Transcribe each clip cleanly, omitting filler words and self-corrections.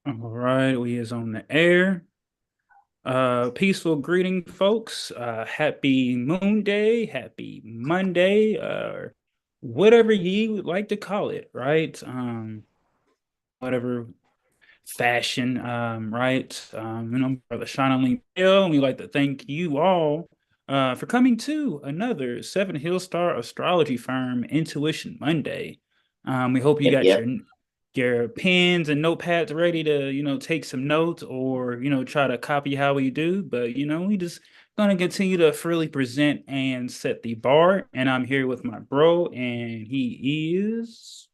All right, we is on the air. Peaceful greeting, folks. Happy Moon Day, happy Monday, whatever ye would like to call it, right? Whatever fashion, right? Brother Sean Hill, and we like to thank you all for coming to another 7HealStar Astrology Firm Intuition Monday. We hope you Yep, got yep. your pens and notepads ready to, take some notes or, try to copy how we do. But, we just gonna continue to freely present and set the bar. And I'm here with my bro, and he is.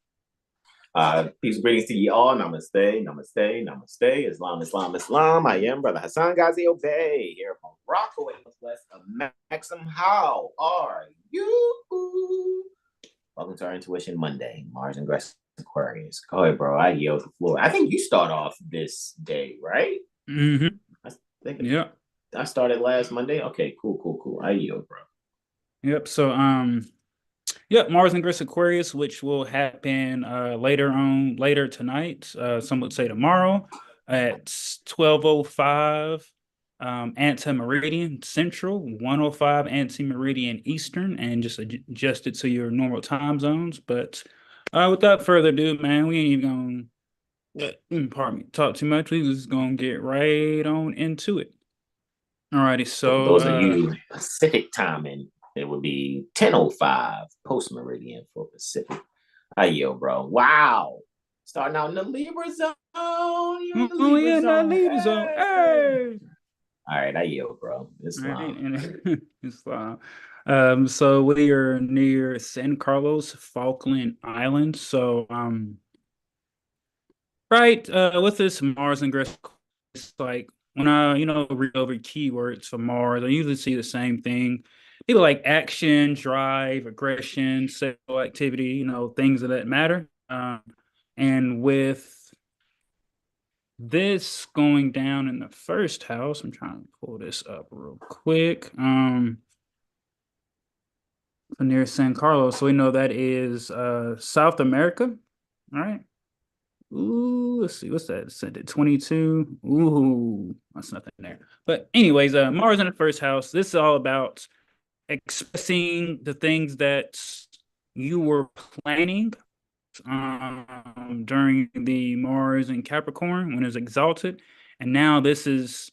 Peace and greetings to you all. Namaste, namaste, namaste. Islam, Islam, Islam. I am Brother Hasan Ghazi Obey here from Rockaway, west of Maxim. How are you? Welcome to our Intuition Monday, Mars Ingress Aquarius. Go ahead, bro. I yield the floor. I think you start off this day, right? Mm-hmm. I think Yeah. I started last Monday. Okay, cool, cool, cool. I yield, bro. Yep. So, yep, Mars Ingress Aquarius, which will happen later tonight. Some would say tomorrow at 12:05 anti-meridian central, 1:05 anti-meridian eastern, and just adjust it to your normal time zones. But without further ado, man, we ain't even gonna pardon me, talk too much. We just gonna get right on into it. Alrighty, For so those of you Pacific timing, it would be 10:05 post meridian for Pacific. I yield, bro. Wow. Starting out in the Libra zone. You're in the oh Libra yeah, not zone. leave zone. Hey. Hey. All right, I yield, bro. Right, Islam. and it's so we are near San Carlos, Falkland Islands. So right, with this Mars ingress, it's like when I read over keywords for Mars, I usually see the same thing. People like action, drive, aggression, sexual activity, things of that matter. And with this going down in the first house, I'm trying to pull this up real quick. Near San Carlos. So we know that is South America. All right. Ooh, let's see. What's that? Sent it 22. Ooh, that's nothing there. But anyways, Mars in the first house. This is all about expressing the things that you were planning during the Mars in Capricorn when it's exalted. And now this is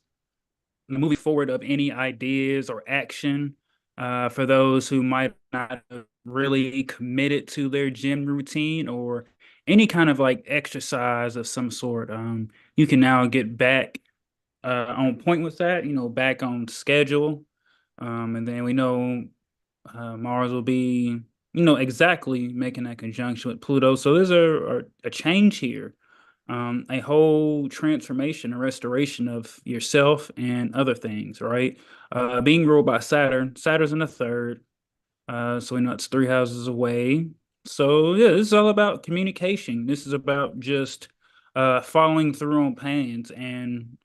moving forward of any ideas or action for those who might not have really committed to their gym routine or any kind of like exercise of some sort. You can now get back on point with that, back on schedule. And then we know Mars will be, exactly making that conjunction with Pluto. So there's a change here, a whole transformation, a restoration of yourself and other things, right? Being ruled by Saturn. Saturn's in the third. So we know it's three houses away. So yeah, this is all about communication. This is about just following through on plans and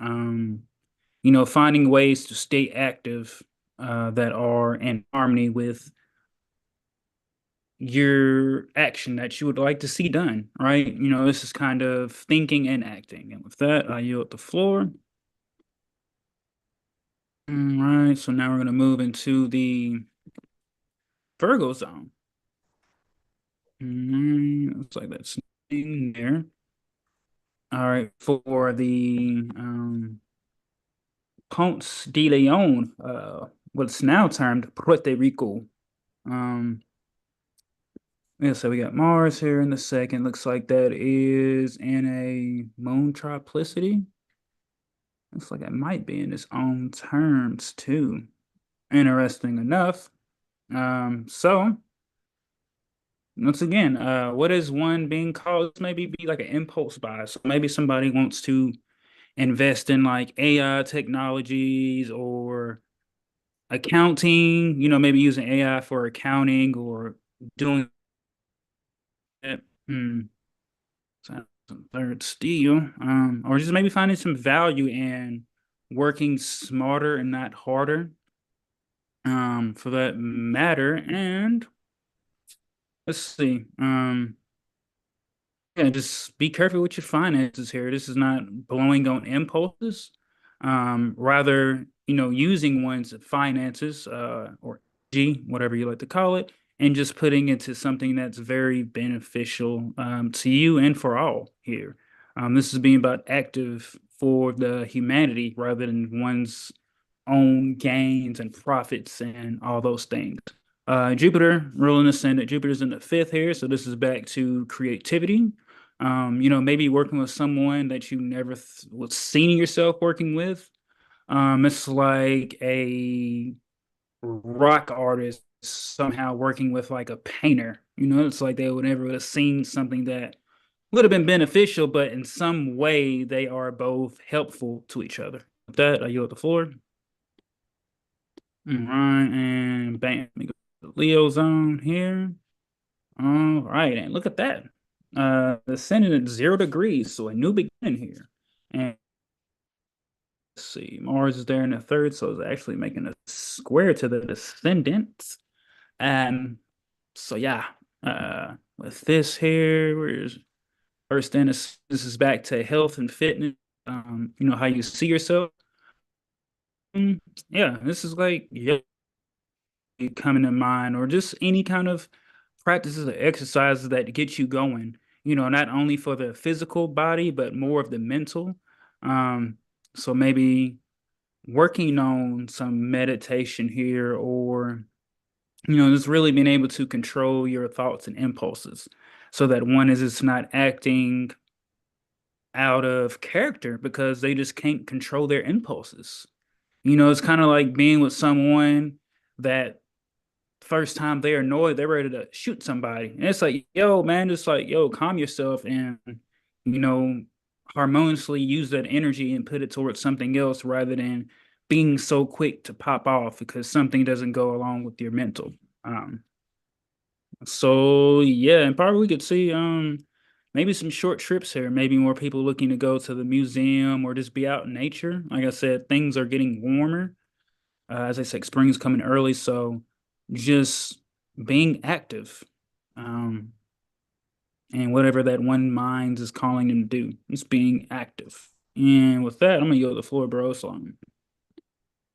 finding ways to stay active that are in harmony with your action that you would like to see done, right? This is kind of thinking and acting. And with that, I yield the floor. All right, so now we're going to move into the Virgo zone. Looks like that's in there. All right, for the Ponce de Leon, what's now termed Puerto Rico. Um, Yeah, so we got Mars here in the second. Looks like that is in a moon triplicity. Looks like it might be in its own terms too. Interesting enough. So once again, what is one being called? Maybe be like an impulse buy. So maybe somebody wants to invest in like AI technologies or accounting, maybe using AI for accounting or doing that. So third steel, or just maybe finding some value in working smarter and not harder, for that matter. And let's see, just be careful with your finances here. This is not blowing on impulses. Rather, using one's finances, or G, whatever you like to call it, and just putting into something that's very beneficial to you and for all here. This is being about active for the humanity rather than one's own gains and profits and all those things. Jupiter ruling ascendant. Jupiter's in the fifth here, so this is back to creativity. Maybe working with someone that you never was seeing yourself working with. It's like a rock artist somehow working with like a painter. It's like they would never have seen something that would have been beneficial, but in some way they are both helpful to each other. With that, I yield the floor. All right, and bam, we go to the Leo zone here. All right, and look at that. The ascendant at 0 degrees, so a new beginning here. And let's see, Mars is there in the third, so it's actually making a square to the descendant. And so yeah, with this here, where's first then this is back to health and fitness. How you see yourself. Yeah, this is like coming to mind, or just any kind of practices or exercises that get you going, not only for the physical body, but more of the mental. So maybe working on some meditation here, or, just really being able to control your thoughts and impulses so that one is just not acting out of character because they just can't control their impulses. It's kind of like being with someone that first time they're annoyed, they're ready to shoot somebody. And it's like, yo, man, just like, yo, calm yourself and, you know, harmoniously use that energy and put it towards something else rather than being so quick to pop off because something doesn't go along with your mental. So yeah, and probably we could see maybe some short trips here, maybe more people looking to go to the museum or just be out in nature. Like I said, things are getting warmer. As I said, spring is coming early, so just being active, um, and whatever that one mind is calling them to do, just being active. And with that, I'm gonna go to the floor, bro. So,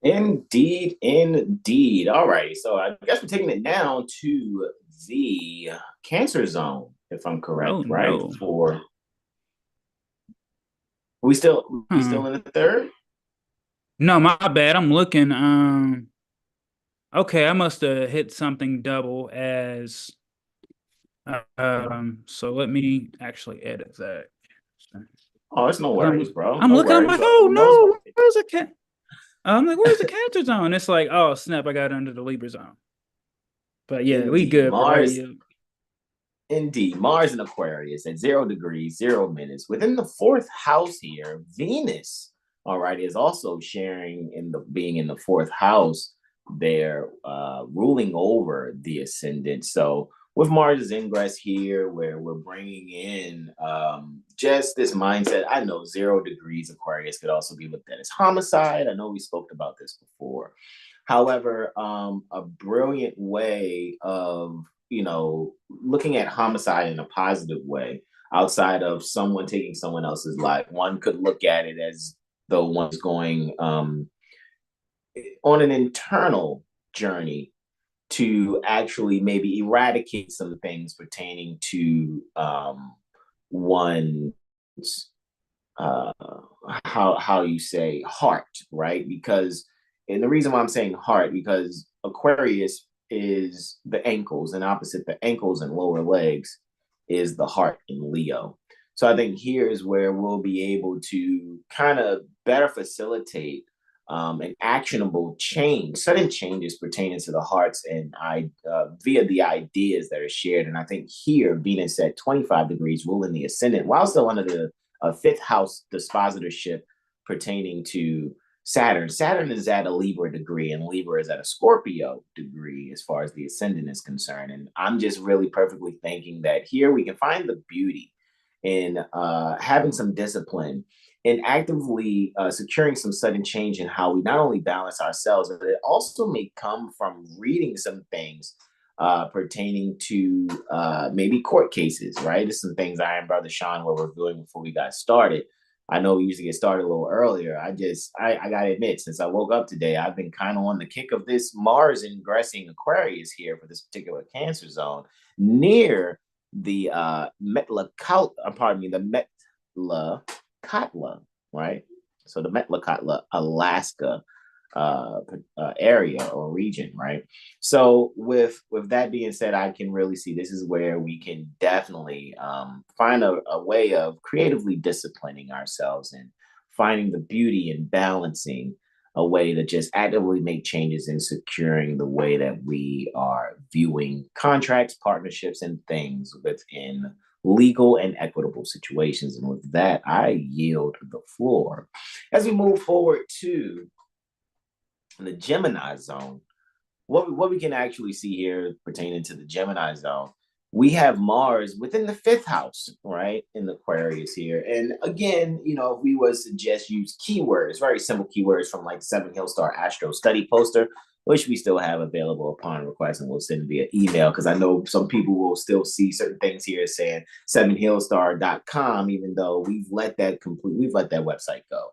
Indeed, indeed. All right. So I guess we're taking it down to the Cancer zone, if I'm correct, oh right? no, For we still in the third? no, my bad. I'm looking. Okay, I must have hit something double as. So let me actually edit that. Oh, it's no 'Cause worries, bro. I'm No looking. I'm worries. like, Who oh knows what? no, where's the cat? I'm like, where's the Cancer zone? It's like, oh snap, I got under the Libra zone. But yeah, we Indeed, good, bro. Mars. Yeah. Indeed, Mars in Aquarius at 0 degrees, 0 minutes. Within the fourth house here, Venus, all right, is also sharing in the being in the fourth house there, ruling over the ascendant. So with Mars' ingress here, where we're bringing in just this mindset. I know 0 degrees Aquarius could also be looked at as homicide. I know we spoke about this before. However, a brilliant way of looking at homicide in a positive way outside of someone taking someone else's life. One could look at it as though one's going on an internal journey to actually maybe eradicate some things pertaining to one's uh, how you say heart, right? Because and the reason why I'm saying heart because Aquarius is the ankles, and opposite the ankles and lower legs is the heart in Leo. So I think here is where we'll be able to kind of better facilitate an actionable change, sudden changes pertaining to the hearts and I via the ideas that are shared. And I think here Venus at 25 degrees ruling the ascendant, while still under the fifth house dispositorship pertaining to Saturn. Saturn is at a Libra degree, and Libra is at a Scorpio degree as far as the ascendant is concerned. And I'm just really perfectly thinking that here we can find the beauty in having some discipline and actively securing some sudden change in how we not only balance ourselves, but it also may come from reading some things pertaining to maybe court cases, right? There's some things I and Brother Sean were reviewing before we got started. I know we usually get started a little earlier. I gotta admit, since I woke up today, I've been kind of on the kick of this Mars ingressing Aquarius here for this particular Cancer zone near the Metlakatla, right? So the Metlakatla, Alaska area or region, right? So with that being said, I can really see this is where we can definitely find a way of creatively disciplining ourselves and finding the beauty and balancing a way to just actively make changes in securing the way that we are viewing contracts, partnerships, and things within legal and equitable situations. And with that, I yield the floor. As we move forward to the Gemini zone, what we can actually see here pertaining to the Gemini zone, we have Mars within the 5th house, right, in the Aquarius here. And again, if we was to just use keywords, very simple keywords from like 7HealStar Astro study poster, which we still have available upon request, and we'll send via email, because I know some people will still see certain things here saying 7HealStar.com, even though we've let that website go.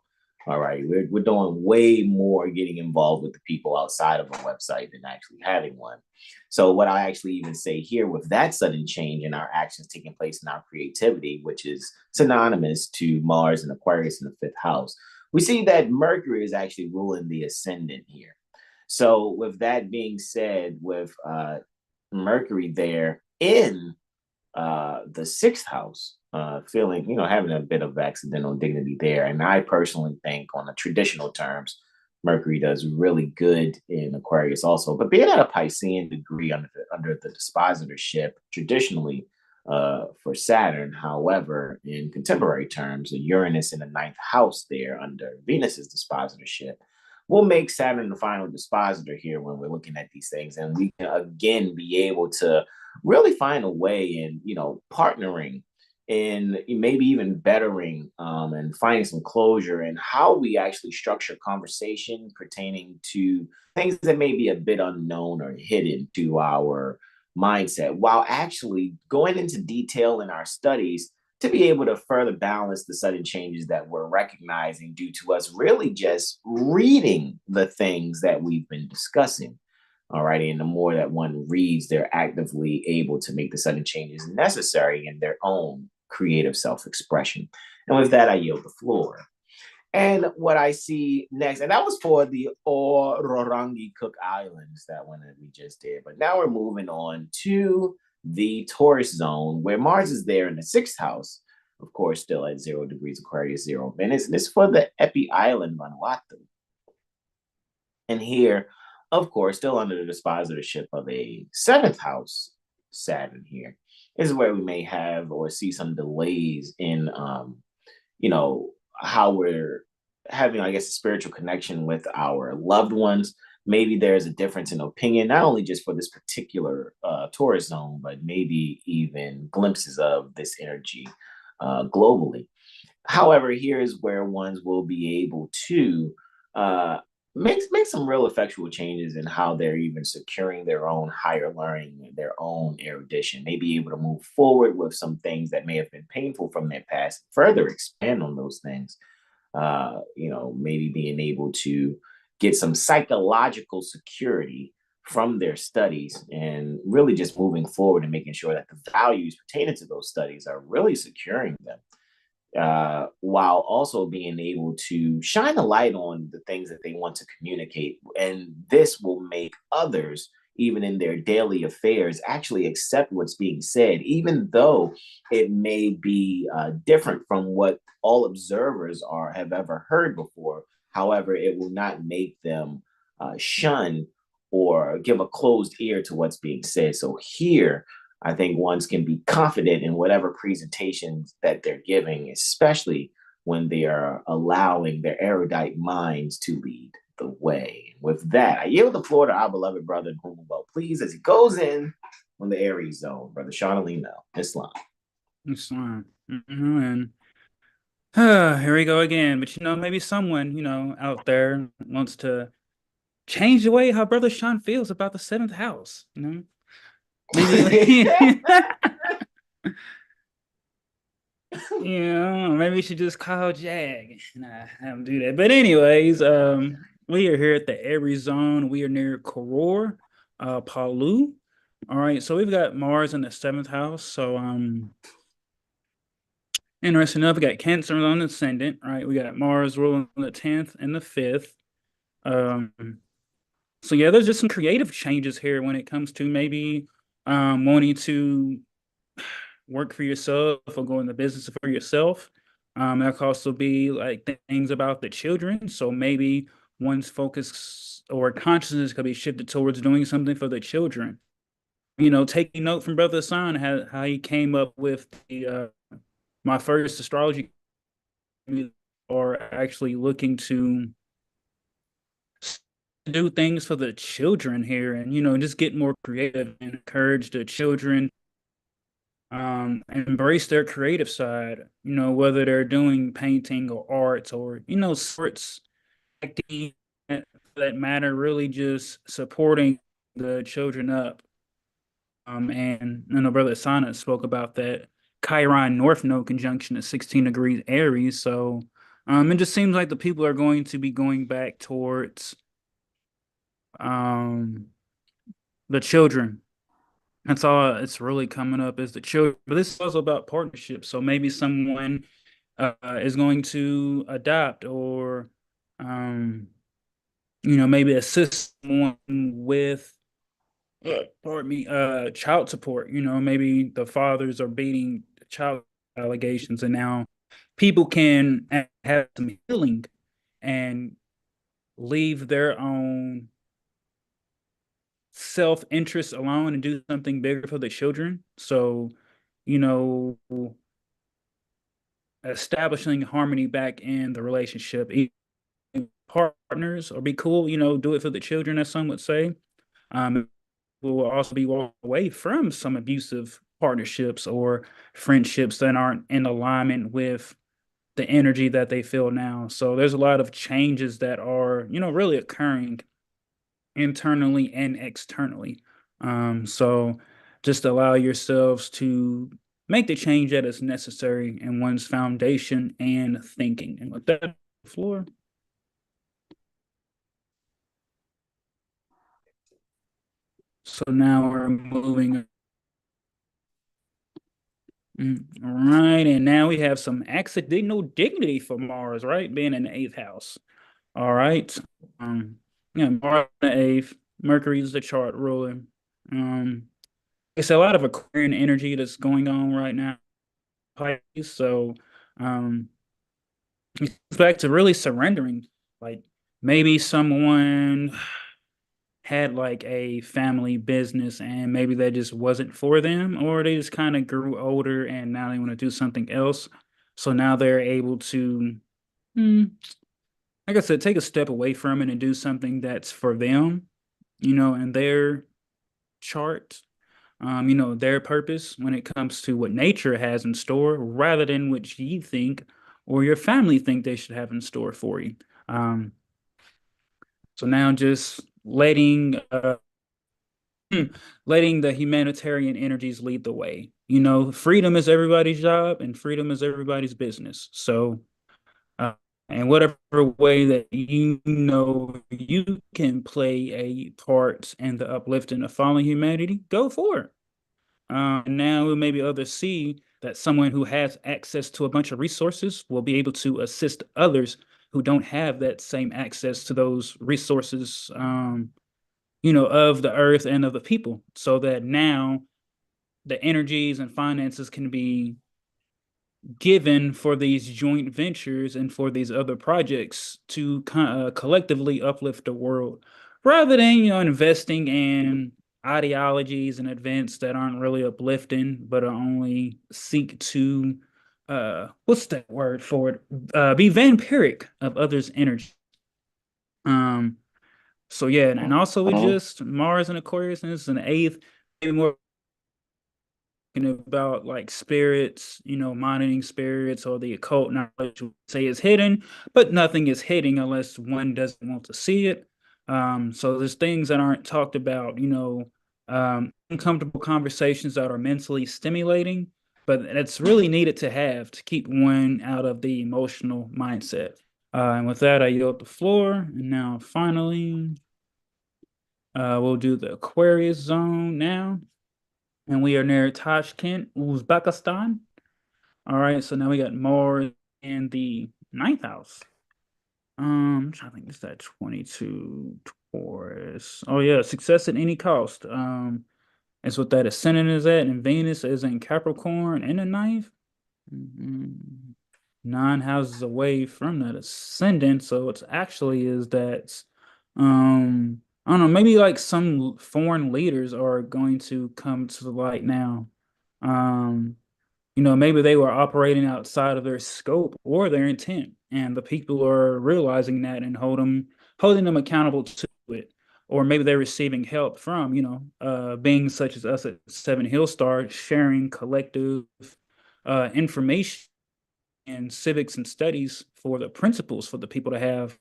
All right, we're doing way more getting involved with the people outside of a website than actually having one. So what I actually even say here, with that sudden change in our actions taking place in our creativity, which is synonymous to Mars and Aquarius in the 5th house, we see that Mercury is actually ruling the ascendant here. So with that being said, with Mercury there in the 6th house, feeling, having a bit of accidental dignity there. And I personally think, on the traditional terms, Mercury does really good in Aquarius also. But being at a Piscean degree under the dispositorship, traditionally for Saturn, however, in contemporary terms, the Uranus in the 9th house there under Venus's dispositorship will make Saturn the final dispositor here when we're looking at these things. And we can again be able to really find a way in, partnering and maybe even bettering and finding some closure in how we actually structure conversation pertaining to things that may be a bit unknown or hidden to our mindset, while actually going into detail in our studies to be able to further balance the sudden changes that we're recognizing due to us really just reading the things that we've been discussing. All right. And the more that one reads, they're actively able to make the sudden changes necessary in their own creative self-expression. And with that, I yield the floor. And what I see next, and that was for the Ororangi Cook Islands, that one that we just did. But now we're moving on to the Taurus zone, where Mars is there in the 6th house, of course, still at 0 degrees Aquarius, 0 Venus. And this is for the Epi Island, Vanuatu. And here, of course, still under the dispositorship of a 7th house Saturn here, is where we may have or see some delays in, how we're having, I guess, a spiritual connection with our loved ones. Maybe there's a difference in opinion, not only just for this particular Taurus zone, but maybe even glimpses of this energy globally. However, here is where ones will be able to make some real effectual changes in how they're even securing their own higher learning, their own erudition. They be able to move forward with some things that may have been painful from their past, further expand on those things. Maybe being able to get some psychological security from their studies, and really just moving forward and making sure that the values pertaining to those studies are really securing them. While also being able to shine a light on the things that they want to communicate. And this will make others, even in their daily affairs, actually accept what's being said, even though it may be different from what all observers have ever heard before. However, it will not make them shun or give a closed ear to what's being said. So here, I think ones can be confident in whatever presentations that they're giving, especially when they are allowing their erudite minds to lead the way. With that, I yield the floor to our beloved brother, well, please, as he goes in on the Aries zone, Brother Sean Alino, Islam. Islam. And here we go again. But, maybe someone, out there wants to change the way how Brother Sean feels about the 7th house, Maybe maybe you should just call Jag. Nah, I don't do that. But anyways, we are here at the Aries zone. We are near Koror, Palu. All right, so we've got Mars in the seventh house. So interesting enough, we got Cancer on the ascendant, right? We got Mars ruling the 10th and the 5th. Um, so yeah, there's just some creative changes here when it comes to maybe wanting to work for yourself or go into business for yourself. That could also be like things about the children. So maybe one's focus or consciousness could be shifted towards doing something for the children. Taking note from Brother Hasan, how he came up with the my first astrology, or actually looking to do things for the children here, and just get more creative and encourage the children embrace their creative side, whether they're doing painting or arts or sports, acting, for that matter, really just supporting the children up. And Brother Sana spoke about that Chiron North Node conjunction at 16 degrees Aries. So it just seems like the people are going to be going back towards um the children. That's all it's really coming up is the children. But this is also about partnerships. So maybe someone is going to adopt or maybe assist someone with pardon me, child support. Maybe the fathers are beating child allegations, and now people can have some healing and leave their own self-interest alone and do something bigger for the children. So, you know, establishing harmony back in the relationship. Partners or be cool, do it for the children, as some would say. Will also be walking away from some abusive partnerships or friendships that aren't in alignment with the energy that they feel now. So there's a lot of changes that are, really occurring internally and externally. So just allow yourselves to make the change that is necessary in one's foundation and thinking. And with that, floor. So now we're moving. All right, and now we have some accidental dignity for Mars, right? Being in the eighth house. All right. Mars in the eighth, Mercury is the chart ruler. It's a lot of Aquarian energy that's going on right now. So it's back to really surrendering. Like maybe someone had like a family business and maybe that just wasn't for them, or they just kind of grew older and now they want to do something else. So now they're able to, like I said, take a step away from it and do something that's for them, and their chart, their purpose when it comes to what nature has in store rather than what you think or your family think they should have in store for you. So now just letting the humanitarian energies lead the way. Freedom is everybody's job and freedom is everybody's business. So, and whatever way that you can play a part in the uplifting of fallen humanity, go for it. Now maybe others see that someone who has access to a bunch of resources will be able to assist others who don't have that same access to those resources, of the earth and of the people, so that now the energies and finances can be given for these joint ventures and for these other projects to collectively uplift the world, rather than investing in ideologies and events that aren't really uplifting but are only seek to what's that word for it, be vampiric of others' energy. So yeah, and also we just Mars and Aquarius, and it's an eighth, maybe more about like spirits, monitoring spirits or the occult knowledge would say is hidden, but nothing is hidden unless one doesn't want to see it. So there's things that aren't talked about, uncomfortable conversations that are mentally stimulating, but it's really needed to have to keep one out of the emotional mindset. And with that, I yield the floor. And now finally, we'll do the Aquarius zone now. And we are near Tashkent, Uzbekistan. All right, so now we got Moor in the ninth house. I'm trying to think, is that 22 Taurus? Oh yeah, success at any cost. That's what that ascendant is at, and Venus is in Capricorn in the ninth. 9 houses away from that ascendant, so it's actually is that I don't know, maybe like some foreign leaders are going to come to the light now. Um, maybe they were operating outside of their scope or their intent, and the people are realizing that and holding them accountable to it. Or maybe they're receiving help from, beings such as us at 7HealStar, sharing collective information and civics and studies for the principles for the people to have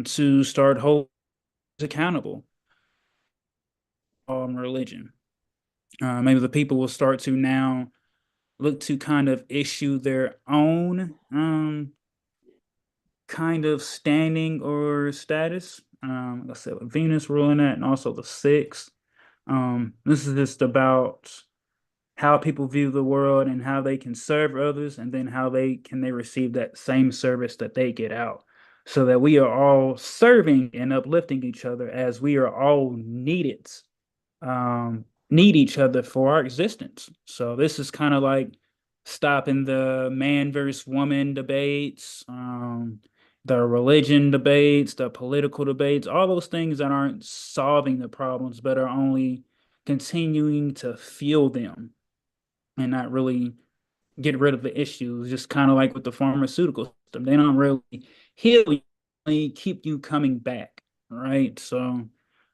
to start holding accountable on religion. Maybe the people will start to now look to kind of issue their own kind of standing or status. Like I said, with Venus ruling that, and also the sixth. This is just about how people view the world and how they can serve others, and then how they receive that same service that they get out, so that we are all serving and uplifting each other as we are all need each other for our existence. So this is kind of like stopping the man versus woman debates, the religion debates, the political debates, all those things that aren't solving the problems, but are only continuing to fuel them and not really get rid of the issues. Just kind of like with the pharmaceutical system, they don't really heal you, they keep you coming back, right? So,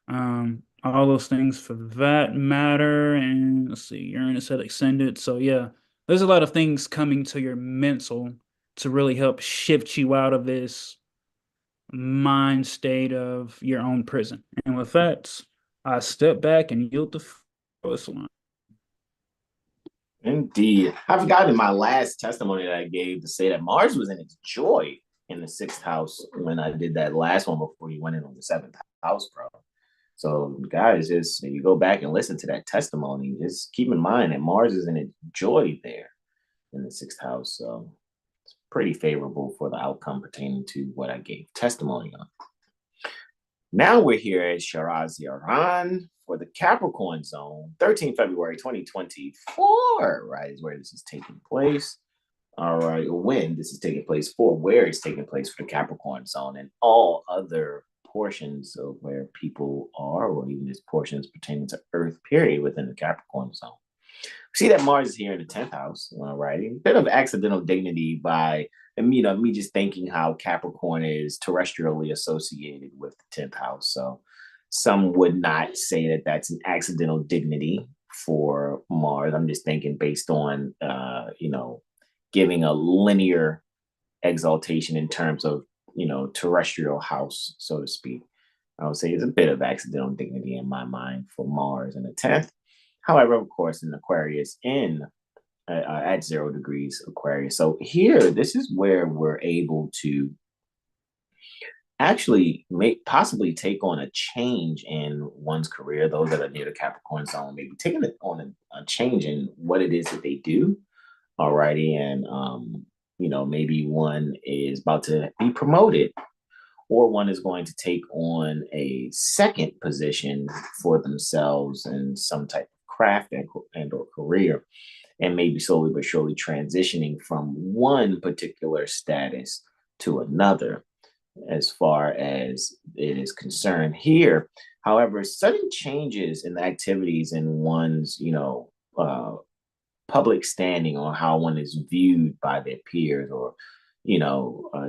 all those things for that matter. And let's see, Uranus had ascended. So yeah, there's a lot of things coming to your mental to really help shift you out of this mind state of your own prison. And with that, I step back and yield the first one. Indeed. I forgot in my last testimony that I gave to say that Mars was in its joy in the sixth house when I did that last one before you went in on the seventh house, bro. So, guys, just if you go back and listen to that testimony, just keep in mind that Mars is in its joy there in the sixth house. So, it's pretty favorable for the outcome pertaining to what I gave testimony on. Now we're here at Shiraz, Iran for the Capricorn zone, 13 February 2024, right, is where this is taking place. All right, when this is taking place, for where it's taking place for the Capricorn zone, and all other portions of where people are, or even as portions pertaining to Earth, period, within the Capricorn zone. See that Mars is here in the 10th house, right? A bit of accidental dignity by, me just thinking how Capricorn is terrestrially associated with the 10th house. So some would not say that that's an accidental dignity for Mars. I'm just thinking based on, giving a linear exaltation in terms of, terrestrial house, so to speak. I would say it's a bit of accidental dignity in my mind for Mars in the 10th. However, of course, in Aquarius at 0 degrees Aquarius. So here, this is where we're able to actually possibly take on a change in one's career. Those that are near the Capricorn zone, maybe taking on a change in what it is that they do. Alrighty, and maybe one is about to be promoted, or one is going to take on a second position for themselves in some type of craft and or career, and maybe slowly but surely transitioning from one particular status to another as far as it is concerned here. However, sudden changes in the activities in one's, public standing, or how one is viewed by their peers, or,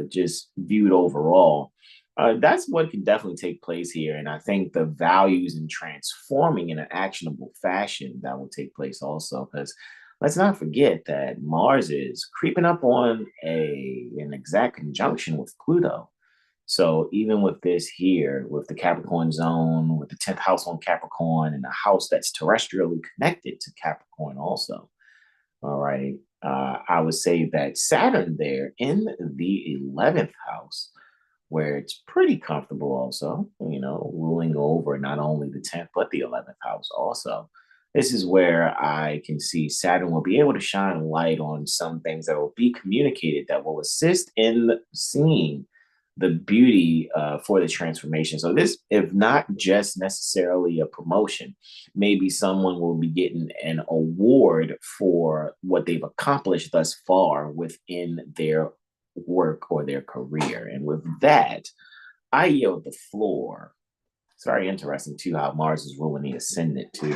just viewed overall. That's what can definitely take place here. And I think the values in transforming in an actionable fashion that will take place also, because let's not forget that Mars is creeping up on an exact conjunction with Pluto. So even with this here, with the Capricorn zone, with the 10th house on Capricorn and a house that's terrestrially connected to Capricorn also, all right, I would say that Saturn there in the 11th house, where it's pretty comfortable also, ruling over not only the 10th, but the 11th house also. This is where I can see Saturn will be able to shine light on some things that will be communicated that will assist in seeing the beauty for the transformation. So this, if not just necessarily a promotion, maybe someone will be getting an award for what they've accomplished thus far within their work or their career. And with that, I yield the floor. It's very interesting too how Mars is ruling the ascendant too.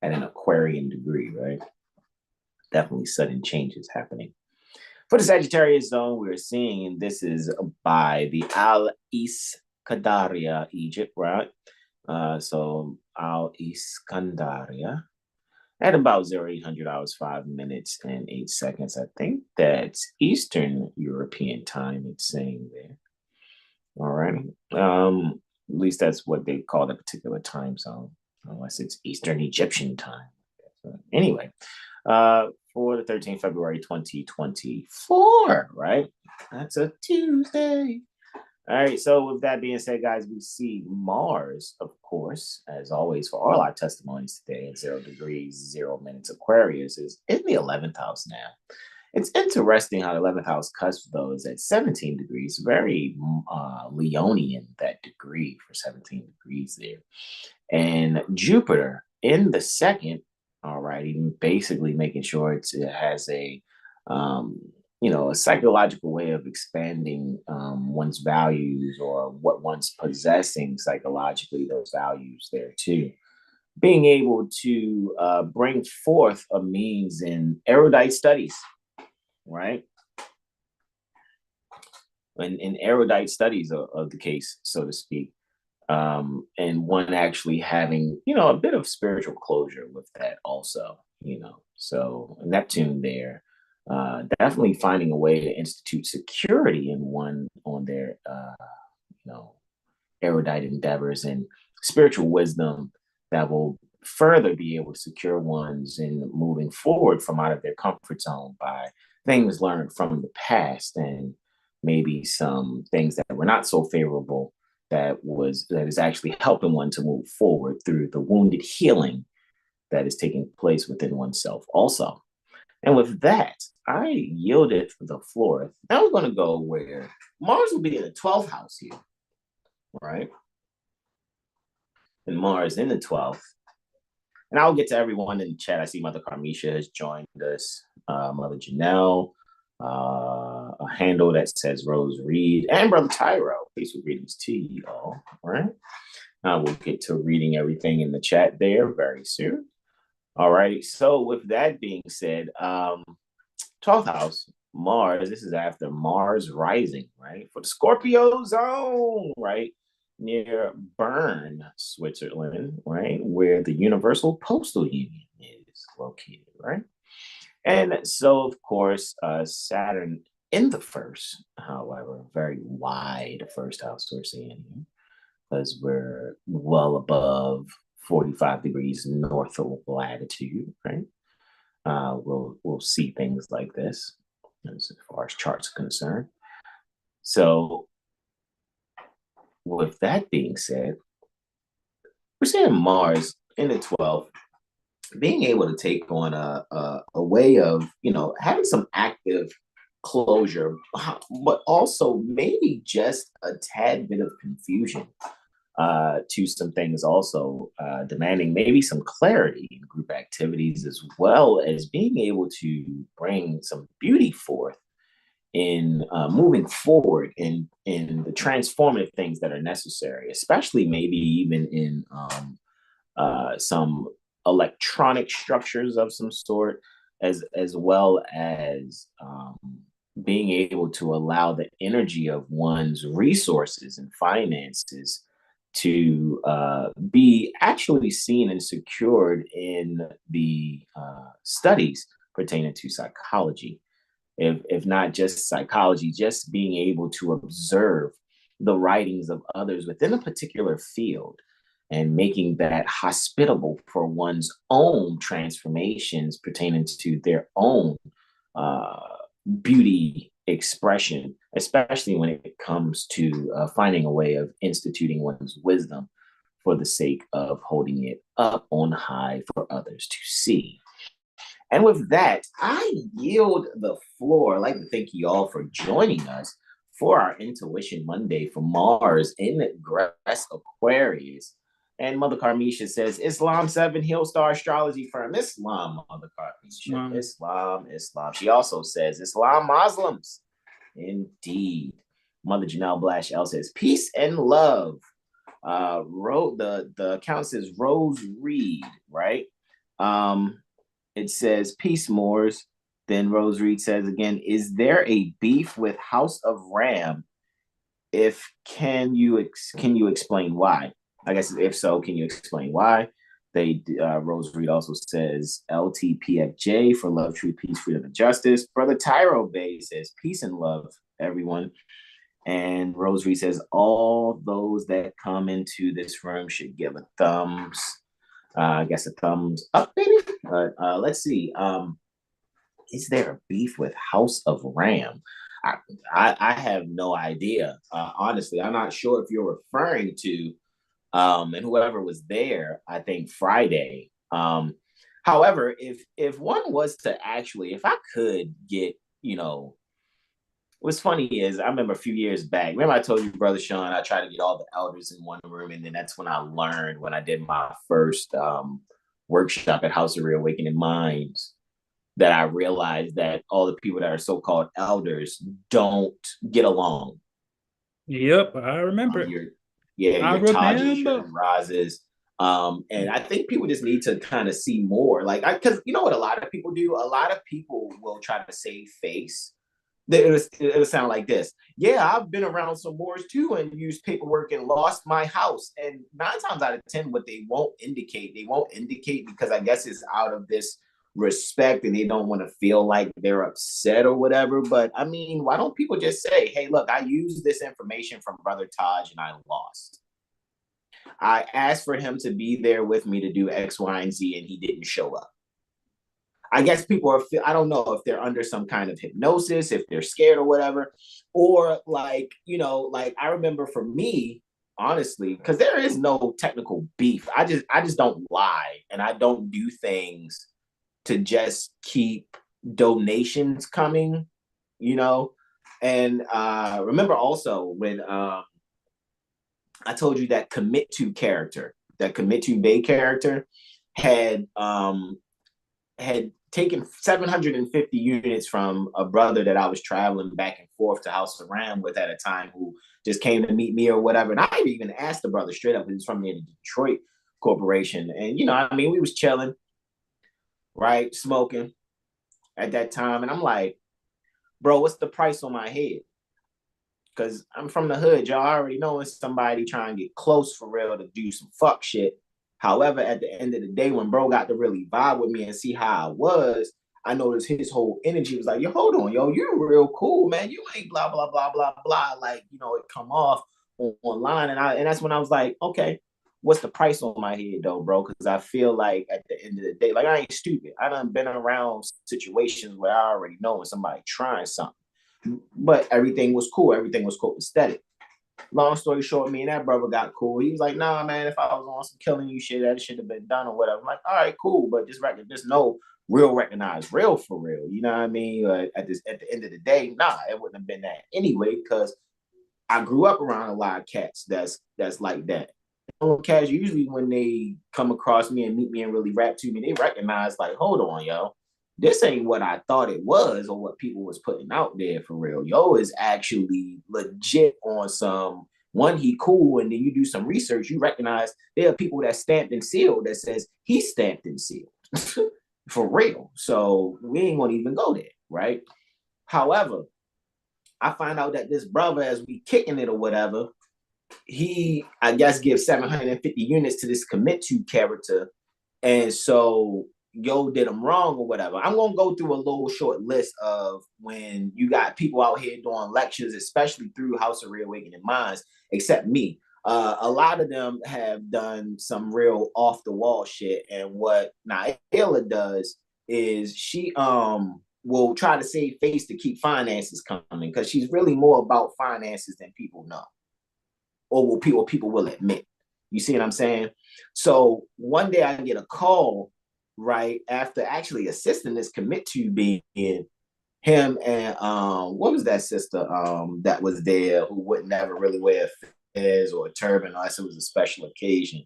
At an Aquarian degree, right? Definitely sudden changes happening. For the Sagittarius zone, we're seeing, and this is by the Al-Iskandariya, Egypt, right? So Al-Iskandariya at about 0800 hours, 5 minutes, and 8 seconds. I think that's Eastern European time, it's saying there. All right. At least that's what they call the particular time zone, unless it's Eastern Egyptian time. So anyway, for the 13th February 2024, right? That's a Tuesday. All right, so with that being said, guys, we see Mars, of course, as always, for all our testimonies today at 0 degrees, 0 minutes Aquarius is in the 11th house now. It's interesting how the 11th house cusp, though, is at 17 degrees, very Leonian, that degree for 17 degrees there. And Jupiter in the second, all right, even basically making sure it has a psychological way of expanding one's values or what one's possessing psychologically, those values there too. Being able to bring forth a means in erudite studies, right? In erudite studies of the case, so to speak. And one actually having, a bit of spiritual closure with that also, So Neptune there, definitely finding a way to institute security in one on their, erudite endeavors and spiritual wisdom that will further be able to secure ones in moving forward from out of their comfort zone by things learned from the past and maybe some things that were not so favorable that is actually helping one to move forward through the wounded healing that is taking place within oneself also. And with that, I yielded the floor. Now we're going to go where Mars will be in the 12th house here, right? And Mars in the 12th. And I'll get to everyone in the chat. I see Mother Carmisha has joined us, Mother Janelle, a handle that says Rose Reed, and Brother Tyro. Peaceful greetings to you all, all right? We'll get to reading everything in the chat there very soon. All righty. So with that being said, 12th house, Mars, this is after Mars rising, right? For the Scorpio zone, right? Near Bern, Switzerland, right? Where the Universal Postal Union is located, right? And so, of course, Saturn in the first, however, very wide first house we're seeing here, because we're well above 45 degrees north of latitude, right? We'll see things like this as far as charts are concerned. So with that being said, we're seeing Mars in the 12th being able to take on a way of, having some active closure, but also maybe just a tad bit of confusion to some things also, demanding maybe some clarity in group activities, as well as being able to bring some beauty forth in moving forward in the transformative things that are necessary, especially maybe even in some electronic structures of some sort, as well as being able to allow the energy of one's resources and finances to be actually seen and secured in the studies pertaining to psychology. if not just psychology, just being able to observe the writings of others within a particular field and making that hospitable for one's own transformations pertaining to their own uh, beauty expression, especially when it comes to finding a way of instituting one's wisdom for the sake of holding it up on high for others to see. And with that, I yield the floor. I'd like to thank you all for joining us for our Intuition Monday for Mars in Ingress Aquarius. And Mother Carmisha says, Islam 7HealStar Astrology Firm. Islam, Mother Carmisha. Islam. She also says, Islam Muslims. Indeed. Mother Janelle Blash L says, peace and love. The account says Rose Reed, right? It says, peace, Moors. Then Rose Reed says again, is there a beef with House of Ram? If can you explain why? I guess if so, can you explain why? Rose Reed also says LTPFJ for love, truth, peace, freedom, and justice. Brother Tyro Bay says peace and love, everyone. And Rose Reed says all those that come into this room should give a thumbs. I guess a thumbs up, maybe. Let's see. Is there a beef with House of Ram? I have no idea. Honestly, I'm not sure if you're referring to and whoever was there, I think Friday. However, if one was to actually, if I could get, what's funny is I remember a few years back, remember I told you, Brother Sean, I tried to get all the elders in one room, and then that's when I learned, when I did my first workshop at House of Reawakening Minds, that I realized that all the people that are so-called elders don't get along. Yep, I remember it. Your Tajas, your Razes. And I think people just need to kind of see more. Because you know what a lot of people do? A lot of people will try to save face. It'll sound like this. Yeah, I've been around some Moors too and used paperwork and lost my house. And 9 times out of 10, what they won't indicate because I guess it's out of this respect and they don't want to feel like they're upset or whatever. But I mean, why don't people just say, hey, look, I used this information from Brother Taj and I lost. I asked for him to be there with me to do X, Y, and Z, and he didn't show up. I guess people are, I don't know if they're under some kind of hypnosis, if they're scared or whatever, or I remember for me, honestly, because there is no technical beef. I just don't lie, and I don't do things to just keep donations coming, And remember also when I told you that Commit To Bay character had taken 750 units from a brother that I was traveling back and forth to House of Ram with at a time, who just came to meet me or whatever. And I even asked the brother straight up, he was from the Detroit Corporation. And, we was chilling, right, smoking at that time. And I'm like, bro, what's the price on my head? Because I'm from the hood. Y'all already know it's somebody trying to get close for real to do some fuck shit. However, at the end of the day, when bro got to really vibe with me and see how I was, I noticed his whole energy was like, yo, hold on, yo, you're real cool, man. You ain't blah, blah, blah, blah, blah. It come off online. And that's when I was like, okay, what's the price on my head though, bro? Because I feel like at the end of the day, I ain't stupid. I done been around situations where I already know when somebody trying something. But everything was cool. Everything was copacetic. Long story short, me and that brother got cool. He was like, nah, man, if I was on some killing you shit, that should have been done or whatever. I'm like, all right, cool. But just no real recognize real for real. You know what I mean? At the end of the day, nah, it wouldn't have been that anyway, because I grew up around a lot of cats that's like that. Cats, usually when they come across me and meet me and really rap to me, they recognize like, hold on, yo. This ain't what I thought it was or what people was putting out there for real. Yo is actually legit on some, one, he cool, and then you do some research, you recognize there are people that stamped and sealed that says he stamped and sealed for real. So we ain't gonna even go there, right? However, I find out that this brother, as we kicking it or whatever, he, I guess, gives 750 units to this Commit To character. And so, yo did them wrong or whatever. I'm gonna go through a little short list of when you got people out here doing lectures, especially through House of Reawakening Minds, except me. A lot of them have done some real off the wall shit. And what Naila does is she will try to save face to keep finances coming, because she's really more about finances than people know, or will people will admit. You see what I'm saying? So one day I get a call right after actually assisting this commit to being him and what was that sister that was there who would never really wear fez or a turban unless it was a special occasion.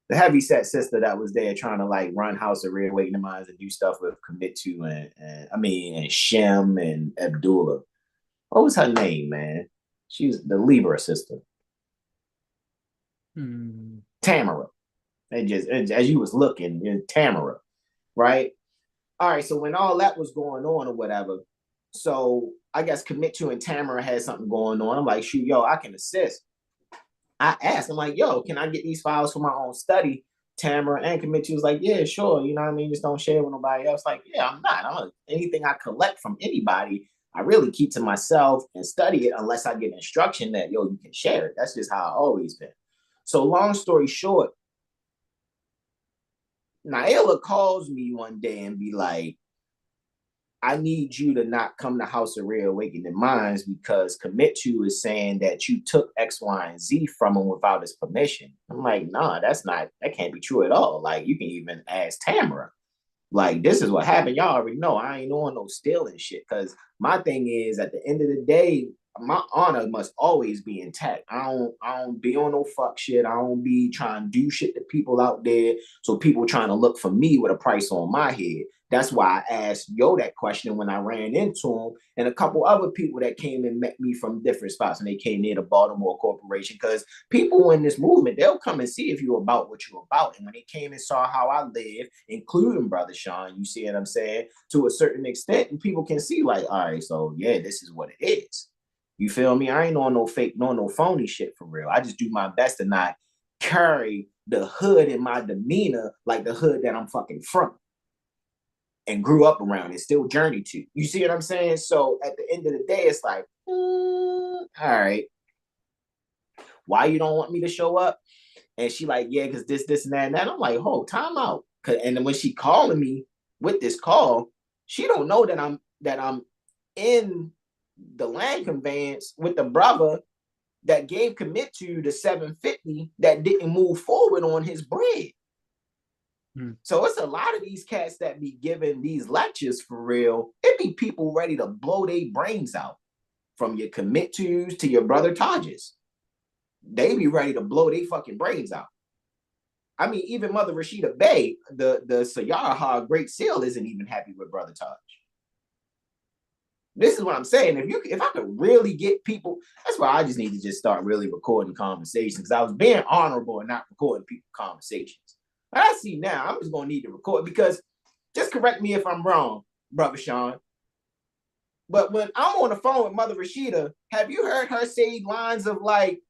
The heavy set sister that was there trying to like run House of Reawakening Minds and do stuff with commit to and Shem and Abdullah. What was her name, man? She was the Libra sister. Tamara. And just as you was looking, Tamara, right? All right. So when all that was going on or whatever, so I guess commit to and Tamara had something going on. I'm like, shoot, yo, I can assist. I asked, I'm like, yo, can I get these files for my own study? Tamara and commit to was like, yeah, sure. You know what I mean? Just don't share with nobody else. Like, yeah, I'm not. Anything I collect from anybody, I really keep to myself and study it unless I get instruction that, yo, you can share it. That's just how I always been. So long story short, Naila calls me one day and be like, I need you to not come to House of Reawakening Minds because commit to is saying that you took X, Y, and Z from him without his permission. I'm like, nah, that can't be true at all. Like, you can even ask Tamara. Like, this is what happened. Y'all already know I ain't on no stealing shit. Because my thing is, at the end of the day, my honor must always be intact. I don't be on no fuck shit. I don't be trying to do shit to people out there. So people trying to look for me with a price on my head. That's why I asked Yo that question when I ran into him and a couple other people that came and met me from different spots, and they came near the Baltimore Corporation, because people in this movement, they'll come and see if you're about what you're about. And when they came and saw how I live, including Brother Sean, you see what I'm saying, to a certain extent, and people can see like, all right, so yeah, this is what it is. You feel me? I ain't on no fake, no phony shit for real. I just do my best to not carry the hood in my demeanor like the hood that I'm fucking from and grew up around and still journey to. You see what I'm saying? So at the end of the day, it's like, all right, why you don't want me to show up? And she like, yeah, because this, and that, and that. I'm like, oh, time out. And then when she calling me with this call, she don't know that I'm in the land conveyance with the brother that gave commit to the 750 that didn't move forward on his bread. So it's a lot of these cats that be giving these lectures for real. It be people ready to blow their brains out, from your commit tos to your brother Tajes. They be ready to blow their fucking brains out. I mean, even Mother Rashida Bey, the Sayaraha Great Seal, isn't even happy with Brother Taj. This is what I'm saying. If I could really get people, that's why I just need to just start really recording conversations, because I was being honorable and not recording people's conversations. But I see now I'm just gonna need to record, because just correct me if I'm wrong, Brother Sean. But when I'm on the phone with Mother Rashida, have you heard her say lines of like,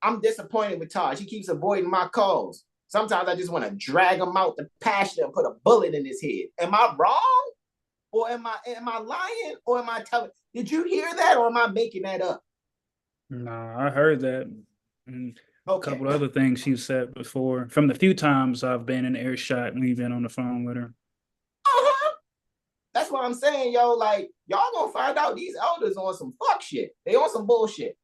I'm disappointed with Taj. He keeps avoiding my calls. Sometimes I just want to drag him out the pasture and put a bullet in his head. Am I wrong? Or am I lying? Or am I telling? Did you hear that, or am I making that up? Nah, I heard that. And Okay. a couple of other things she said before, from the few times I've been in earshot and we've been on the phone with her. That's what I'm saying, yo. Like, y'all gonna find out these elders on some fuck shit. They on some bullshit.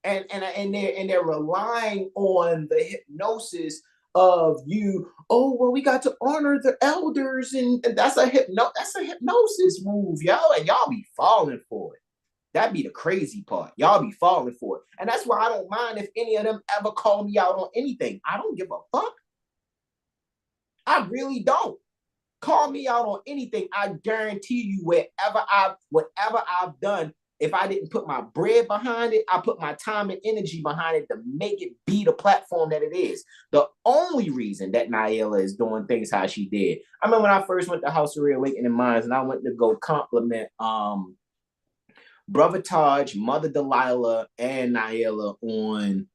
And they're relying on the hypnosis of you. Oh, well, we got to honor the elders, and that's a hypnosis move, yo. And y'all be falling for it. That'd be the crazy part. Y'all be falling for it. And that's why I don't mind if any of them ever call me out on anything. I don't give a fuck. I really don't. Call me out on anything. I guarantee you, whatever I've done, if I didn't put my bread behind it, I put my time and energy behind it to make it be the platform that it is. The only reason that Naila is doing things how she did. I remember when I first went to House of Reawakening Minds, and I went to go compliment Brother Taj, Mother Delilah, and Naila on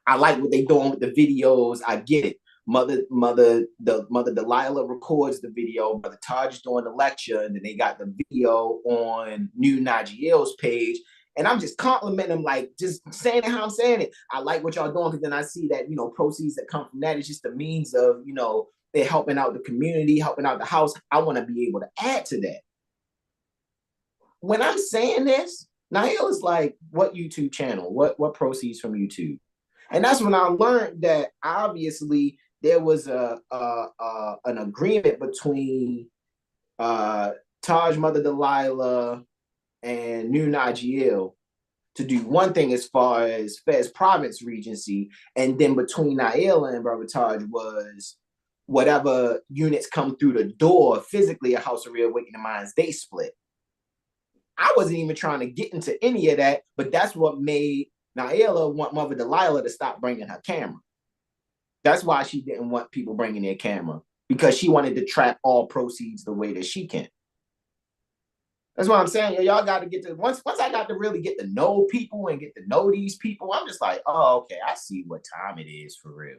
I like what they doing with the videos. I get it. Mother Delilah records the video. Brother Taj doing the lecture, and then they got the video on New Nagiel's page. And I'm just complimenting them, like just saying it how I'm saying it. I like what y'all doing, because then I see that, you know, proceeds that come from that is just a means of, you know, they're helping out the community, helping out the house. I want to be able to add to that. When I'm saying this, Nail is like, what YouTube channel? What proceeds from YouTube? And that's when I learned that obviously there was an agreement between Taj, Mother Delilah, and New Nagiel to do one thing as far as Fez Province Regency, and then between Naila and Brother Taj was whatever units come through the door physically at House of Reawakening Minds, they split. I wasn't even trying to get into any of that, but that's what made Naila want Mother Delilah to stop bringing her camera. That's why she didn't want people bringing their camera, because she wanted to track all proceeds the way that she can. That's what I'm saying. Y'all got to get to, once I got to really get to know people and get to know these people, I'm just like, oh, okay, I see what time it is for real.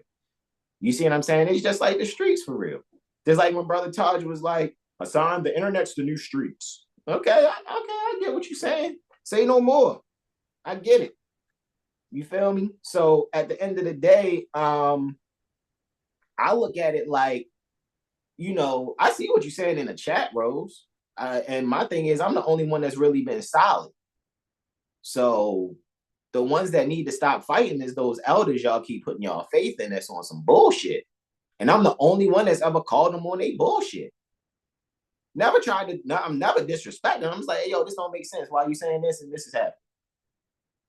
You see what I'm saying? It's just like the streets for real. Just like when Brother Taj was like, Hasan, the internet's the new streets. Okay, I get what you're saying. Say no more. I get it. You feel me? So at the end of the day, I look at it like, you know, I see what you're saying in the chat, Rose. And my thing is, I'm the only one that's really been solid. So the ones that need to stop fighting is those elders y'all keep putting y'all faith in that's on some bullshit. And I'm the only one that's ever called them on their bullshit. Never tried to, I'm never disrespecting. I'm just like, hey, yo, this don't make sense. Why are you saying this and this is happening?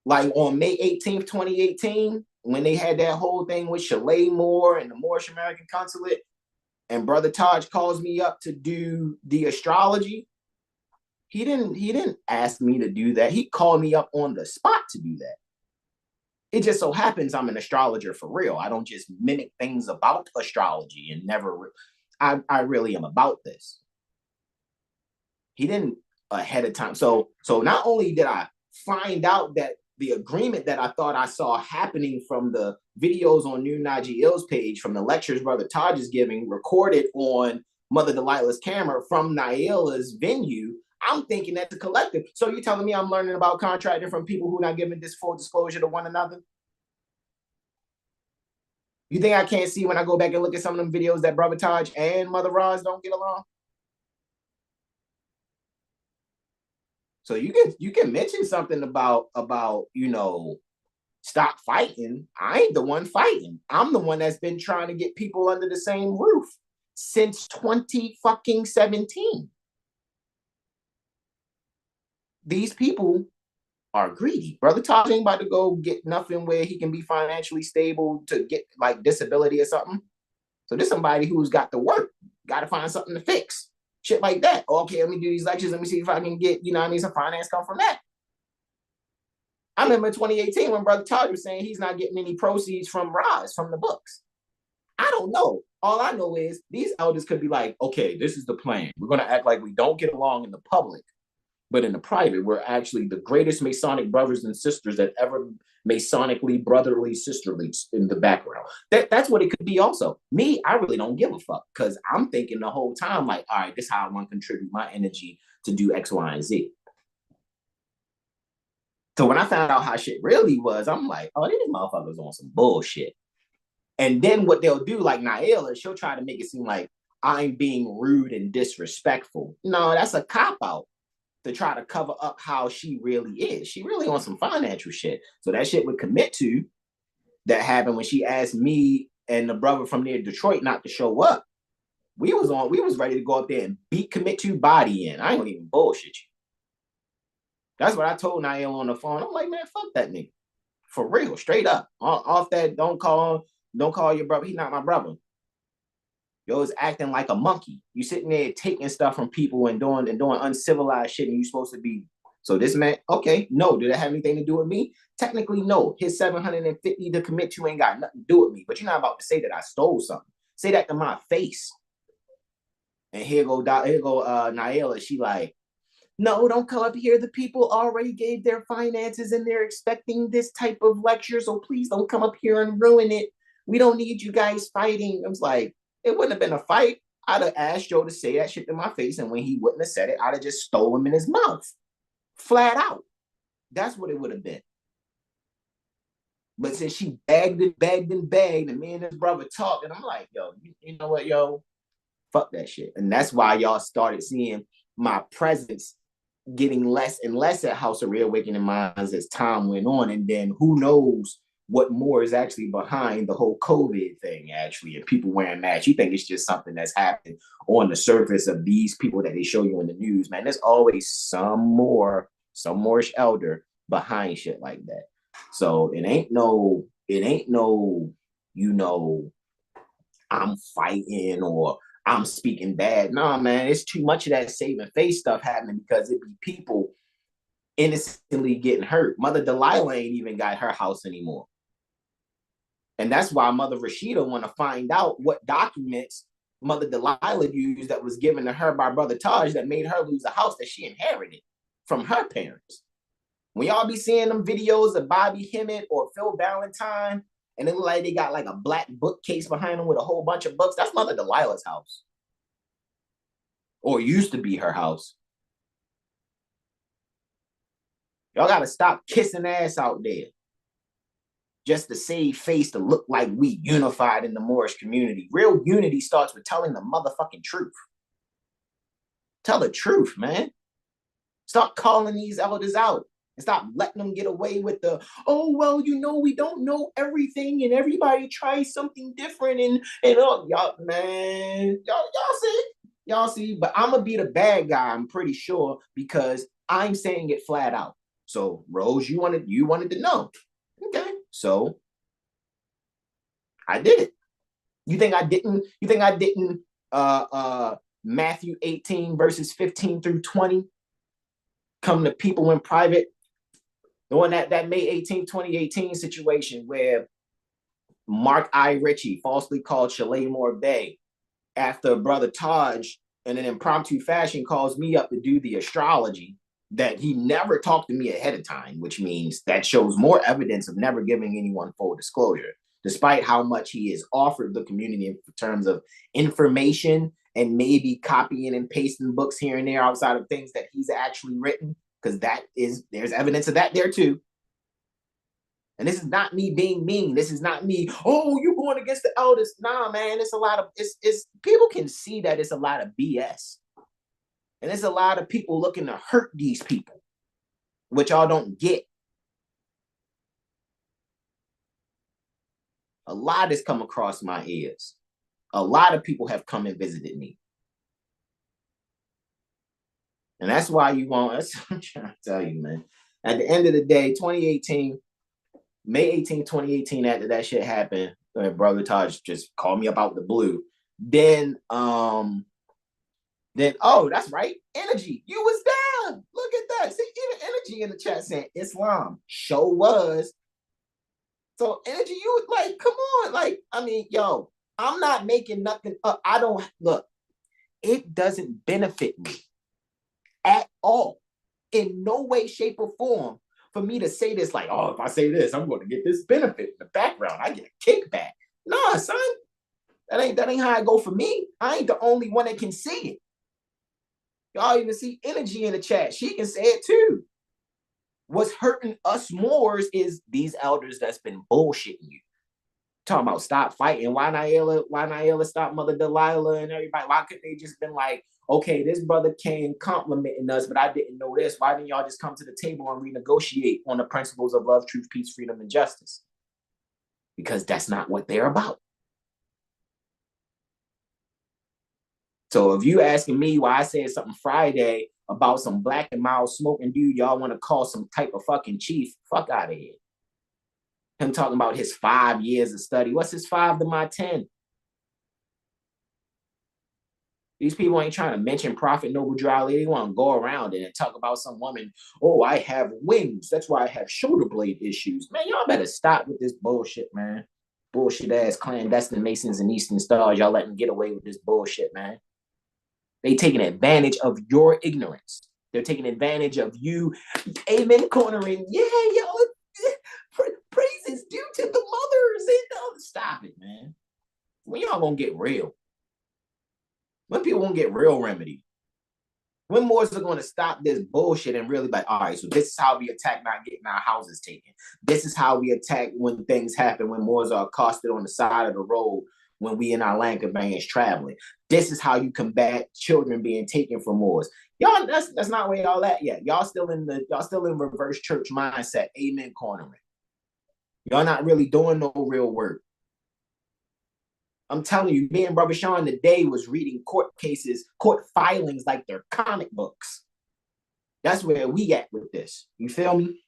Like on May 18th, 2018, when they had that whole thing with Chalet Moore and the Moorish American Consulate, and Brother Taj calls me up to do the astrology, he didn't ask me to do that. He called me up on the spot to do that. It just so happens I'm an astrologer for real. I don't just mimic things about astrology and never, I really am about this. He didn't ahead of time. So not only did I find out that the agreement that I thought I saw happening from the videos on New Nagiel's page, from the lectures Brother Taj is giving, recorded on Mother Delilah's camera from Naila's venue, I'm thinking that's a collective. So you're telling me I'm learning about contracting from people who are not giving this full disclosure to one another? You think I can't see when I go back and look at some of them videos that Brother Taj and Mother Roz don't get along? So you can mention something about you know, stop fighting. I ain't the one fighting. I'm the one that's been trying to get people under the same roof since 2017. These people are greedy. Brother Taj ain't about to go get nothing where he can be financially stable to get like disability or something. So this somebody who's got to work, got to find something to fix. Shit like that. Okay, let me do these lectures. Let me see if I can get, you know what I mean, some finance come from that. I remember in 2018 when Brother Taj was saying he's not getting any proceeds from Roz, from the books. I don't know. All I know is these elders could be like, okay, this is the plan. We're going to act like we don't get along in the public, but in the private, we're actually the greatest Masonic brothers and sisters that ever Masonically, brotherly, sisterly in the background. That's what it could be also. Me, I really don't give a fuck, because I'm thinking the whole time like, all right, this is how I want to contribute my energy to do X, Y, and Z. So when I found out how shit really was, I'm like, oh, these motherfuckers on some bullshit. And then what they'll do, like Naila, she'll try to make it seem like I'm being rude and disrespectful. No, that's a cop-out to try to cover up how she really is. She really on some financial shit. So that shit would commit to that happened when she asked me and the brother from near Detroit not to show up. We was ready to go up there and beat commit to body in. I ain't gonna even bullshit you. That's what I told Nail on the phone. I'm like, man, fuck that nigga. For real, straight up. Off that, don't call your brother. He's not my brother. Yo is acting like a monkey. You sitting there taking stuff from people and doing uncivilized shit, and you supposed to be. So this man, okay, no, did that have anything to do with me? Technically, no. His 750 to commit to ain't got nothing to do with me. But you're not about to say that I stole something. Say that to my face. And here go Naila. She like, No, don't come up here. The people already gave their finances and they're expecting this type of lecture. So please don't come up here and ruin it. We don't need you guys fighting. I was like, it wouldn't have been a fight. I'd have asked Joe to say that shit to my face. And when he wouldn't have said it, I'd have just stole him in his mouth. Flat out. That's what it would have been. But since she begged and begged and begged, and me and his brother talked, and I'm like, yo, you know what, yo? Fuck that shit. And that's why y'all started seeing my presence getting less and less at House of Reawakening Minds as time went on. And then who knows what more is actually behind the whole COVID thing, actually, and people wearing masks. You think it's just something that's happening on the surface of these people that they show you in the news, man. There's always some more elder behind shit like that. So it ain't no, you know, I'm fighting or I'm speaking bad. No, man, it's too much of that saving face stuff happening because it be people innocently getting hurt. Mother Delilah ain't even got her house anymore. And that's why Mother Rashida want to find out what documents Mother Delilah used that was given to her by Brother Taj that made her lose a house that she inherited from her parents. When y'all be seeing them videos of Bobby Hemmett or Phil Valentine, and it look like they got like a black bookcase behind them with a whole bunch of books, that's Mother Delilah's house. Or used to be her house. Y'all got to stop kissing ass out there just to save face to look like we unified in the Moorish community. Real unity starts with telling the motherfucking truth. Tell the truth, man. Start calling these elders out. And stop letting them get away with the, oh, well, you know, we don't know everything and everybody tries something different. And oh, y'all, man, y'all see, but I'm going to be the bad guy, I'm pretty sure, because I'm saying it flat out. So, Rose, you wanted to know. Okay, so I did it. You think I didn't Matthew 18 verses 15 through 20 come to people in private? The one that May 18, 2018 situation where Mark I. Ritchie, falsely called Shalimor Bay, after Brother Taj in an impromptu fashion calls me up to do the astrology that he never talked to me ahead of time, which means that shows more evidence of never giving anyone full disclosure, despite how much he has offered the community in terms of information and maybe copying and pasting books here and there outside of things that he's actually written, because there's evidence of that there too. And this is not me being mean. This is not me, oh, you're going against the elders. Nah, man, it's a lot of, it's people can see that it's a lot of BS. And there's a lot of people looking to hurt these people, which y'all don't get. A lot has come across my ears. A lot of people have come and visited me. And that's why you want us. I'm trying to tell you, man. At the end of the day, 2018, May 18, 2018, after that shit happened, Brother Taj just called me about the blue. Then, oh, that's right. Energy. You was down. Look at that. See, even Energy in the chat saying Islam. Show was. So Energy, you like, come on. Like, I mean, yo, I'm not making nothing up. I don't, look, it doesn't benefit me at all. In no way, shape, or form for me to say this, like, oh, if I say this, I'm going to get this benefit in the background. I get a kickback. Nah, son. That ain't how I go for me. I ain't the only one that can see it. Y'all even see Energy in the chat. She can say it too. What's hurting us Moors is these elders that's been bullshitting you. Talking about stop fighting. Why Naila stop Mother Delilah and everybody? Why couldn't they just been like, okay, this brother came complimenting us, but I didn't know this. Why didn't y'all just come to the table and renegotiate on the principles of love, truth, peace, freedom, and justice? Because that's not what they're about. So if you asking me why I said something Friday about some black and mild smoking dude y'all want to call some type of fucking chief, fuck out of here. Him talking about his 5 years of study. What's his 5 to my 10? These people ain't trying to mention Prophet Noble Drew Ali. They want to go around it and talk about some woman. Oh, I have wings. That's why I have shoulder blade issues. Man, y'all better stop with this bullshit, man. Bullshit ass clandestine Masons and Eastern Stars. Y'all letting get away with this bullshit, man. They taking advantage of your ignorance. They're taking advantage of you. Amen cornering. Yeah, y'all. Praises due to the mothers. And stop it, man. When y'all gonna get real? When people won't get real remedy? When Moors are going to stop this bullshit and really like, all right, so this is how we attack not getting our houses taken. This is how we attack when things happen, when Moors are accosted on the side of the road, when we in our land conveyance traveling. This is how you combat children being taken from Moors. Y'all, that's not where y'all at yet. Y'all still in reverse church mindset, amen cornering. Y'all not really doing no real work. I'm telling you, me and Brother Sean today was reading court cases, court filings like they're comic books. That's where we at with this. You feel me?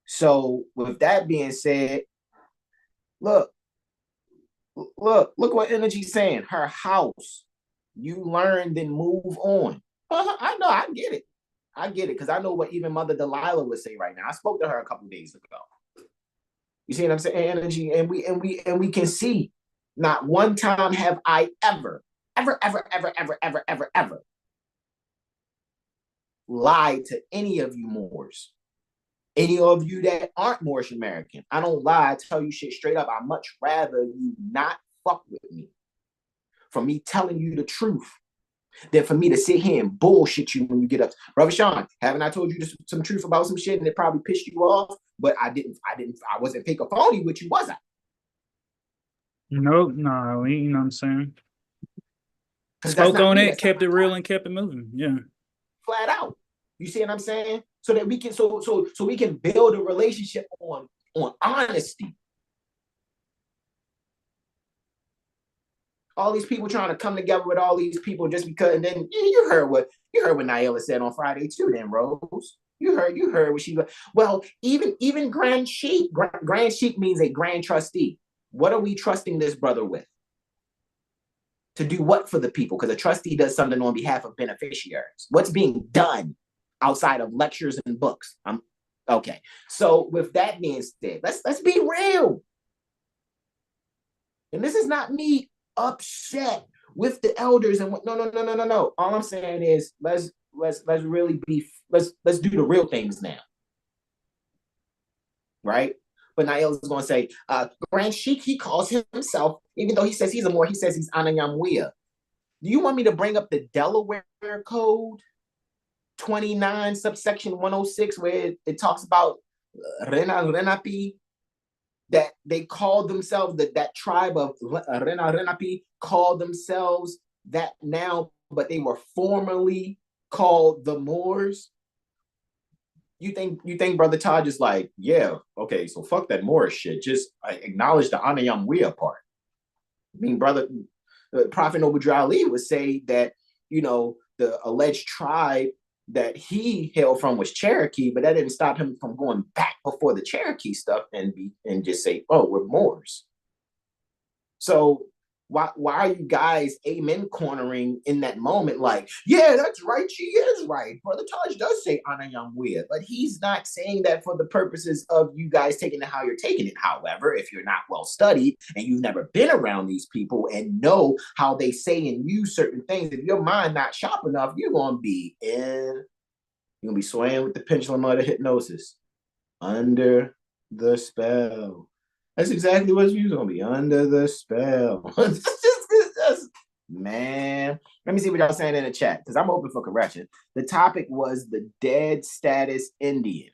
So with that being said, look what energy's saying. Her house. You learn, then move on. I know, I get it. Because I know what even Mother Delilah would say right now. I spoke to her a couple days ago. You see what I'm saying? Energy, and we can see. Not one time have I ever lied to any of you Moors. Any of you that aren't Moorish American. I don't lie. I tell you shit straight up. I much rather you not fuck with me. For me telling you the truth than for me to sit here and bullshit you when you get up. Brother Sean, haven't I told you some truth about some shit and it probably pissed you off? But I wasn't fake or phony with you, was I? Nope, no, you know what I'm saying? Spoke on it, kept it real, and kept it moving. Yeah. Flat out. You see what I'm saying? So that we can so we can build a relationship on honesty. All these people trying to come together with all these people just because, and then you heard what Naila said on Friday too, then Rose. You heard what she. Well, even Grand Sheik. Grand Sheik means a grand trustee. What are we trusting this brother with? To do what for the people? Because a trustee does something on behalf of beneficiaries. What's being done outside of lectures and books? Okay. So with that being said, let's be real. And this is not me upset with the elders and no. All I'm saying is let's really let's do the real things now. Right? But Nael is going to say, Grand Sheik, he calls himself, even though he says he's a Moor, he says he's Anayamwea. Do you want me to bring up the Delaware Code 29, subsection 106, where it talks about Renapi, that they called themselves, that tribe of Renapi called themselves that now, but they were formerly called the Moors? You think Brother Taj is like, yeah, okay, so fuck that Moorish shit. Just acknowledge the Anayamwea part. I mean, Prophet Noble Ali would say that, the alleged tribe that he hailed from was Cherokee, but that didn't stop him from going back before the Cherokee stuff and just say, oh, we're Moors. So why are you guys amen cornering in that moment? Like, yeah, that's right. She is right. Brother Taj does say Anayamwea, but he's not saying that for the purposes of you guys taking it how you're taking it. However, if you're not well studied and you've never been around these people and know how they say and use certain things, if your mind not sharp enough, you're gonna be swaying with the pendulum of the hypnosis, under the spell. That's exactly what you're gonna be, under the spell. Man, let me see what y'all saying in the chat, because I'm open for correction. The topic was the dead status Indian.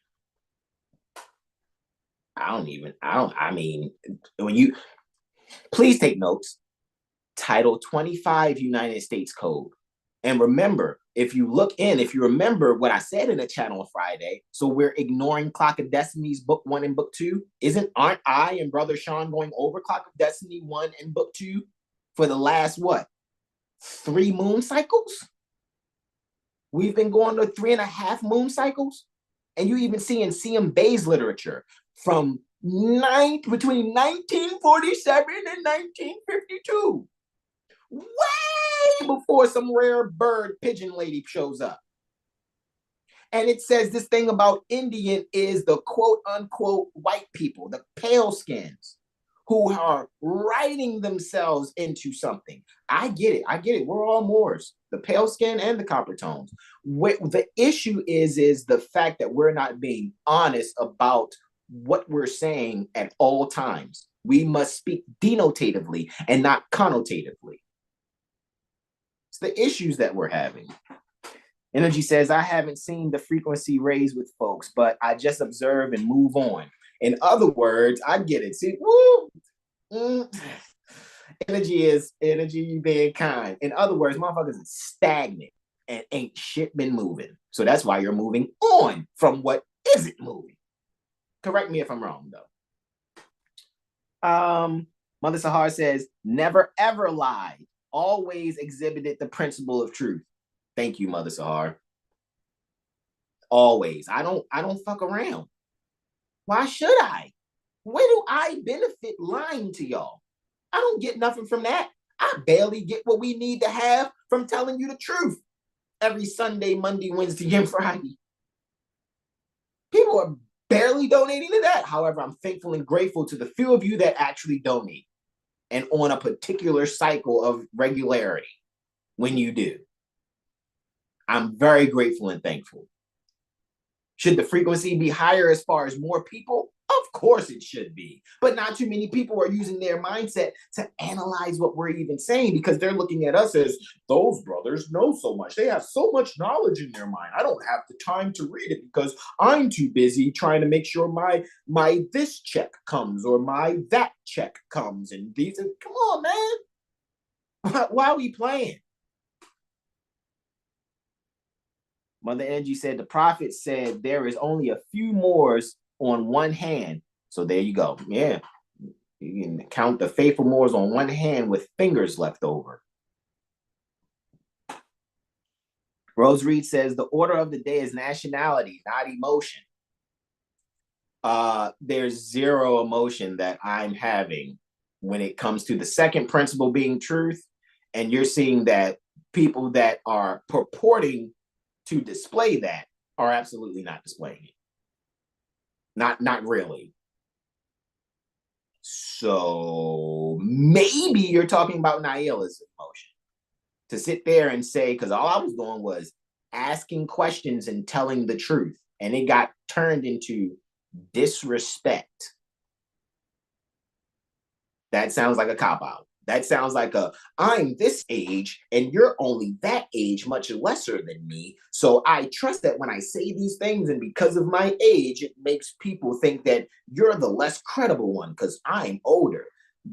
Please take notes. Title 25 United States Code. And remember, if you remember what I said in the chat on Friday, so we're ignoring Clock of Destiny's book 1 and book 2. Aren't I and Brother Sean going over Clock of Destiny 1 and book 2 for the last, 3 moon cycles? We've been going to 3.5 moon cycles. And you even see in C.M. Bay's literature from between 1947 and 1952. Way before some rare bird pigeon lady shows up. And it says this thing about Indian is the quote unquote white people, the pale skins, who are writing themselves into something. I get it. We're all Moors, the pale skin and the copper tones. The issue is the fact that we're not being honest about what we're saying at all times. We must speak denotatively and not connotatively. It's the issues that we're having. Energy says, I haven't seen the frequency raise with folks, but I just observe and move on. In other words, I get it. See, woo! Energy being kind. In other words, motherfuckers is stagnant and ain't shit been moving. So that's why you're moving on from what isn't moving. Correct me if I'm wrong, though. Mother Sahar says, never ever lied. Always exhibited the principle of truth. Thank you, Mother Sahar. Always. I don't fuck around. Why should I? Where do I benefit lying to y'all? I don't get nothing from that. I barely get what we need to have from telling you the truth every Sunday, Monday, Wednesday, and Friday. People are barely donating to that. However, I'm thankful and grateful to the few of you that actually donate and on a particular cycle of regularity when you do. I'm very grateful and thankful. Should the frequency be higher as far as more people? Of course it should be. But not too many people are using their mindset to analyze what we're even saying, because they're looking at us as, those brothers know so much. They have so much knowledge in their mind. I don't have the time to read it because I'm too busy trying to make sure my this check comes or my that check comes. And these are, come on, man. Why are we playing? Mother Energy said, the prophet said there is only a few Moors on one hand. So there you go. Yeah. You can count the faithful Moors on one hand with fingers left over. Rose Reed says, the order of the day is nationality, not emotion. There's zero emotion that I'm having when it comes to the second principle being truth. And you're seeing that people that are purporting to display that are absolutely not displaying it. Not really. So maybe you're talking about nihilist emotion. To sit there and say, because all I was doing was asking questions and telling the truth, and it got turned into disrespect. That sounds like a cop-out. That sounds like I'm this age and you're only that age, much lesser than me. So I trust that when I say these things, and because of my age, it makes people think that you're the less credible one because I'm older.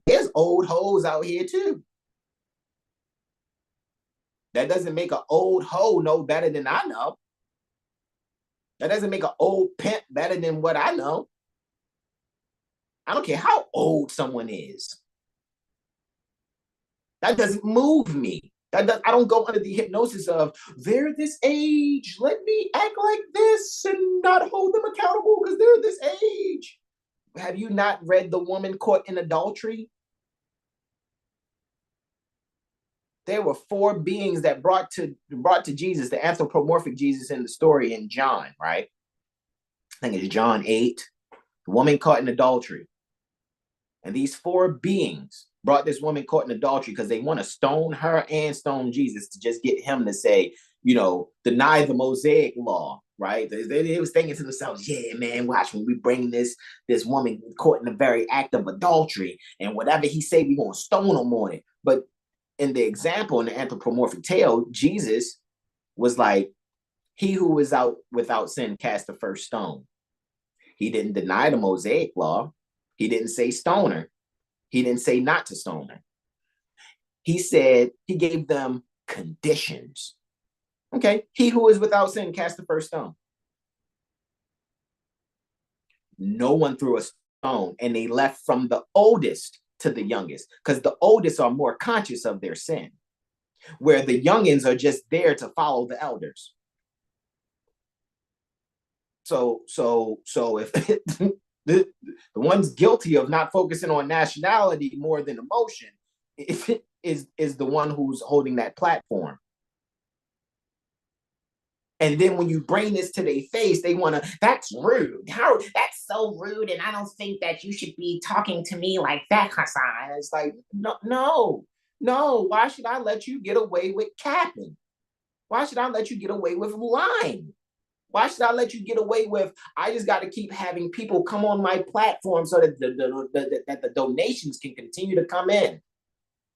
There's old hoes out here too. That doesn't make an old hoe no better than I know. That doesn't make an old pimp better than what I know. I don't care how old someone is. That doesn't move me. I don't go under the hypnosis of, they're this age, let me act like this and not hold them accountable because they're this age. Have you not read The Woman Caught in Adultery? There were 4 beings that brought to Jesus, the anthropomorphic Jesus in the story in John, right? I think it's John 8, the woman caught in adultery. And these 4 beings brought this woman caught in adultery because they want to stone her and stone Jesus to just get him to say, deny the Mosaic law, right? They was thinking to themselves, yeah, man, watch when we bring this woman caught in the very act of adultery, and whatever he say, we're going to stone him on it. But in the example, in the anthropomorphic tale, Jesus was like, he who is out without sin cast the first stone. He didn't deny the Mosaic law. He didn't say stone her. He didn't say not to stone her. He said, he gave them conditions. Okay, he who is without sin cast the first stone. No one threw a stone, and they left from the oldest to the youngest, because the oldest are more conscious of their sin, where the youngins are just there to follow the elders. So if the one's guilty of not focusing on nationality more than emotion is the one who's holding that platform. And then when you bring this to their face, they want to, that's rude. How, that's so rude. And I don't think that you should be talking to me like that, Hasan. It's like, no. Why should I let you get away with capping? Why should I let you get away with lying? Why should I let you get away with, I just got to keep having people come on my platform so that the donations can continue to come in?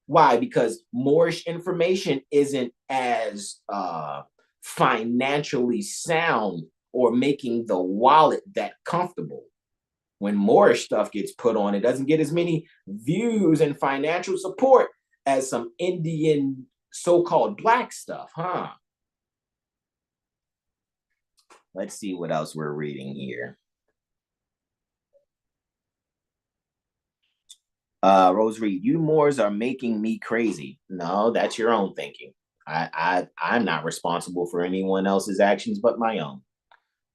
Why? Because Moorish information isn't as financially sound or making the wallet that comfortable. When Moorish stuff gets put on, it doesn't get as many views and financial support as some Indian so-called black stuff, huh? Let's see what else we're reading here. Rose Reed, you Moors are making me crazy. No, that's your own thinking. I'm not responsible for anyone else's actions but my own.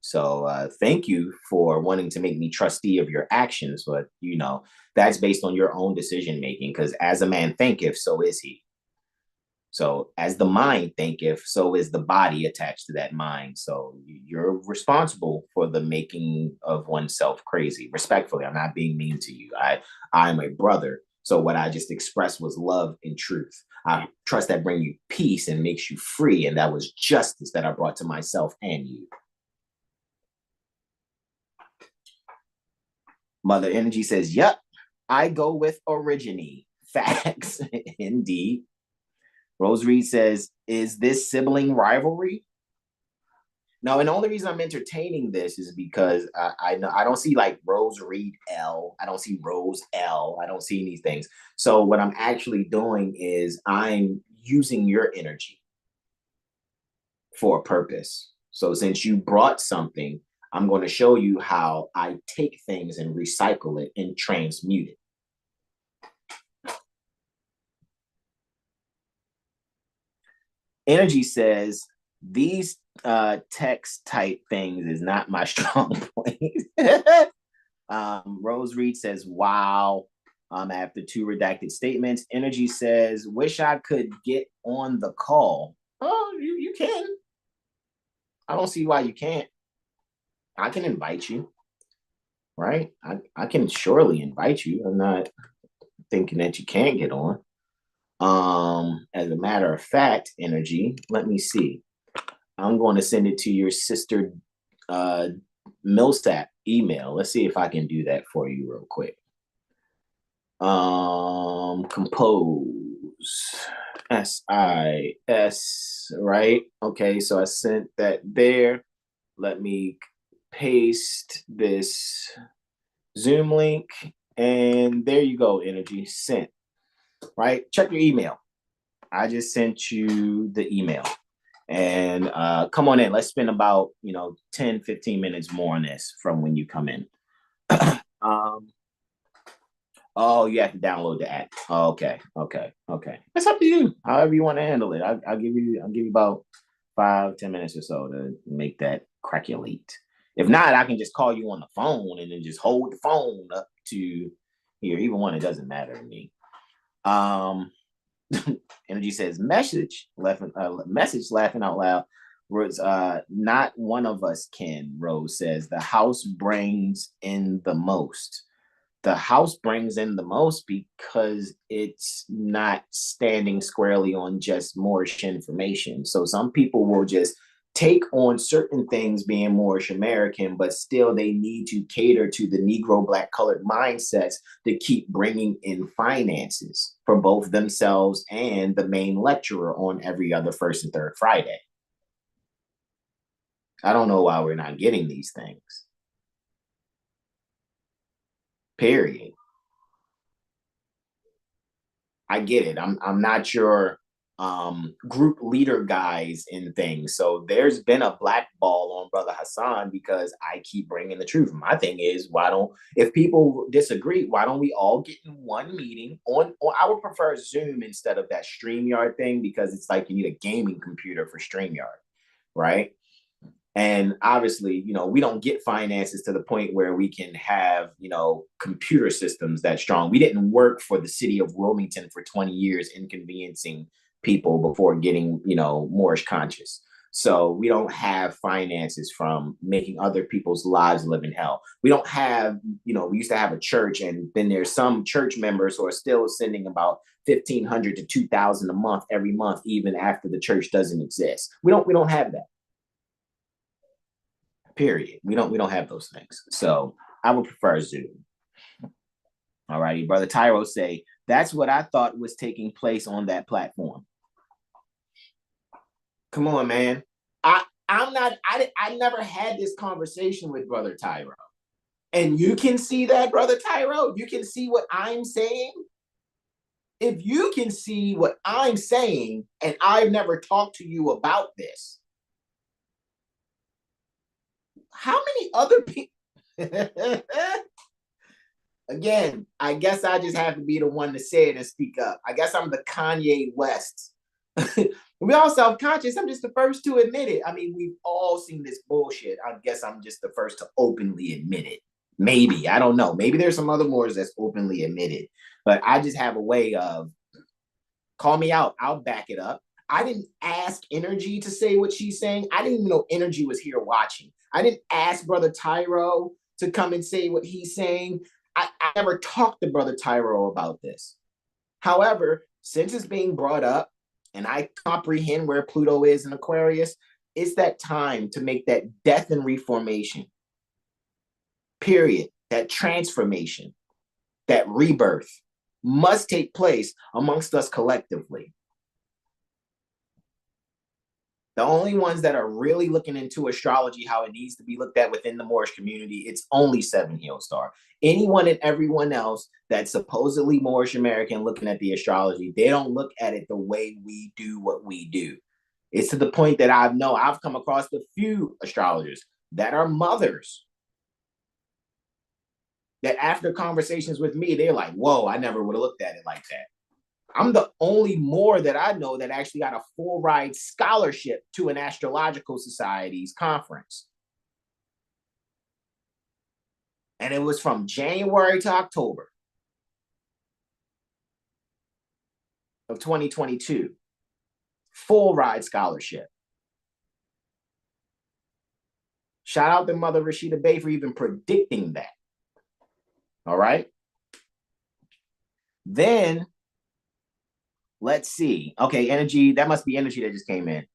So thank you for wanting to make me trustee of your actions, but you know, that's based on your own decision making, because as a man thinketh, so is he. So as the mind thinketh, so is the body attached to that mind. So you're responsible for the making of oneself crazy. Respectfully, I'm not being mean to you. I'm a brother. So what I just expressed was love and truth. I trust that bring you peace and makes you free. And that was justice that I brought to myself and you. Mother Energy says, yep, I go with origine. Facts. Indeed. Rose Reed says, is this sibling rivalry? No, and the only reason I'm entertaining this is because I don't see like Rose Reed L. I don't see Rose L. I don't see these things. So what I'm actually doing is I'm using your energy for a purpose. So since you brought something, I'm going to show you how I take things and recycle it and transmute it. Energy says, these text type things is not my strong point. Rose Reed says, wow. After 2 redacted statements. Energy says, wish I could get on the call. Oh, you can. I don't see why you can't. I can invite you, right? I can surely invite you. I'm not thinking that you can't get on. As a matter of fact, Energy, let me see. I'm going to send it to your sister Millsap email. Let's see if I can do that for you real quick. Compose SIS, right? Okay, so I sent that there. Let me paste this Zoom link, and there you go, Energy, sent. Right? Check your email. I just sent you the email. And come on in. Let's spend about, 10, 15 minutes more on this from when you come in. Oh, you have to download the app. Oh, okay. It's up to you. However you want to handle it. I'll give you about 5-10 minutes or so to make that craculate. If not, I can just call you on the phone and then just hold the phone up to here. Even one, it doesn't matter to me. Energy says, message laughing out loud. Was not one of us can. Rose says, the house brings in the most. The house brings in the most because it's not standing squarely on just Moorish information. So some people will just take on certain things being Moorish American, but still they need to cater to the Negro Black colored mindsets to keep bringing in finances for both themselves and the main lecturer on every other first and third Friday. I don't know why we're not getting these things. Period. I get it. I'm not your group leader guys in things. So there's been a blackball on Brother Hasan because I keep bringing the truth. My thing is, if people disagree, why don't we all get in one meeting on, or I would prefer Zoom instead of that StreamYard thing, because it's like you need a gaming computer for StreamYard, right? And obviously, we don't get finances to the point where we can have, computer systems that strong. We didn't work for the city of Wilmington for 20 years, inconveniencing people before getting, Moorish conscious. So we don't have finances from making other people's lives live in hell. We don't have, we used to have a church, and then there's some church members who are still sending about 1,500 to 2,000 a month every month, even after the church doesn't exist. We don't have that. Period. We don't have those things. So I would prefer Zoom. All righty, brother Tyro say, that's what I thought was taking place on that platform. Come on, man. I never had this conversation with brother Tyro. And you can see that, brother Tyro. You can see what I'm saying. If you can see what I'm saying, and I've never talked to you about this, how many other people? Again, I guess I just have to be the one to say it and speak up. I guess I'm the Kanye West. We all self-conscious. I'm just the first to admit it. I mean, we've all seen this bullshit. I guess I'm just the first to openly admit it. Maybe. I don't know. Maybe there's some other Moors that's openly admitted. But I just have a way of, call me out. I'll back it up. I didn't ask Energy to say what she's saying. I didn't even know Energy was here watching. I didn't ask Brother Tyro to come and say what he's saying. I never talked to Brother Tyro about this. However, since it's being brought up, and I comprehend where Pluto is in Aquarius, it's that time to make that death and reformation. Period. That transformation, that rebirth must take place amongst us collectively. The only ones that are really looking into astrology, how it needs to be looked at within the Moorish community, it's only 7HealStar. Anyone and everyone else that's supposedly Moorish American looking at the astrology, they don't look at it the way we do what we do. It's to the point that I've come across a few astrologers that are mothers that after conversations with me, they're like, whoa, I never would have looked at it like that. I'm the only Moor that I know that actually got a full ride scholarship to an astrological society's conference. And it was from January to October of 2022. Full ride scholarship. Shout out to Mother Rashida Bey for even predicting that. All right. Then let's see. Okay, Energy. That must be Energy that just came in.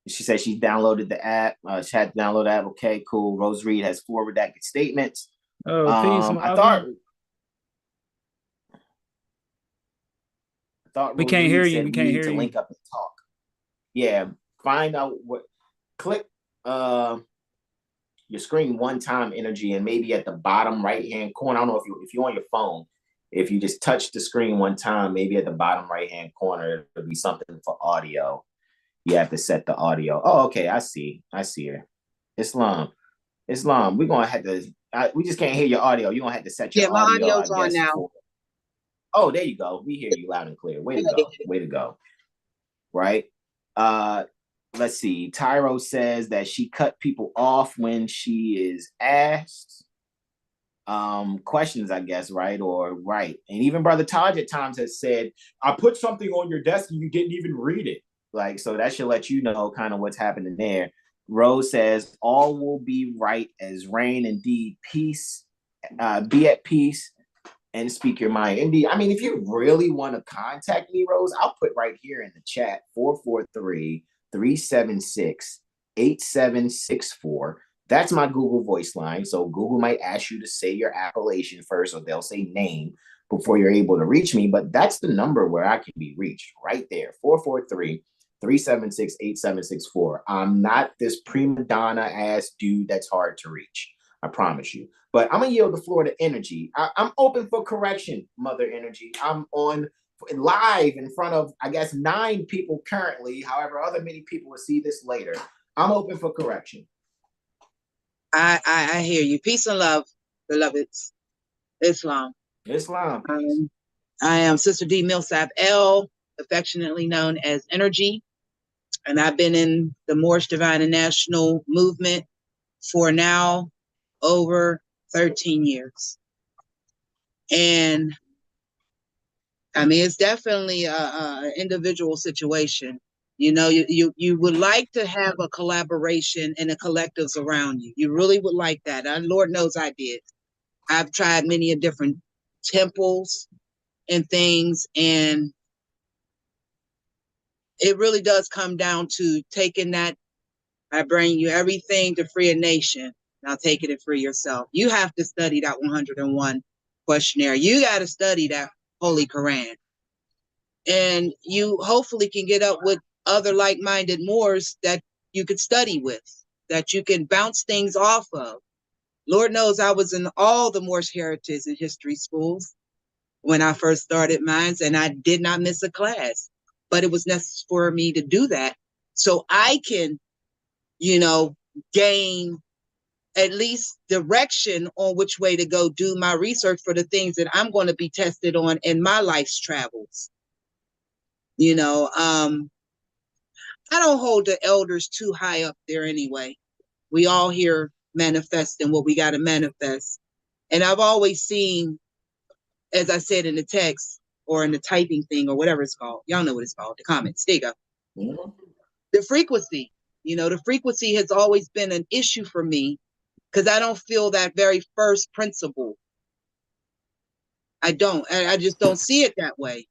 She said she downloaded the app. She had to download the app. Okay, cool. Rose Reed has 4 redacted statements. Oh, peace. I thought we Rose can't Reed hear said you. We we can't need hear to you. link up and talk. Yeah, find out what. Click your screen one time, Energy, and maybe at the bottom right hand corner. I don't know if you're on your phone. If you just touch the screen one time, maybe at the bottom right hand corner, it'll be something for audio. You have to set the audio. Oh, okay. I see her. Islam. We're gonna have to. We just can't hear your audio. You're gonna have to set your audio. My audio's on now. Oh, there you go. We hear you loud and clear. Way to go. Way to go. Right. Let's see. Tyro says that she cut people off when she is asked questions, I guess, right? Or right. And even Brother Taj at times has said, I put something on your desk and you didn't even read it. Like, so that should let you know kind of what's happening there. Rose says, all will be right as rain. Indeed, peace. Be at peace and speak your mind. Indeed. I mean, if you really want to contact me, Rose, I'll put right here in the chat, 443-376-8764. That's my Google voice line. So Google might ask you to say your appellation first, or they'll say name before you're able to reach me. But that's the number where I can be reached right there, 443-376-8764. I'm not this prima donna ass dude that's hard to reach. I promise you. But I'm going to yield the floor to Energy. I'm open for correction, Mother Energy. I'm on live in front of, I guess, 9 people currently. However, other many people will see this later. I'm open for correction. I hear you. Peace and love, beloveds. Islam. I am Sister D. Millsap L, affectionately known as Energy. And I've been in the Moorish Divine and National movement for now over 13 years. And I mean, it's definitely an individual situation. You would like to have a collaboration and a collectives around you. You really would like that. And Lord knows I did. I've tried many of different temples and things, and it really does come down to taking that, I bring you everything to free a nation. Now take it and free yourself. You have to study that 101 questionnaire. You got to study that Holy Quran. And you hopefully can get up with other like-minded Moors that you could study with, that you can bounce things off of. Lord knows I was in all the Moorish heritage and history schools when I first started mine, and I did not miss a class. But it was necessary for me to do that so I can, gain at least direction on which way to go do my research for the things that I'm going to be tested on in my life's travels. I don't hold the elders too high up there anyway. We all here manifesting what we got to manifest. And I've always seen, as I said in the text or in the typing thing or whatever it's called, y'all know what it's called, the comments, there you go. Mm-hmm. The frequency, the frequency has always been an issue for me because I don't feel that very first principle. I just don't see it that way.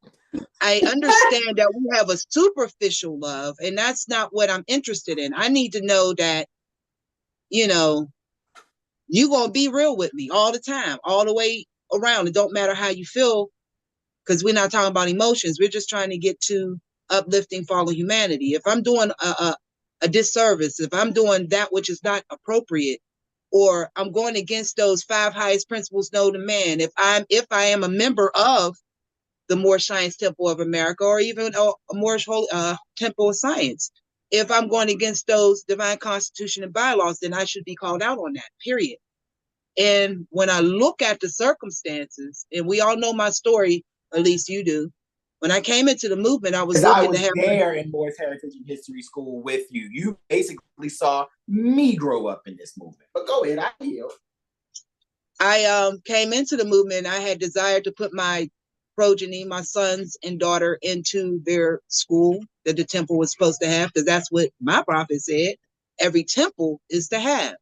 I understand that we have a superficial love, and that's not what I'm interested in. I need to know that, you're going to be real with me all the time, all the way around. It don't matter how you feel, because we're not talking about emotions. We're just trying to get to uplifting, follow humanity. If I'm doing a disservice, if I'm doing that which is not appropriate, or I'm going against those 5 highest principles known to man, if I am a member of the Moorish Science Temple of America, or even a Moorish Temple of Science, if I'm going against those divine constitution and bylaws, then I should be called out on that, period. And when I look at the circumstances, and we all know my story, at least you do, when I came into the movement, I was looking to have there in Moorish Heritage and History School with you. You basically saw me grow up in this movement. But go ahead, I hear. I came into the movement. I had desired to put my progeny, my sons and daughter, into their school that the temple was supposed to have, because that's what my prophet said every temple is to have.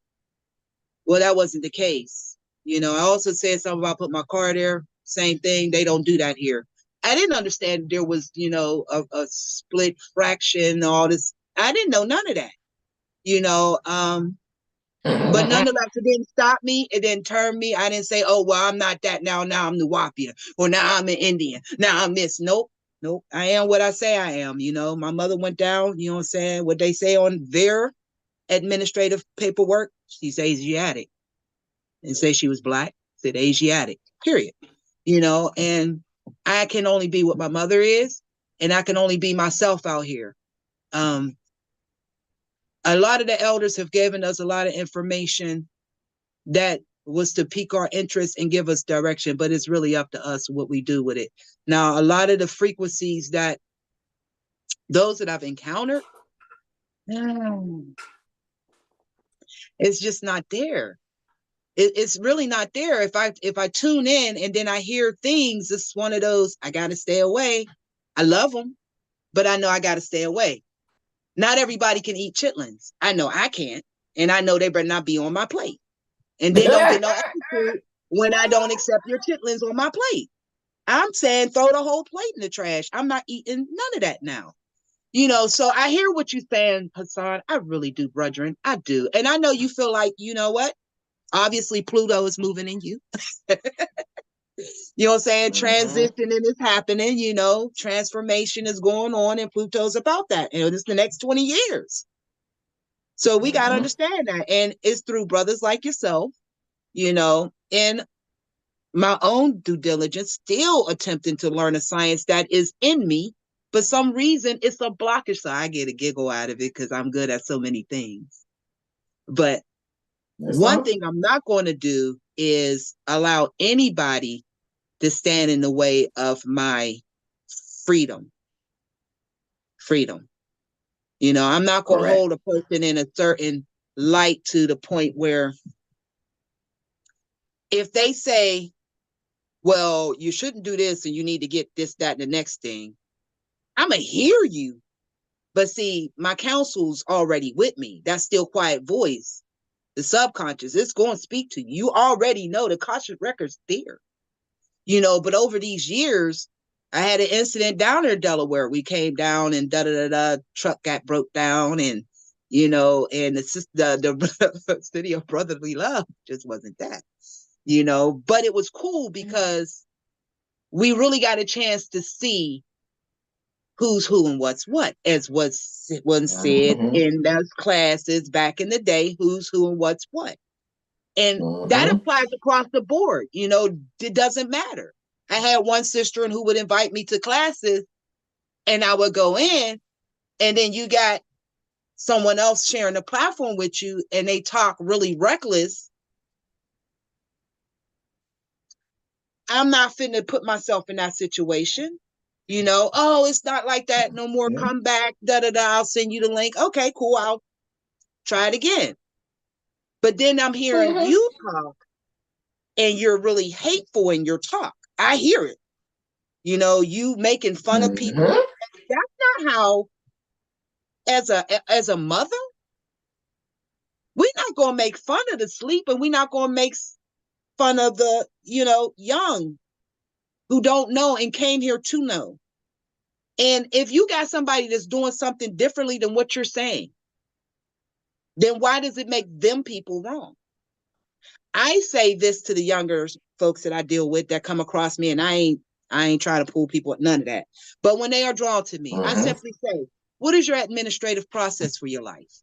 Well, that wasn't the case. I also said something about putting my car there. Same thing. They don't do that here. I didn't understand there was, a split fraction, all this. I didn't know none of that, but nonetheless, it didn't stop me. It didn't turn me. I didn't say, oh, well, I'm not that now. Now I'm Nuwapian, or now I'm an Indian. Now I'm this. Nope. I am what I say I am. My mother went down, what I'm saying? What they say on their administrative paperwork, she's Asiatic. And say she was Black, said Asiatic, period. And I can only be what my mother is, and I can only be myself out here. A lot of the elders have given us a lot of information that was to pique our interest and give us direction, but it's really up to us what we do with it. Now, a lot of the frequencies that those that I've encountered, it's just not there. It's really not there. If I tune in and then I hear things, it's one of those, I got to stay away. I love them, but I know I got to stay away. Not everybody can eat chitlins. I know I can't, and I know they better not be on my plate. And then don't get no attitude when I don't accept your chitlins on my plate. I'm saying throw the whole plate in the trash. I'm not eating none of that now. So I hear what you're saying, Hasan. I really do, brethren. I do. And I know you feel like, you know what? Obviously, Pluto is moving in you. You know what I'm saying? Transitioning is happening, transformation is going on, and Pluto's about that. It's the next 20 years. So we got to understand that. And it's through brothers like yourself, in my own due diligence, still attempting to learn a science that is in me. For some reason, it's a blockage. So I get a giggle out of it because I'm good at so many things. But one thing I'm not going to do is allow anybody to stand in the way of my freedom. I'm not going to hold a person in a certain light to the point where if they say, well, you shouldn't do this and you need to get this, that, and the next thing, I'm going to hear you. But see, my counsel's already with me. That still quiet voice, the subconscious, it's going to speak to you. You already know the Akashic record's there, you know. But over these years, I had an incident down in Delaware. We came down and truck got broke down, and you know, and the city of brotherly love just wasn't that, you know. But it was cool because we really got a chance to see who's who and what's what, as was said in those classes back in the day, who's who and what's what. And that applies across the board. You know, it doesn't matter. I had one sister who would invite me to classes and I would go in, and then you got someone else sharing the platform with you and they talk really reckless. I'm not finna put myself in that situation. You know, oh, it's not like that no more. Come back, I'll send you the link. Okay, cool. I'll try it again. But then I'm hearing you talk and you're really hateful in your talk. I hear it. You know, you making fun of people. That's not how, as a mother, we're not going to make fun of the sleep, and we're not going to make fun of the, you know, young who don't know and came here to know. And if you got somebody that's doing something differently than what you're saying, then why does it make them people wrong? I say this to the younger folks that I deal with that come across me, and I ain't trying to pull people, none of that. But when they are drawn to me, I simply say, what is your administrative process for your life?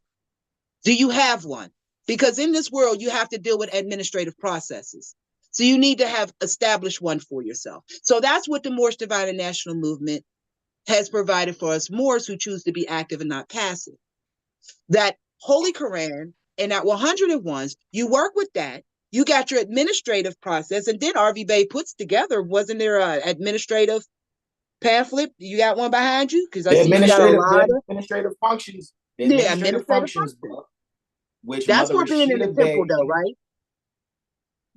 Do you have one? Because in this world, you have to deal with administrative processes. So you need to have established one for yourself. So that's what the Moorish Divine and National Movement has provided for us Moors who choose to be active and not passive. That Holy Quran and that 101s, you work with that. You got your administrative process, and then RV Bay puts together, wasn't there an administrative pamphlet? You got one behind you? Because I see you got a lot of administrative functions. The administrative administrative functions book, which that's Mother for being in the Rashida temple, Bey, though, right?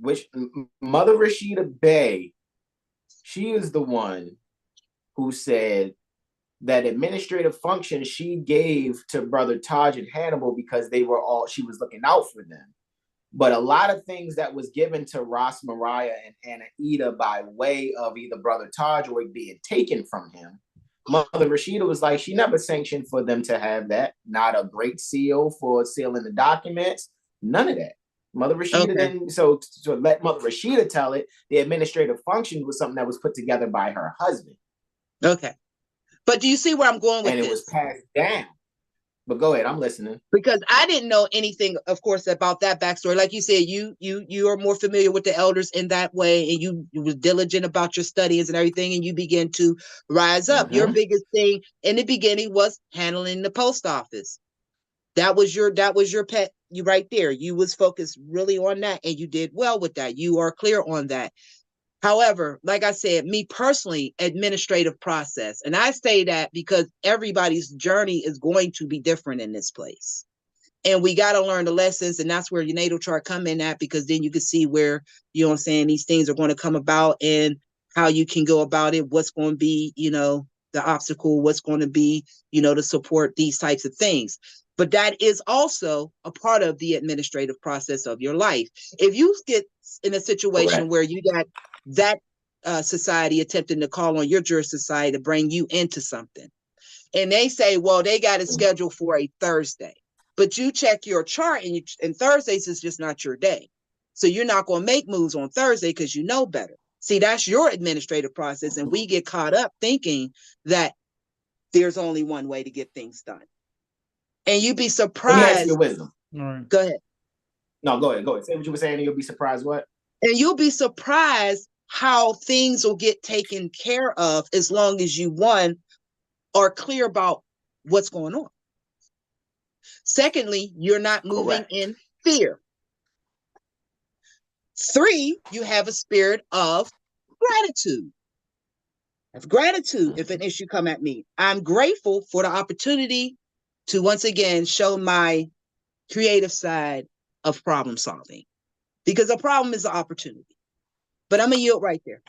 which Mother Rashida Bey, she is the one who said that administrative function she gave to Brother Taj and Hannibal because she was looking out for them. But a lot of things that was given to Ras Mariah and Anna Ida by way of either Brother Taj or it being taken from him, Mother Rashida was like, she never sanctioned for them to have that. Not a great seal for sealing the documents. None of that. Mother Rashida didn't. So to let Mother Rashida tell it, the administrative function was something that was put together by her husband. Okay. But do you see where I'm going with this? And it was passed down. But go ahead, I'm listening. Because I didn't know anything, of course, about that backstory. Like you said, you are more familiar with the elders in that way, and you was diligent about your studies and everything, and you begin to rise up. Your biggest thing in the beginning was handling the post office. That was your pet. You right there. You was focused really on that, and you did well with that. You are clear on that. However, like I said, me personally, administrative process. And I say that because everybody's journey is going to be different in this place. And we got to learn the lessons. And that's where your natal chart come in at, because then you can see where, you know what I'm saying, these things are going to come about and how you can go about it, what's going to be, you know, the obstacle, what's going to be, you know, to support these types of things. But that is also a part of the administrative process of your life. If you get in a situation where you got that society attempting to call on your juris society to bring you into something, and they say, well, they got it scheduled for a Thursday, but you check your chart and Thursdays is just not your day. So you're not going to make moves on Thursday because you know better. See, that's your administrative process. And we get caught up thinking that there's only one way to get things done. And you'd be surprised. Let me ask you wisdom. All right. Go ahead. No, go ahead. Say what you were saying and you'll be surprised what? And you'll be surprised how things will get taken care of as long as you, one, are clear about what's going on. Secondly, you're not moving in fear. 3, you have a spirit of gratitude. If an issue come at me, I'm grateful for the opportunity to once again show my creative side of problem solving, because a problem is an opportunity. But I'm gonna yield right there.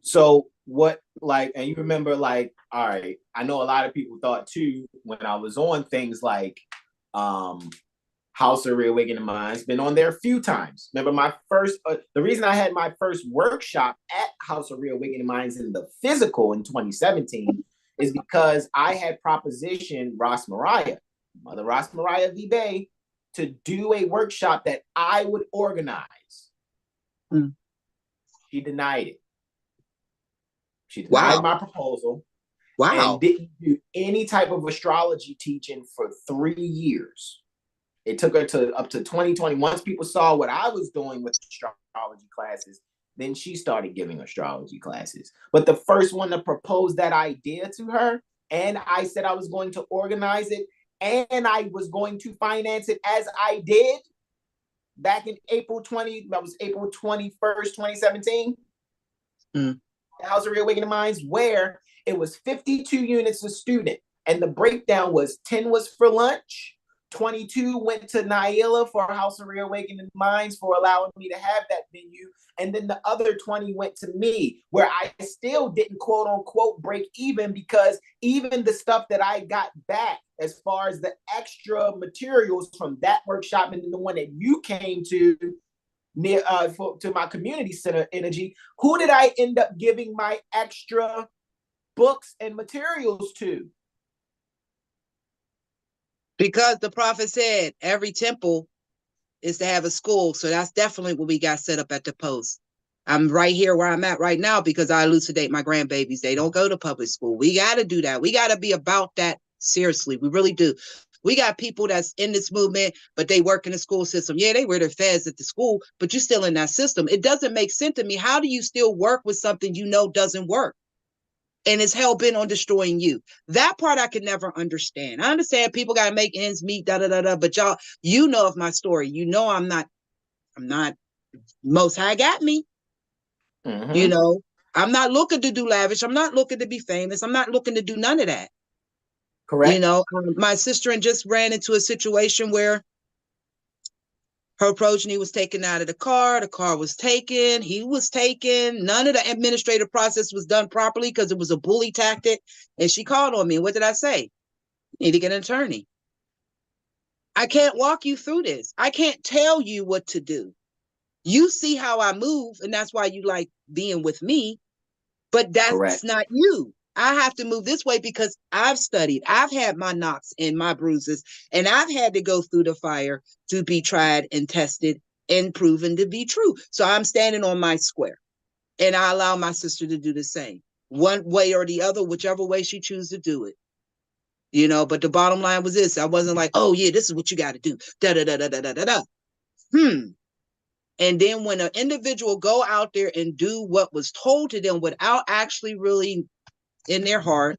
So what, like, and you remember, like, all right, I know a lot of people thought too, when I was on things like House of Reawakening Minds, been on there a few times. Remember my first, the reason I had my first workshop at House of Reawakening Minds in the physical in 2017 is because I had propositioned Mother Ross Mariah V. Bay, to do a workshop that I would organize. Mm. She denied it. She denied my proposal. Wow. And didn't do any type of astrology teaching for 3 years. It took her to up to 2020. Once people saw what I was doing with astrology classes, then she started giving astrology classes. But the first one to propose that idea to her, and I said I was going to organize it, and I was going to finance it as I did back in April 21st, 2017. Mm. House of Reawakening Minds, where it was 52 units a student. And the breakdown was 10 was for lunch, 22 went to Naila for House of Reawakening Minds for allowing me to have that venue. And then the other 20 went to me, where I still didn't quote unquote break even, because even the stuff that I got back as far as the extra materials from that workshop and then the one that you came to near to my community center energy, who did I end up giving my extra books and materials to? Because the prophet said every temple is to have a school. So that's definitely what we got set up at the post. I'm right here where I'm at right now because I elucidate my grandbabies. They don't go to public school. We got to do that. We got to be about that seriously. We really do. We got people that's in this movement, but they work in the school system. Yeah, they wear their fez at the school, but you're still in that system. It doesn't make sense to me. How do you still work with something you know doesn't work and is hell-bent on destroying you? That part I could never understand. I understand people got to make ends meet, but y'all, you know of my story. You know I'm not Most High got me. Mm-hmm. You know, I'm not looking to do lavish. I'm not looking to be famous. I'm not looking to do none of that. Correct. You know, my sister just ran into a situation where her progeny was taken out of the car was taken, he was taken, none of the administrative process was done properly because it was a bully tactic, and she called on me. What did I say? You need to get an attorney. I can't walk you through this. I can't tell you what to do. You see how I move, and that's why you like being with me, but that's Correct. not you. I have to move this way because I've studied. I've had my knocks and my bruises, and I've had to go through the fire to be tried and tested and proven to be true. So I'm standing on my square, and I allow my sister to do the same, one way or the other, whichever way she chooses to do it. You know, but the bottom line was this. I wasn't like, oh, yeah, this is what you got to do. Da-da-da-da-da-da-da. And then when an individual go out there and do what was told to them without actually really in their heart,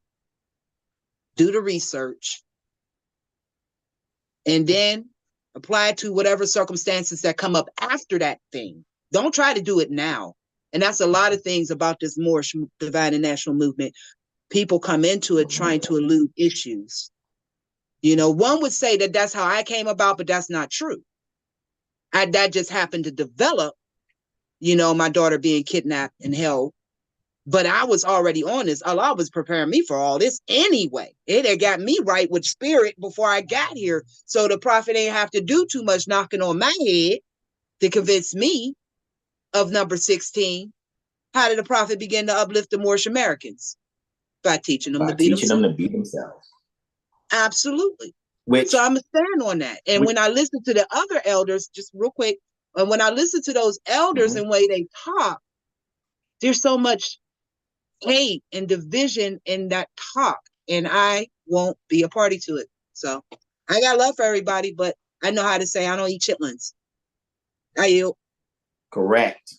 do the research, and then apply to whatever circumstances that come up after that thing. Don't try to do it now. And that's a lot of things about this Moorish divine and national movement. People come into it trying to elude issues. You know, one would say that that's how I came about, but that's not true. That just happened to develop, you know, my daughter being kidnapped and held. But I was already on this. Allah was preparing me for all this anyway. It had got me right with spirit before I got here. So the prophet ain't have to do too much knocking on my head to convince me of number 16. How did the prophet begin to uplift the Moorish Americans? By teaching them to be themselves. Absolutely. Which, so I'm going to stand on that. And when I listen to the other elders, just real quick, and when I listen to those elders and the way they talk, there's so much hate and division in that talk, and I won't be a party to it. So I got love for everybody, but I know how to say I don't eat chitlins. I yield. Correct.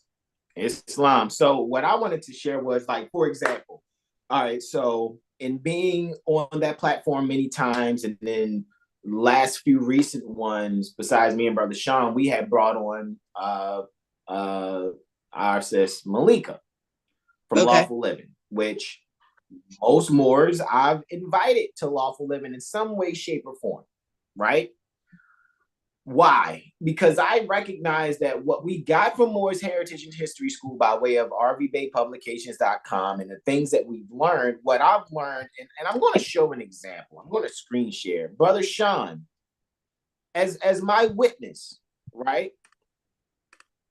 Islam. So what I wanted to share was, like, for example, all right, so in being on that platform many times, and then last few recent ones, besides me and Brother Sean, we had brought on our sis Malika from Lawful Living, which most Moors I've invited to Lawful Living in some way, shape, or form, right? Why? Because I recognize that what we got from Moor's Heritage and History School by way of rvbaypublications.com and the things that we've learned, what I've learned, and I'm going to show an example. I'm going to screen share. Brother Sean, as my witness, right?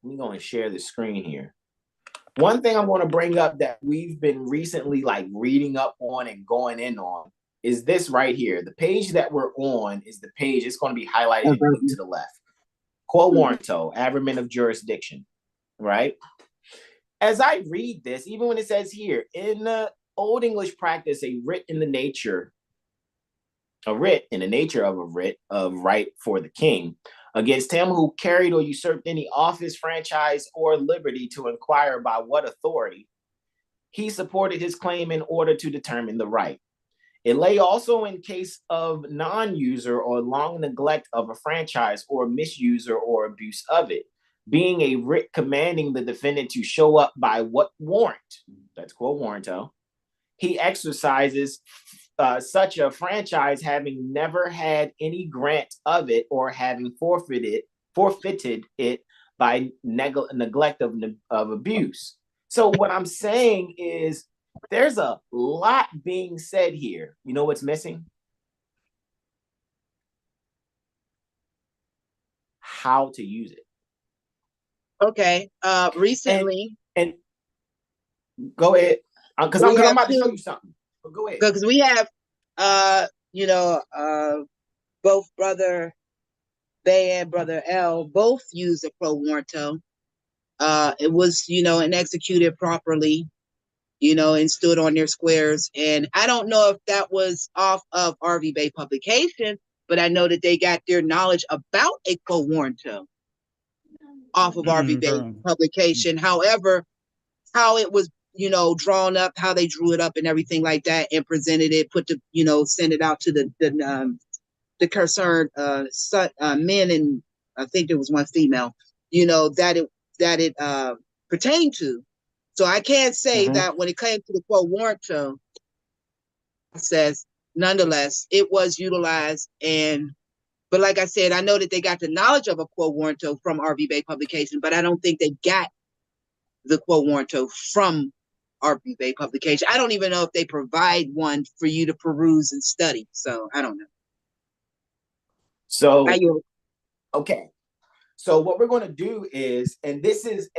We're going to share the screen here. One thing I want to bring up that we've been recently like reading up on and going in on is this right here. The page that we're on is the page. It's going to be highlighted to the left. Quo warranto, averment of jurisdiction, right? As I read this, even when it says here, in the Old English practice, a writ in the nature of a writ of right for the king against him who carried or usurped any office, franchise, or liberty to inquire by what authority he supported his claim in order to determine the right. It lay also in case of non-user or long neglect of a franchise or misuser or abuse of it, being a writ commanding the defendant to show up by what warrant, that's quo warranto, he exercises such a franchise having never had any grant of it or having forfeited it by neglect of abuse. So what I'm saying is there's a lot being said here. You know what's missing? How to use it. Okay. Recently. And go ahead. Because I'm about to show you something. But go ahead. Because we have both Brother Bay and Brother L both use a quo warranto. It was, and executed properly, and stood on their squares. And I don't know if that was off of RV Bay publication, but I know that they got their knowledge about a quo warranto off of RV Bay publication. However, how it was, drawn up, how they drew it up and everything like that and presented it, send it out to the concerned men, and I think there was one female, that it pertained to. So I can't say that when it came to the quo warranto, it says nonetheless it was utilized, but like I said, I know that they got the knowledge of a quo warranto from RV Bay publication, but I don't think they got the quo warranto from RV Bay publication. I don't even know if they provide one for you to peruse and study. So I don't know. So okay. So what we're going to do is, and this is,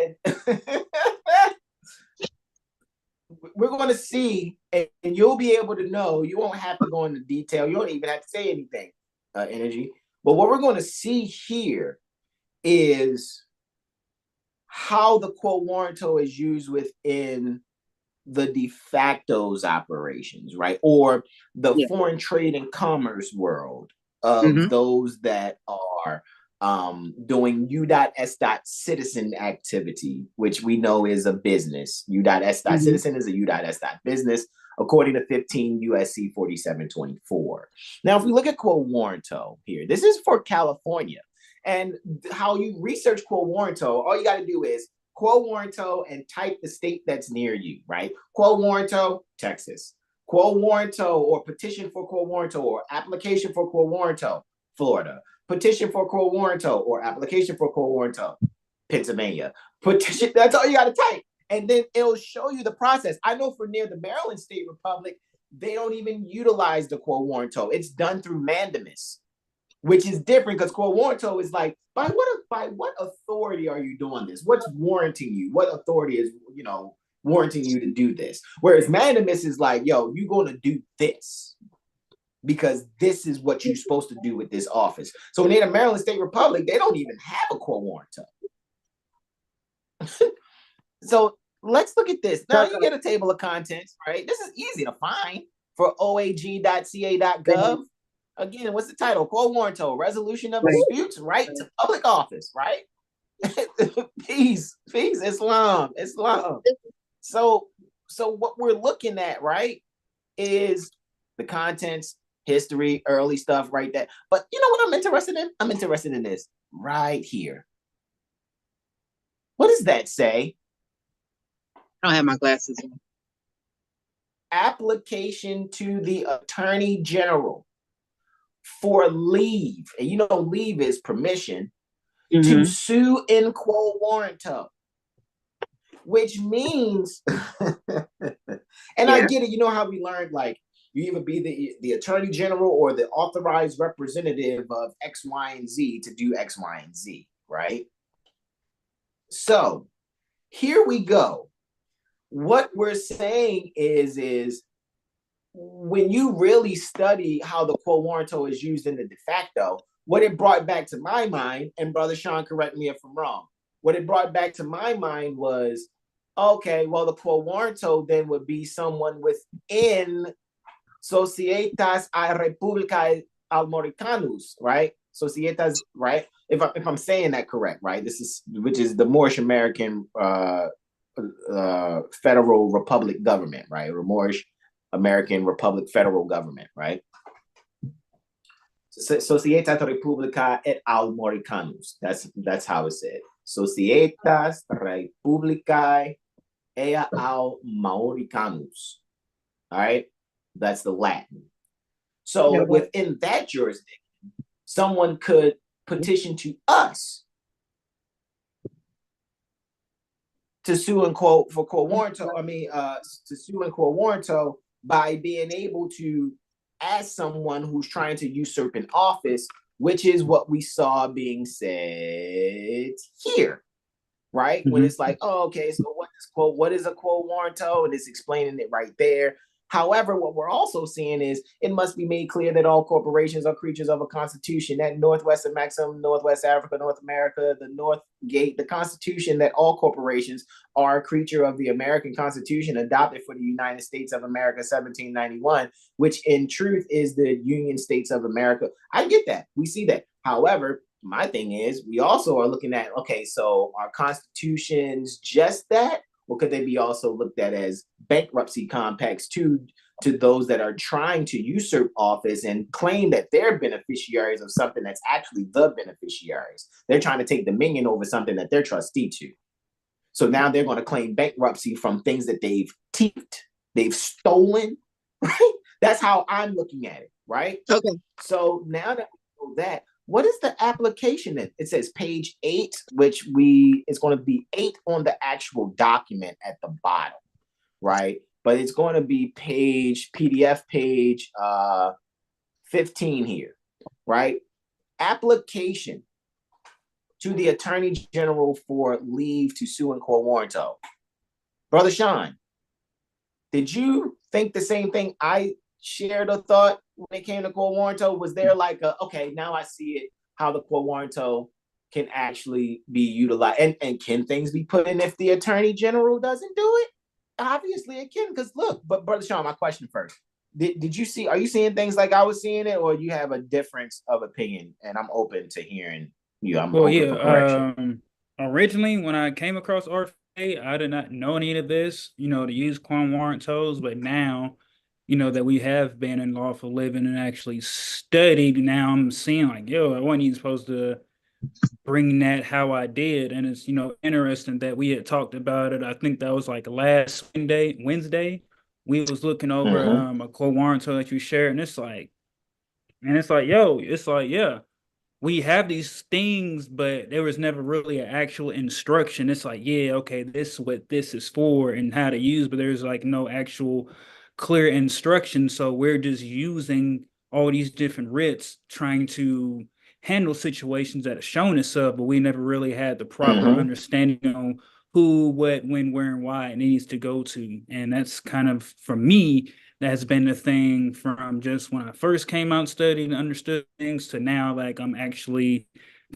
we're going to see, and you'll be able to know. You won't have to go into detail. You don't even have to say anything, Energy. But what we're going to see here is how the quo warranto is used within the de facto's operations, right? Or the foreign trade and commerce world of those that are doing U.S. activity, which we know is a business. U.S. Citizen is a U.S. business, according to 15 USC 4724. Now, if we look at quo warranto here, this is for California. And how you research quo warranto, all you got to do is quo warranto and type the state that's near you, right? Quo warranto, Texas. Quo warranto or petition for quo warranto or application for quo warranto, Florida. Petition for quo warranto or application for quo warranto, Pennsylvania. Petition, that's all you got to type. And then it'll show you the process. I know for near the Maryland State Republic, they don't even utilize the quo warranto. It's done through mandamus, which is different because quo warranto is like, by what authority are you doing this? What's warranting you? What authority is, warranting you to do this? Whereas mandamus is like, yo, you're going to do this because this is what you're supposed to do with this office. So in the Maryland State Republic, they don't even have a quo warranto. So let's look at this. Now you get a table of contents, right? This is easy to find for oag.ca.gov. Again, what's the title? Quo warranto, resolution of disputes, right to public office, right? Peace, Islam. So what we're looking at, right, is the contents, history, early stuff, right there. But you know what I'm interested in? I'm interested in this right here. What does that say? I don't have my glasses on. Application to the Attorney General. for leave, and you know leave is permission, Mm-hmm. to sue in quo warranto, which means, and I get it, you know how we learned, like, you either be the attorney general or the authorized representative of X, Y, and Z to do X, Y, and Z, right? So here we go. What we're saying is when you really study how the quo warranto is used in the de facto, what it brought back to my mind, and Brother Sean, correct me if I'm wrong, what it brought back to my mind was, okay, well, the quo warranto then would be someone within Societas a Republica Almoricanus, right? Societas, right? If I'm saying that correct, right? Which is the Moorish American Federal Republic government, right? Or Moorish American Republic Federal government, right? Societas Republica et Almoricanus. That's how it's said. Societas Republicae et Almoricanus. All right, that's the Latin. So within that jurisdiction, someone could petition to us to sue in quo for quo warranto. To sue in quo warranto by being able to ask someone who's trying to usurp an office, which is what we saw being said here, right? Mm-hmm. When it's like, oh, okay, so what is a quo warranto? And it's explaining it right there. However, what we're also seeing is it must be made clear that all corporations are creatures of a constitution. That Northwest and Maximum, Northwest Africa, North America, the North Gate, the Constitution, that all corporations are a creature of the American Constitution adopted for the United States of America, 1791, which in truth is the Union States of America. I get that. We see that. However, my thing is we also are looking at, okay, so are constitutions just that? Or could they be also looked at as bankruptcy compacts to those that are trying to usurp office and claim that they're beneficiaries of something that's actually the beneficiaries? They're trying to take dominion over something that they're trustee to. So now they're going to claim bankruptcy from things that they've teeped, they've stolen, right? That's how I'm looking at it, right? Okay. So now that we know that, what is the application? It says page 8, which is going to be 8 on the actual document at the bottom, right? But it's going to be PDF page 15 here, right? Application to the Attorney General for leave to sue in quo warranto. Brother Sean, did you think the same thing I shared or thought when it came to quo warranto? Was there like okay, now I see it, how the quo warranto can actually be utilized, and can things be put in if the Attorney General doesn't do it? Obviously it can, because look, but Brother Sean, my question first. Did you see, are you seeing things like I was seeing it, or you have a difference of opinion? And I'm open to hearing you. I'm open for correction. Originally when I came across RFA, I did not know any of this, to use quo warrantos, but now that we have been in lawful living and actually studied, now I'm seeing like, I wasn't even supposed to bring that how I did. And it's, interesting that we had talked about it. I think that was like last Wednesday. We was looking over a quo warranto that you shared, and it's like, yeah, we have these things, but there was never really an actual instruction. It's like, yeah, okay, this is what this is for and how to use, but there's like no actual clear instruction. So we're just using all these different writs trying to handle situations that are shown us up, but we never really had the proper understanding on who, what, when, where, and why it needs to go to. And that's kind of, for me, that's been the thing from just when I first came out and studied and understood things to now, like I'm actually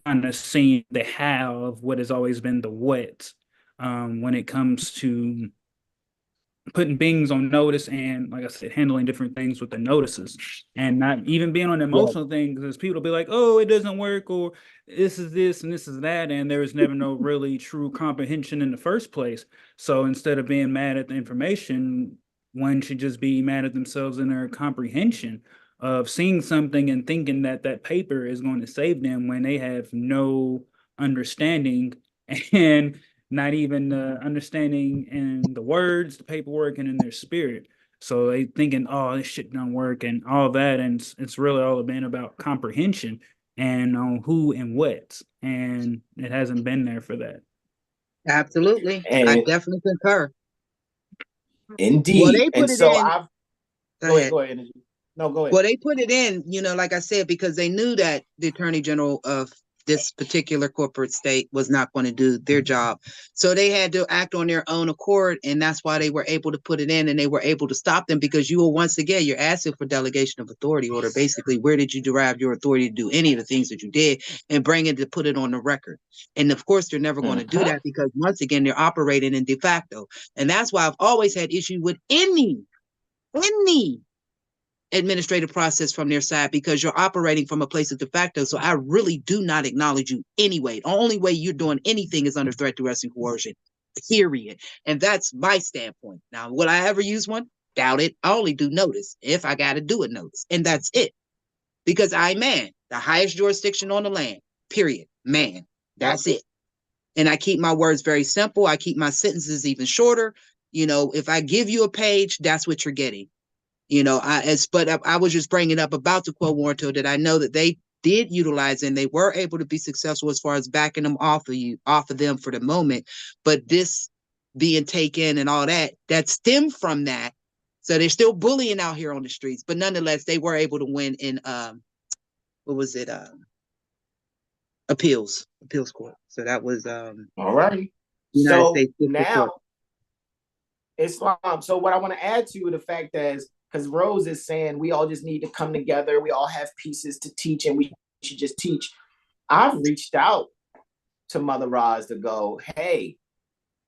kind of seeing the how of what has always been the what, when it comes to putting things on notice and, like I said, handling different things with the notices and not even being on the emotional thing, because people will be like, oh, it doesn't work, or this is this and this is that, and there was never no really true comprehension in the first place. So instead of being mad at the information, one should just be mad at themselves in their comprehension of seeing something and thinking that that paper is going to save them when they have no understanding and not even understanding in the words, the paperwork, and in their spirit. So they thinking, oh, this shit don't work and all that. And it's really all been about comprehension and on who and what. And it hasn't been there for that. Absolutely. I And definitely concur. Well, indeed. they And put it so in. go ahead, Energy. No, go ahead. Well, they put it in, like I said, because they knew that the attorney general of this particular corporate state was not going to do their job. So they had to act on their own accord. And that's why they were able to put it in, and they were able to stop them, because you will, once again, you're asking for delegation of authority order. Basically, where did you derive your authority to do any of the things that you did, and bring it to put it on the record? And of course, they're never going to do that, because once again, they're operating in de facto. And that's why I've always had issues with any administrative process from their side, because you're operating from a place of de facto. So I really do not acknowledge you anyway. The only way you're doing anything is under threat, duress, and coercion, period. And that's my standpoint. Now, will I ever use one? Doubt it. I only do notice if I got to do a notice, and that's it. Because I'm man, the highest jurisdiction on the land, period. Man, that's it. And I keep my words very simple. I keep my sentences even shorter. If I give you a page, that's what you're getting. I was just bringing up about the quo warranto that I know that they did utilize, and they were able to be successful as far as backing them off of them for the moment. But this being taken and all that stemmed from that. So they're still bullying out here on the streets, but nonetheless, they were able to win in appeals court. So that was all right. United So States District now Court. Islam. So what I want to add to the fact that is, because Rose is saying we all just need to come together. We all have pieces to teach, and we should just teach. I've reached out to Mother Roz to go, hey,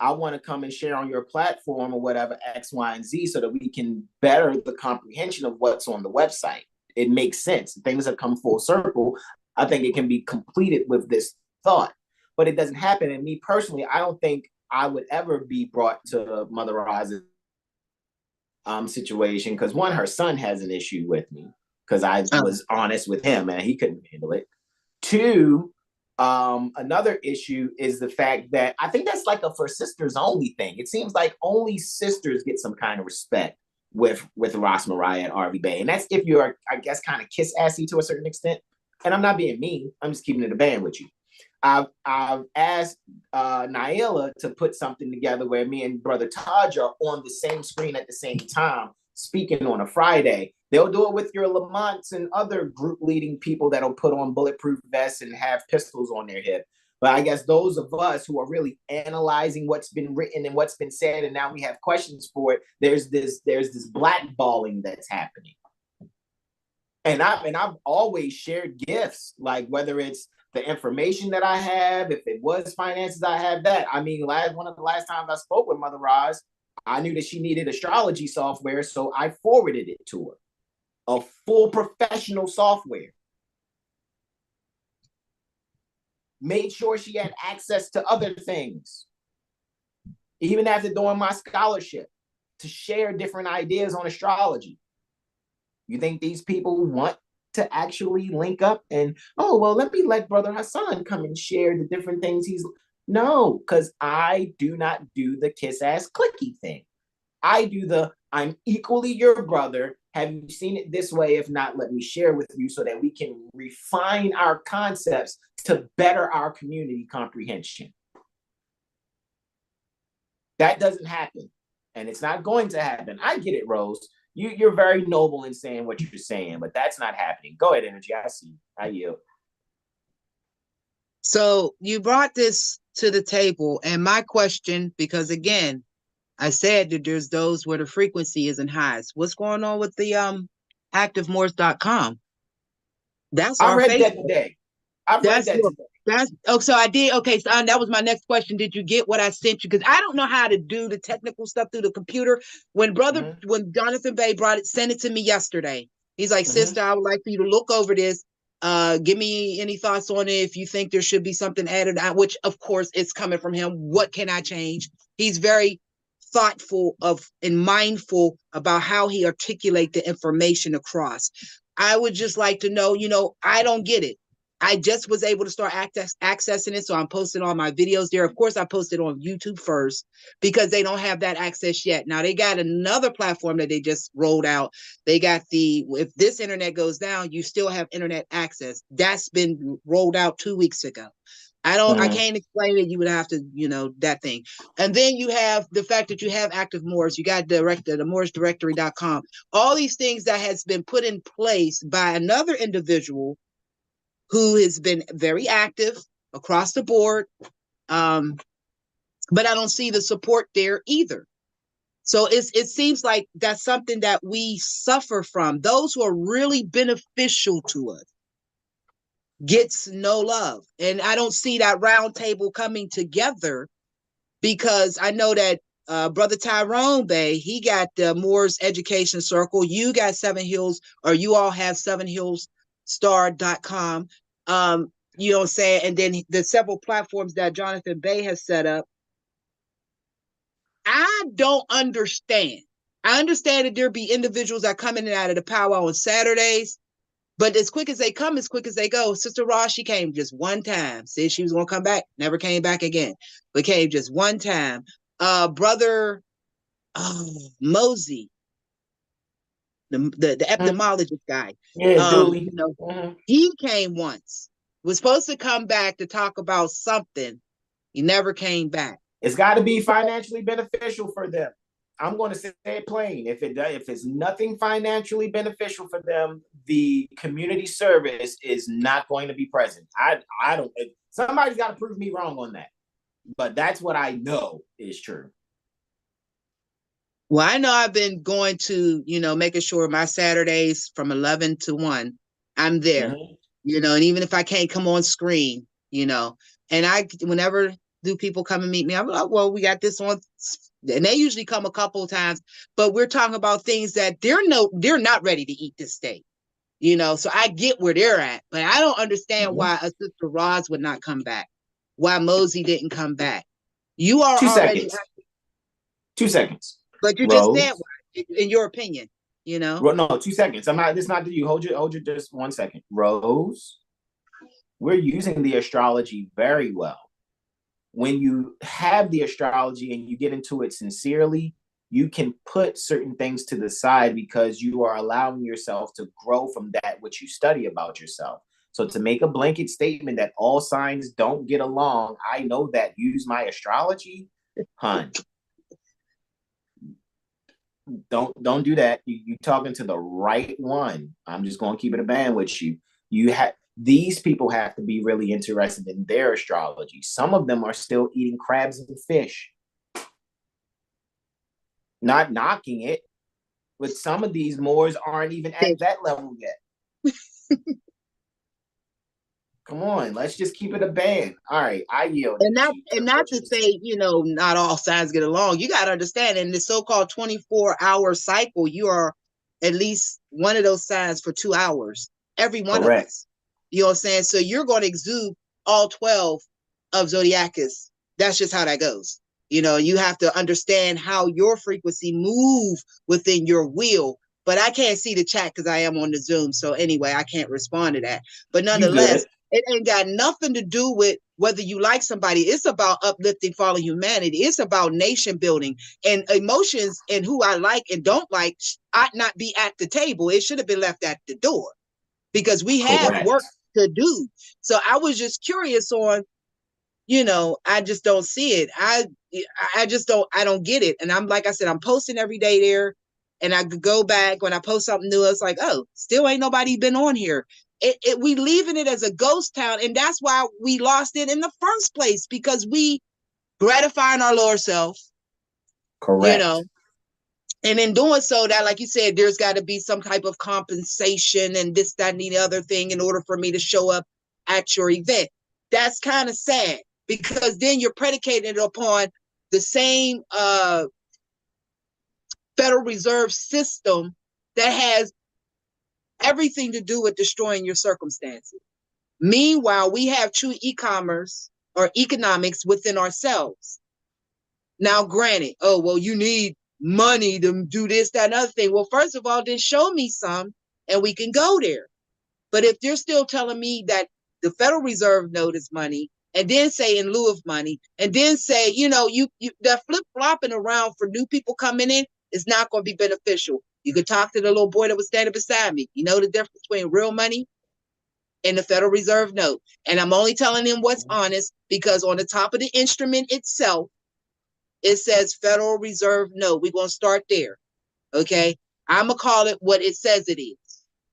I want to come and share on your platform or whatever, X, Y, and Z, so that we can better the comprehension of what's on the website. It makes sense. Things have come full circle. I think it can be completed with this thought, but it doesn't happen. And me personally, I don't think I would ever be brought to Mother Roz's situation, because one, her son has an issue with me because I was honest with him and he couldn't handle it. Two, another issue is the fact that I think that's like a for sisters only thing. It seems like only sisters get some kind of respect with Ras Mariah and RV Bay, and that's if you're, I guess, kind of kiss assy to a certain extent. And I'm not being mean. I'm just keeping it a band with you. I've asked Naila to put something together where me and Brother Taj are on the same screen at the same time, speaking on a Friday. They'll do it with your Lamonts and other group leading people that'll put on bulletproof vests and have pistols on their hip. But I guess those of us who are really analyzing what's been written and what's been said, and now we have questions for it, there's this blackballing that's happening. And I've always shared gifts, like whether it's the information that I have, if it was finances, I have that. I mean, one of the last times I spoke with Mother Roz, I knew that she needed astrology software, so I forwarded it to her, a full professional software. Made sure she had access to other things, even after doing my scholarship, to share different ideas on astrology. You think these people want to actually link up and, oh, well, let me let Brother Hasan come and share the different things he's... No, because I do not do the kiss-ass clicky thing. I do the, I'm equally your brother. Have you seen it this way? If not, let me share with you so that we can refine our concepts to better our community comprehension. That doesn't happen, and it's not going to happen. I get it, Rose. You're very noble in saying what you're saying, but that's not happening. Go ahead, Energy. I see you. I yield. So you brought this to the table, and my question, because again, I said that there's those where the frequency isn't highest. What's going on with the activemoors.com? That's our I read Facebook. that today. I read that today. So I did. Okay, so that was my next question. Did you get what I sent you? Because I don't know how to do the technical stuff through the computer. When Jonathan Bay sent it to me yesterday, he's like, sister, I would like for you to look over this. Give me any thoughts on it. If you think there should be something added, which of course it's coming from him. What can I change? He's very thoughtful and mindful about how he articulate the information across. I would just like to know, I don't get it. I just was able to start accessing it, so I'm posting all my videos there. Of course, I posted on YouTube first because they don't have that access yet. Now they got another platform that they just rolled out. They got if this internet goes down, you still have internet access. That's been rolled out 2 weeks ago. I can't explain it. You would have to, that thing. And then you have the fact that you have active Moors. You got the MoorsDirectory.com. All these things that has been put in place by another individual who has been very active across the board. But I don't see the support there either. So it seems like that's something that we suffer from. Those who are really beneficial to us gets no love. And I don't see that round table coming together, because I know that Brother Tyrone Bay, he got the Moor's Education Circle. You got 7Hills, or you all have 7HealStar.com. You know what I'm saying? And then the several platforms that Jonathan Bay has set up. I don't understand. I understand that there be individuals that come in and out of the powwow on Saturdays, but as quick as they come, as quick as they go. Sister Ross, she came just one time. Said she was going to come back. Never came back again, but came just one time. Brother Mosey, the epidemiologist guy. Yeah, Dooley. He came once. Was supposed to come back to talk about something. He never came back. It's got to be financially beneficial for them. I'm going to say it plain. If it's nothing financially beneficial for them, the community service is not going to be present. I don't. Somebody's got to prove me wrong on that, but that's what I know is true. Well, I know I've been going to, making sure my Saturdays from 11 to 1, I'm there. And even if I can't come on screen, and whenever do people come and meet me, I'm like, well, we got this on. And they usually come a couple of times, but we're talking about things that they're not ready to eat this steak, so I get where they're at, but I don't understand why a Sister Roz would not come back, why Mosey didn't come back. You are 2 seconds. 2 seconds. But you just said, in your opinion, No, 2 seconds. This is not to you. Hold your just 1 second. Rose, we're using the astrology very well. When you have the astrology and you get into it sincerely, you can put certain things to the side because you are allowing yourself to grow from that which you study about yourself. So to make a blanket statement that all signs don't get along, I know that, use my astrology, hun. Don't do that. You talking to the right one. I'm just going to keep it a band with you. These people have to be really interested in their astrology. Some of them are still eating crabs and fish. Not knocking it, but some of these Moors aren't even at that level yet. Come on, let's just keep it a band. All right, I yield. And not to say, not all signs get along. You got to understand, in the so-called 24-hour cycle, you are at least one of those signs for 2 hours. Every one of us. You know what I'm saying? So you're going to exude all 12 of Zodiacus. That's just how that goes. You have to understand how your frequency move within your wheel. But I can't see the chat because I am on the Zoom. So anyway, I can't respond to that. But nonetheless, it ain't got nothing to do with whether you like somebody. It's about uplifting fallen humanity. It's about nation building, and emotions and who I like and don't like ought not be at the table. It should have been left at the door, because we have work to do. So I was just curious on, I just don't see it. I don't get it. And I'm, like I said, I'm posting every day there, and I could go back when I post something new. It's like, oh, still ain't nobody been on here. We leaving it as a ghost town, and that's why we lost it in the first place, because we gratifying our lower self. Correct. And in doing so, that, like you said, there's got to be some type of compensation and this, that, and the other thing in order for me to show up at your event. That's kind of sad, because then you're predicating it upon the same Federal Reserve system that has everything to do with destroying your circumstances. Meanwhile, we have true e-commerce or economics within ourselves. Now, granted, you need money to do this, that, and other thing. Well, first of all, then show me some and we can go there. But if they're still telling me that the Federal Reserve note is money, and then say in lieu of money, and then say, you the flip-flopping around for new people coming in is not going to be beneficial. You could talk to the little boy that was standing beside me. You know the difference between real money and the Federal Reserve note. And I'm only telling him what's honest because on the top of the instrument itself, it says Federal Reserve note. We're going to start there. Okay. I'm going to call it what it says it is.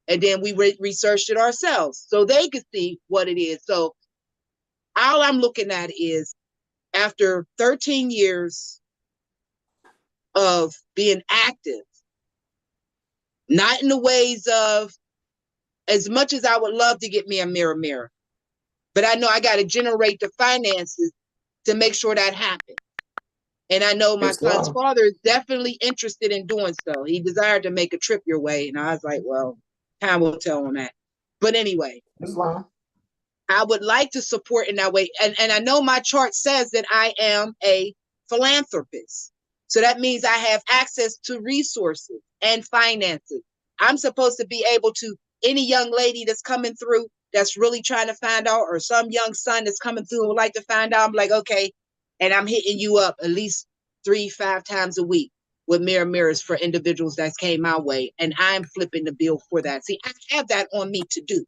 And then we researched it ourselves so they could see what it is. So all I'm looking at is after 13 years of being active, not in the ways of as much as I would love to get me a mirror, but I know I got to generate the finances to make sure that happens. And I know my son's father is definitely interested in doing so. He desired to make a trip your way. And I was like, well, time will tell on that. But anyway, I would like to support in that way. And I know my chart says that I am a philanthropist. So that means I have access to resources and finances. I'm supposed to be able to, any young lady that's coming through that's really trying to find out, or some young son that's coming through and would like to find out, I'm like, okay, and I'm hitting you up at least 3-5 times a week with mirrors for individuals that came my way, and I'm flipping the bill for that. See, I have that on me to do.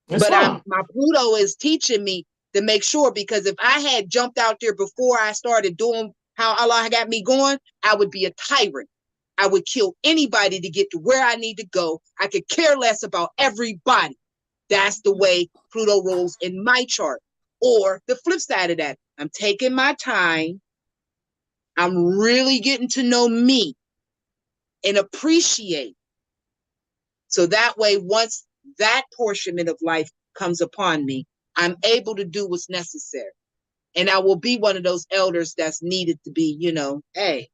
But my Pluto is teaching me to make sure, because if I had jumped out there before I started doing how Allah got me going, I would be a tyrant. I would kill anybody to get to where I need to go. I could care less about everybody. That's the way Pluto rolls in my chart. Or the flip side of that, I'm taking my time. I'm really getting to know me and appreciate. So that way, once that portion of life comes upon me, I'm able to do what's necessary. And I will be one of those elders that's needed to be, hey,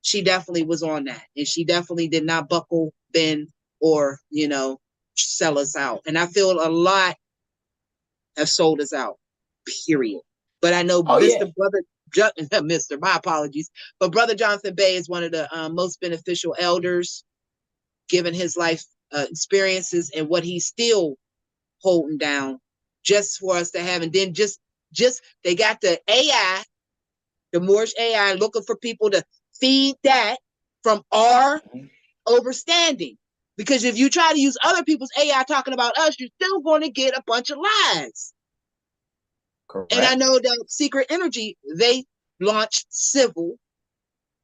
she definitely was on that. And she definitely did not buckle, bend, or, sell us out. And I feel a lot have sold us out, period. But I know my apologies. But Brother Jonathan Bey is one of the most beneficial elders, given his life experiences and what he's still holding down just for us to have. And then just they got the AI, the Moorish AI, looking for people to feed that from our overstanding. Because if you try to use other people's AI talking about us, you're still going to get a bunch of lies. Correct. And I know that Secret Energy, they launched Civil.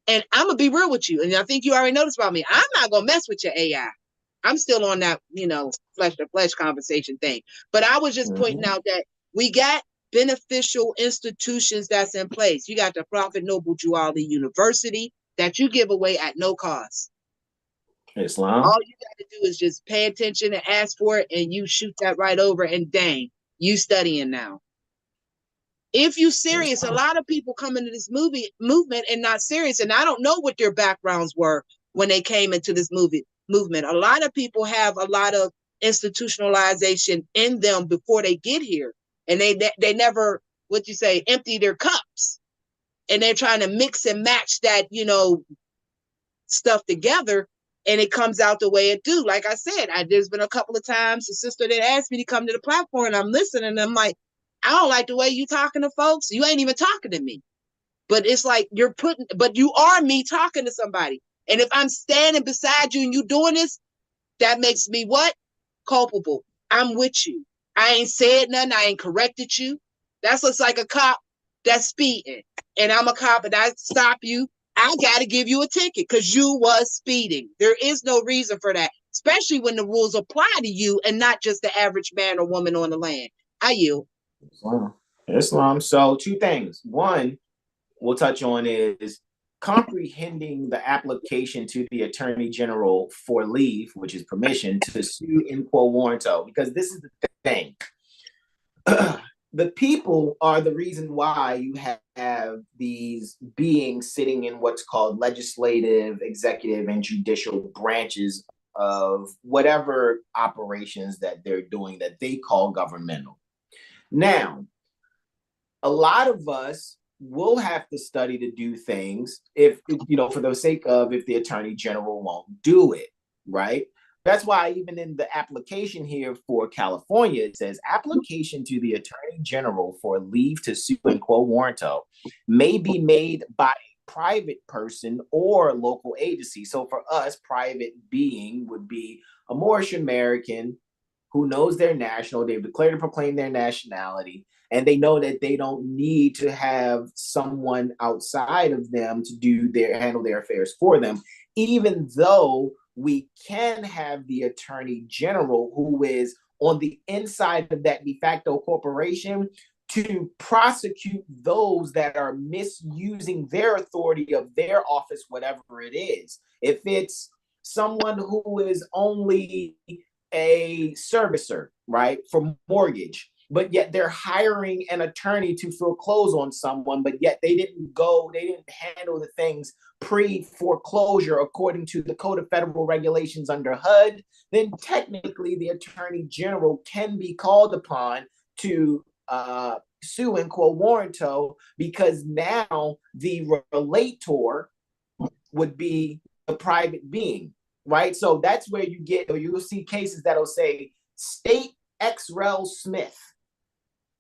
And I'm going to be real with you. And I think you already noticed about me. I'm not going to mess with your AI. I'm still on that, flesh-to-flesh conversation thing. But I was just pointing out that we got beneficial institutions that's in place. You got the Prophet Noble Jew Ali University that you give away at no cost. Islam. All you got to do is just pay attention and ask for it, and you shoot that right over, and dang, you studying now. If you serious, a lot of people come into this movement and not serious, and I don't know what their backgrounds were when they came into this movement. A lot of people have a lot of institutionalization in them before they get here, and they never, empty their cups, and they're trying to mix and match that, stuff together. And it comes out the way it do. Like I said, there's been a couple of times a sister that asked me to come to the platform, and I'm listening, and I'm like, I don't like the way you talking to folks. You ain't even talking to me. But it's like but you are me talking to somebody. And if I'm standing beside you and you doing this, that makes me what? Culpable. I'm with you. I ain't said nothing. I ain't corrected you. That looks like a cop that's speeding. And I'm a cop and I stop you. I got to give you a ticket because you was speeding. There is no reason for that, especially when the rules apply to you and not just the average man or woman on the land. I yield. Islam. So 2 things. One, we'll touch on is comprehending the application to the Attorney General for leave, which is permission to sue in quo warranto, because this is the thing. The people are the reason why you have these beings sitting in what's called legislative, executive, and judicial branches of whatever operations that they're doing that they call governmental. Now, a lot of us will have to study to do things if, for the sake of if the Attorney General won't do it, right? that's why even in the application here for California, it says application to the Attorney General for leave to sue in quo warranto may be made by a private person or local agency. So for us, private being would be a Moorish American who knows their national, they've declared and proclaimed their nationality, and they know that they don't need to have someone outside of them to handle their affairs for them, even though we can have the Attorney General who is on the inside of that de facto corporation to prosecute those that are misusing their authority of their office, whatever it is. If it's someone who is only a servicer, right, for mortgage, but yet they're hiring an attorney to foreclose on someone, but yet they didn't handle the things pre-foreclosure according to the Code of Federal Regulations under HUD, then technically the Attorney General can be called upon to sue in quo warranto, because now the relator would be the private being, right? So that's where you'll see cases that'll say State X Rel Smith,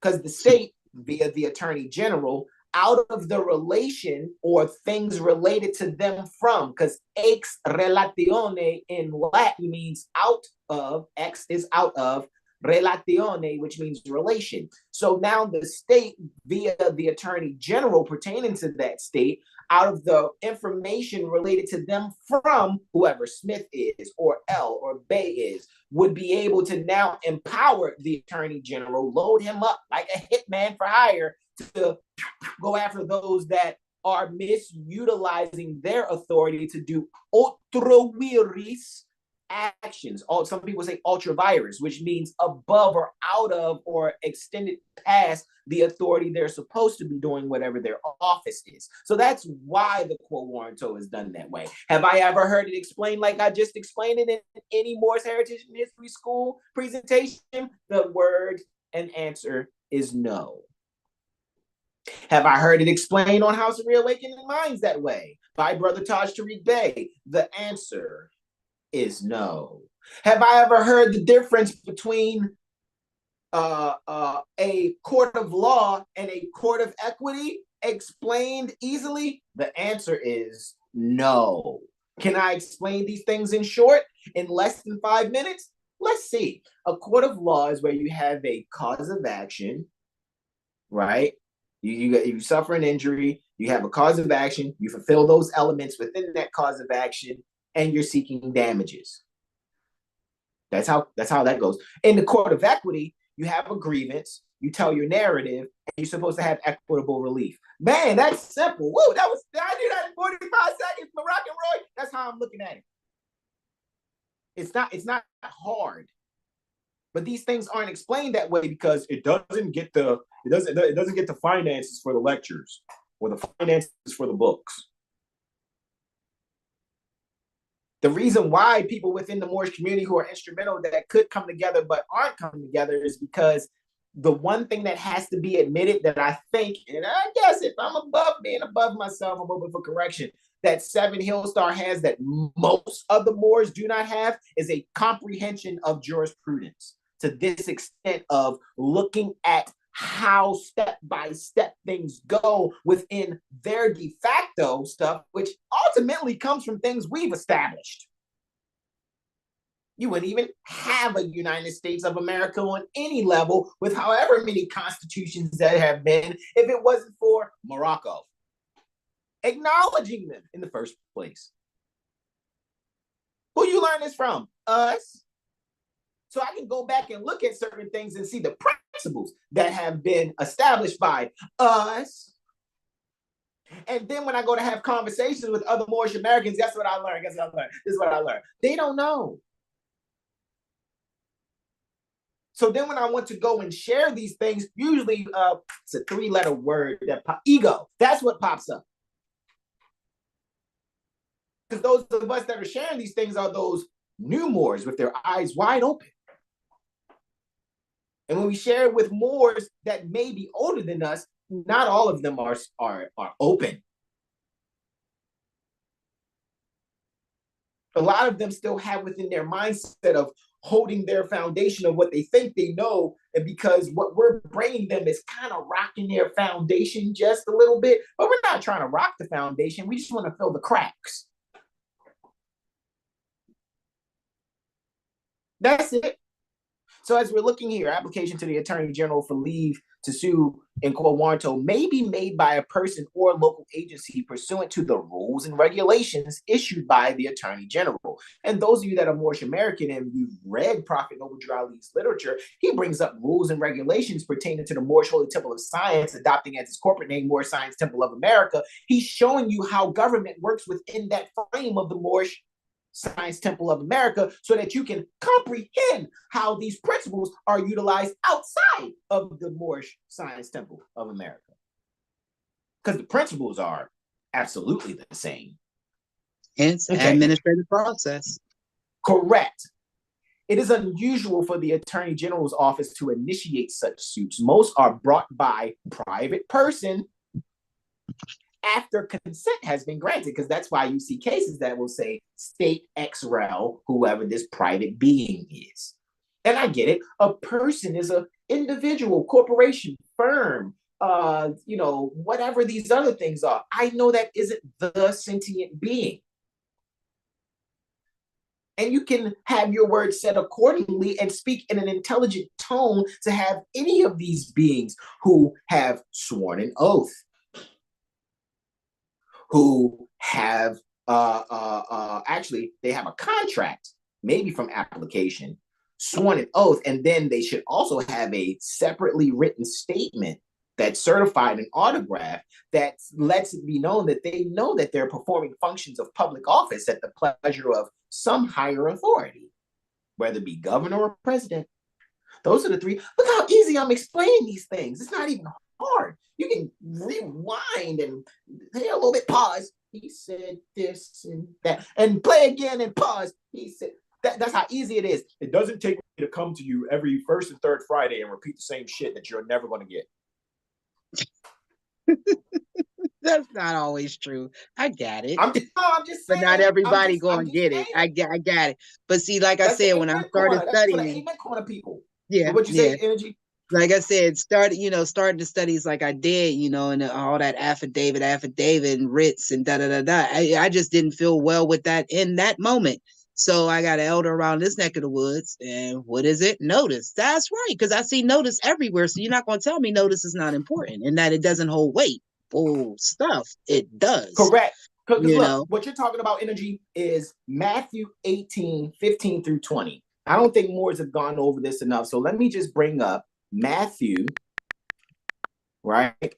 because the state, via the Attorney General, out of the relation or things related to them from, because ex relatione in Latin means out of, ex is out of, relatione, which means relation. So now the state, via the Attorney General pertaining to that state, out of the information related to them from whoever Smith is, or L or Bay is, would be able to now empower the Attorney General, load him up like a hitman for hire to go after those that are misutilizing their authority to do otro virus actions. Some people say ultra virus, which means above or out of or extended past the authority they're supposed to be doing whatever their office is. So that's why the quo warranto is done that way. Have I ever heard it explained like I just explained it in any Moor's Heritage and History School presentation? The word and answer is no. Have I heard it explained on House of Reawakening Minds that way by Brother Taj Tariq Bey? The answer is no. Have I ever heard the difference between a court of law and a court of equity explained easily? The answer is no. Can I explain these things in short, in less than 5 minutes? Let's see. A court of law is where you have a cause of action, right? You suffer an injury, you have a cause of action, you fulfill those elements within that cause of action, and you're seeking damages. That's how that goes. In the court of equity, you have a grievance, you tell your narrative, and you're supposed to have equitable relief. Man, that's simple. Whoa, I did that in 45 seconds, Moroccan Roy. That's how I'm looking at it. It's not hard. But these things aren't explained that way because it doesn't get the finances for the lectures or the finances for the books. The reason why people within the Moorish community who are instrumental that could come together but aren't coming together is because the one thing that has to be admitted that I think, and I guess if I'm being above myself, I'm open for correction, that 7HealStar has that most of the Moors do not have is a comprehension of jurisprudence to this extent of looking at how step by step things go within their de facto stuff, which ultimately comes from things we've established. You wouldn't even have a United States of America on any level with however many constitutions that have been if it wasn't for Morocco acknowledging them in the first place. Who you learn this from? Us. So I can go back and look at certain things and see the principles that have been established by us. And then when I go to have conversations with other Moorish Americans, guess what I learned? This is what I learned. They don't know. So then when I want to go and share these things, usually it's a 3-letter word, ego. That's what pops up. Because those of us that are sharing these things are those new Moors with their eyes wide open. And when we share it with Moors that may be older than us, not all of them are open. A lot of them still have within their mindset of holding their foundation of what they think they know, and because what we're bringing them is kind of rocking their foundation just a little bit, but we're not trying to rock the foundation. We just want to fill the cracks. That's it. So as we're looking here, application to the Attorney General for leave to sue in quo warranto may be made by a person or local agency pursuant to the rules and regulations issued by the Attorney General. And those of you that are Moorish American and you've read Prophet Noble Drew Ali's literature, he brings up rules and regulations pertaining to the Moorish Holy Temple of Science, adopting as its corporate name Moorish Science Temple of America. He's showing you how government works within that frame of the Moorish Science Temple of America, so that you can comprehend how these principles are utilized outside of the Moorish Science Temple of America. Because the principles are absolutely the same. Hence, administrative process. Correct. It is unusual for the Attorney General's office to initiate such suits. Most are brought by private person after consent has been granted, because that's why you see cases that will say state ex rel, whoever this private being is. And I get it. A person is an individual, corporation, firm, whatever these other things are. I know that isn't the sentient being. And you can have your words said accordingly and speak in an intelligent tone to have any of these beings who have sworn an oath, who have actually they have a contract, maybe from application, sworn an oath, and then they should also have a separately written statement that's certified and autographed that lets it be known that they know that they're performing functions of public office at the pleasure of some higher authority, whether it be governor or president. Those are the three. Look how easy I'm explaining these things. It's not even hard. You can rewind and hey, a little bit, pause. He said this and that, and play again and pause. He said that's how easy it is. It doesn't take me to come to you every first and third Friday and repeat the same shit that you're never going to get. That's not always true. I got it. I'm just saying. But not everybody going to get it. I got it. But see, like I said, when I started studying, that's for the amen corner people. Yeah. What you say, Energy? Like I said, starting the studies like I did, and all that affidavit and writs and da-da-da-da. I just didn't feel well with that in that moment. So I got an elder around this neck of the woods. And what is it? Notice. That's right. Because I see notice everywhere. So you're not going to tell me notice is not important and that it doesn't hold weight. Oh, stuff. It does. Correct. Because look, what you're talking about, Energy, is Matthew 18:15 through 20. I don't think Moors have gone over this enough. So let me just bring up Matthew, right?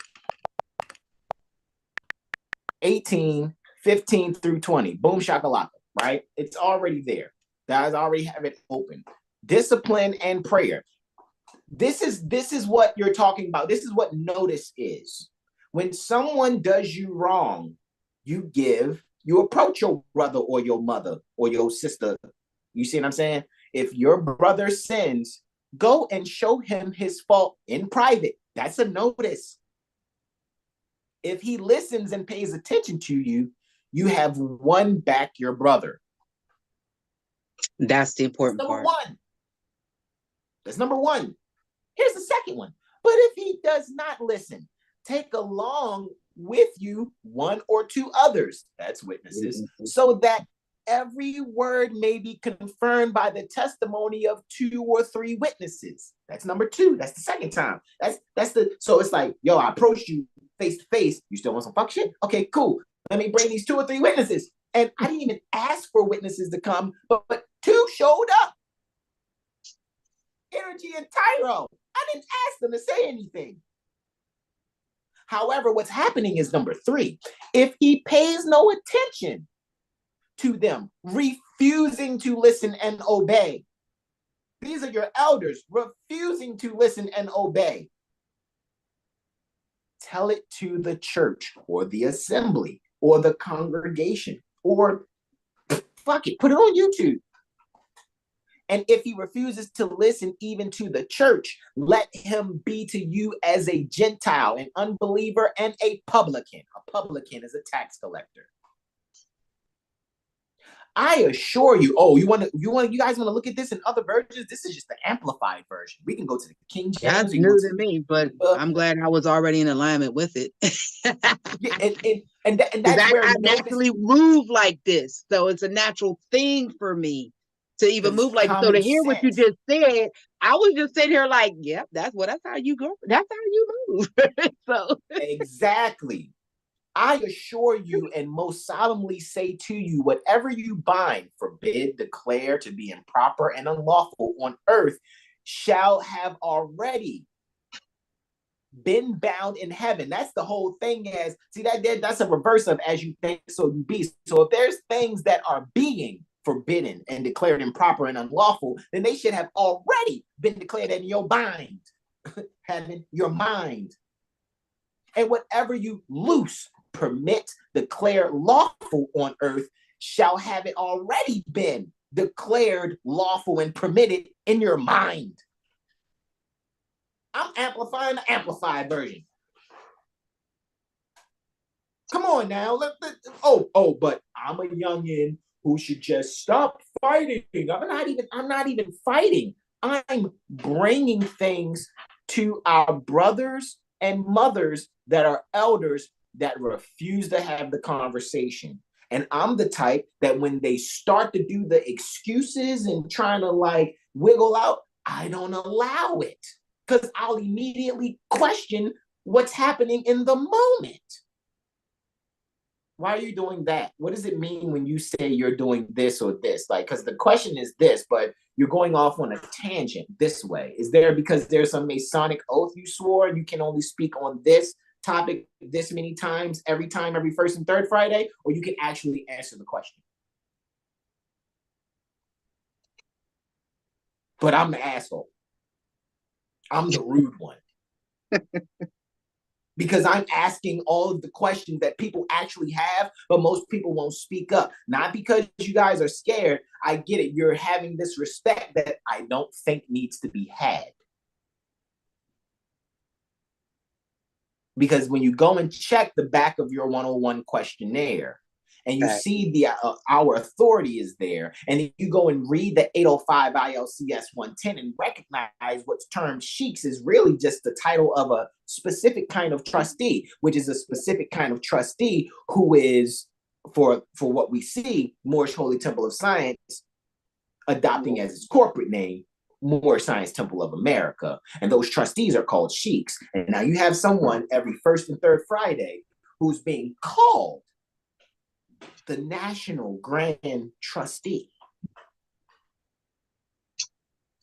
18:15 through 20. Boom shakalaka, right? It's already there. Guys already have it open. Discipline and prayer. This is what you're talking about. This is what notice is. When someone does you wrong, you approach your brother or your mother or your sister. You see what I'm saying? If your brother sins, go and show him his fault in private. That's a notice. If he listens and pays attention to you, you have won back your brother. That's the important part. That's number one. Here's the second one. But if he does not listen, take along with you one or two others, that's witnesses, so that every word may be confirmed by the testimony of 2 or 3 witnesses. That's number 2. That's the second time. So it's like, yo, I approached you face to face. You still want some fuck shit? Okay, cool. Let me bring these 2 or 3 witnesses. And I didn't even ask for witnesses to come, but 2 showed up. Energy and Tyro. I didn't ask them to say anything. However, what's happening is number 3. If he pays no attention to them, refusing to listen and obey. These are your elders refusing to listen and obey. Tell it to the church or the assembly or the congregation, or fuck it, put it on YouTube. And if he refuses to listen even to the church, let him be to you as a Gentile, an unbeliever, and a publican. A publican is a tax collector. I assure you, you guys want to look at this in other versions? This is just the amplified version. We can go to the King James. That's new to me, but I'm glad I was already in alignment with it. and that's where I naturally move like this, so it's a natural thing for me to even move like. So to hear what you just said, I was just sitting here like, yeah, that's how you go. That's how you move. So exactly. I assure you and most solemnly say to you, whatever you bind, forbid, declare to be improper and unlawful on earth shall have already been bound in heaven. That's the whole thing. That's a reverse of as you think, so you be. So if there's things that are being forbidden and declared improper and unlawful, then they should have already been declared in your bind, heaven, your mind. And whatever you loose, permit, declare lawful on earth shall have it already been declared lawful and permitted in your mind. I'm amplifying the amplified version. Come on now. But I'm a youngin' who should just stop fighting. I'm not even fighting. I'm bringing things to our brothers and mothers that are elders that refuse to have the conversation. And I'm the type that when they start to do the excuses and trying to like wiggle out, I don't allow it, because I'll immediately question what's happening in the moment. Why are you doing that? What does it mean when you say you're doing this or this? Like, because the question is this, but you're going off on a tangent this way. Is there because there's some Masonic oath you swore and you can only speak on this topic this many times, every first and third Friday, or you can actually answer the question? But I'm the asshole. I'm the rude one. Because I'm asking all of the questions that people actually have, but most people won't speak up. Not because you guys are scared. I get it. You're having this respect that I don't think needs to be had. Because when you go and check the back of your 101 questionnaire, and you see our authority is there, and you go and read the 805 ILCS 110 and recognize what's termed sheiks is really just the title of a specific kind of trustee, which is a specific kind of trustee who is, for what we see, Moorish Holy Temple of Science adopting as its corporate name, Moorish Science Temple of America. And those trustees are called sheiks. And now you have someone every first and third Friday who's being called the National Grand Trustee.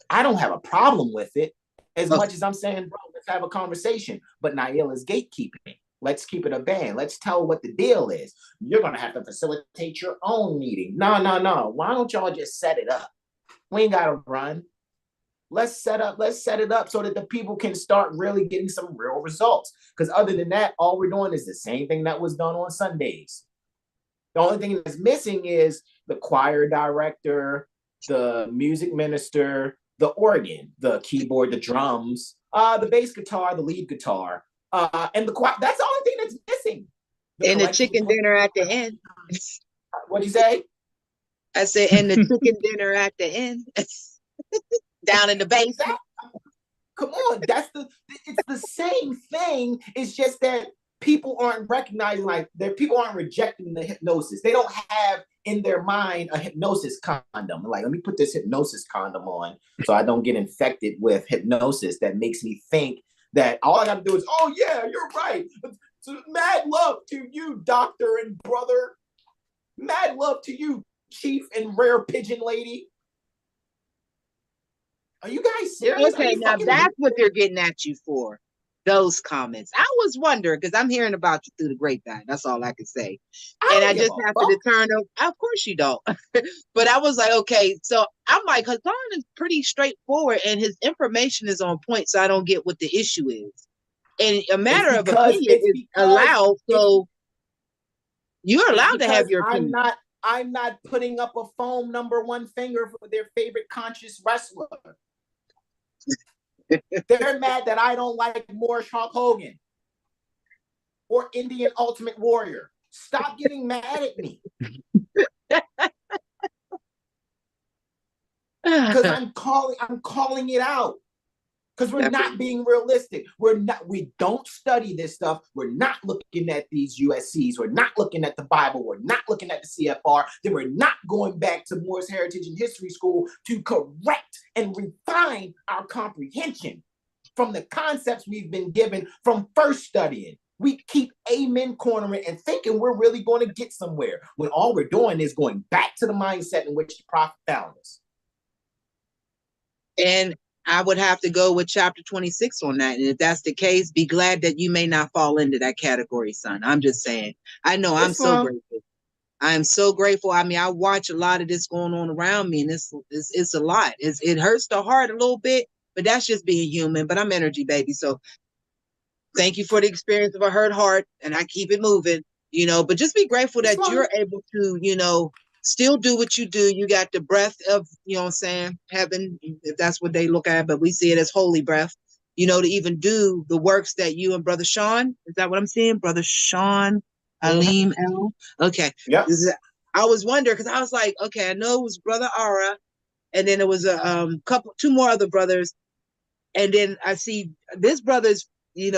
I don't have a problem with it as much as I'm saying, bro, let's have a conversation. But Nail is gatekeeping. Let's keep it a band. Let's tell what the deal is. You're going to have to facilitate your own meeting. No. Why don't y'all just set it up? We ain't got to run. Let's set it up so that the people can start really getting some real results. Because other than that, all we're doing is the same thing that was done on Sundays. The only thing that's missing is the choir director, the music minister, the organ, the keyboard, the drums, the bass guitar, the lead guitar, and the choir. That's the only thing that's missing. And the chicken dinner at the end. What'd you say? I said, and the chicken dinner at the end. Down in the basement. Come on, it's the same thing. It's just that people aren't recognizing, people aren't rejecting the hypnosis. They don't have in their mind a hypnosis condom. Like, let me put this hypnosis condom on so I don't get infected with hypnosis that makes me think that all I got to do is, oh yeah, you're right. So mad love to you, doctor and brother. Mad love to you, chief and rare pigeon lady. Are you guys serious? Okay, now that's what they're getting at you for. Those comments. I was wondering, because I'm hearing about you through the grapevine. That's all I can say. And I just have to determine, of course you don't. But I was like, okay, so I'm like, Hasan is pretty straightforward and his information is on point, so I don't get what the issue is. And a matter of opinion is allowed, so you're allowed to have your opinion. I'm not putting up a foam number one finger for their favorite conscious wrestler. They're mad that I don't like Moorish Hulk Hogan or Indian Ultimate Warrior. Stop getting mad at me. Because I'm calling it out. Because we're not being realistic. We don't study this stuff. We're not looking at these USCs. We're not looking at the Bible. We're not looking at the CFR. Then we're not going back to Moor's Heritage and History School to correct and refine our comprehension from the concepts we've been given from first studying. We keep amen cornering and thinking we're really going to get somewhere when all we're doing is going back to the mindset in which the prophet found us. And I would have to go with chapter 26 on that. And if that's the case, be glad that you may not fall into that category, son. I'm just saying. I know I'm so grateful. I'm so grateful. I mean, I watch a lot of this going on around me, and it's a lot. It hurts the heart a little bit, but that's just being human. But I'm energy, baby. So thank you for the experience of a hurt heart, and I keep it moving, but just be grateful that you're able to, still do what you do. You got the breath of, heaven, if that's what they look at, but we see it as holy breath, to even do the works that you and Brother Sean, is that what I'm seeing? Brother Sean, Alim L. Okay. Yeah. I was wondering, because I was like, okay, I know it was Brother Ara, and then it was two more other brothers. And then I see this brother's,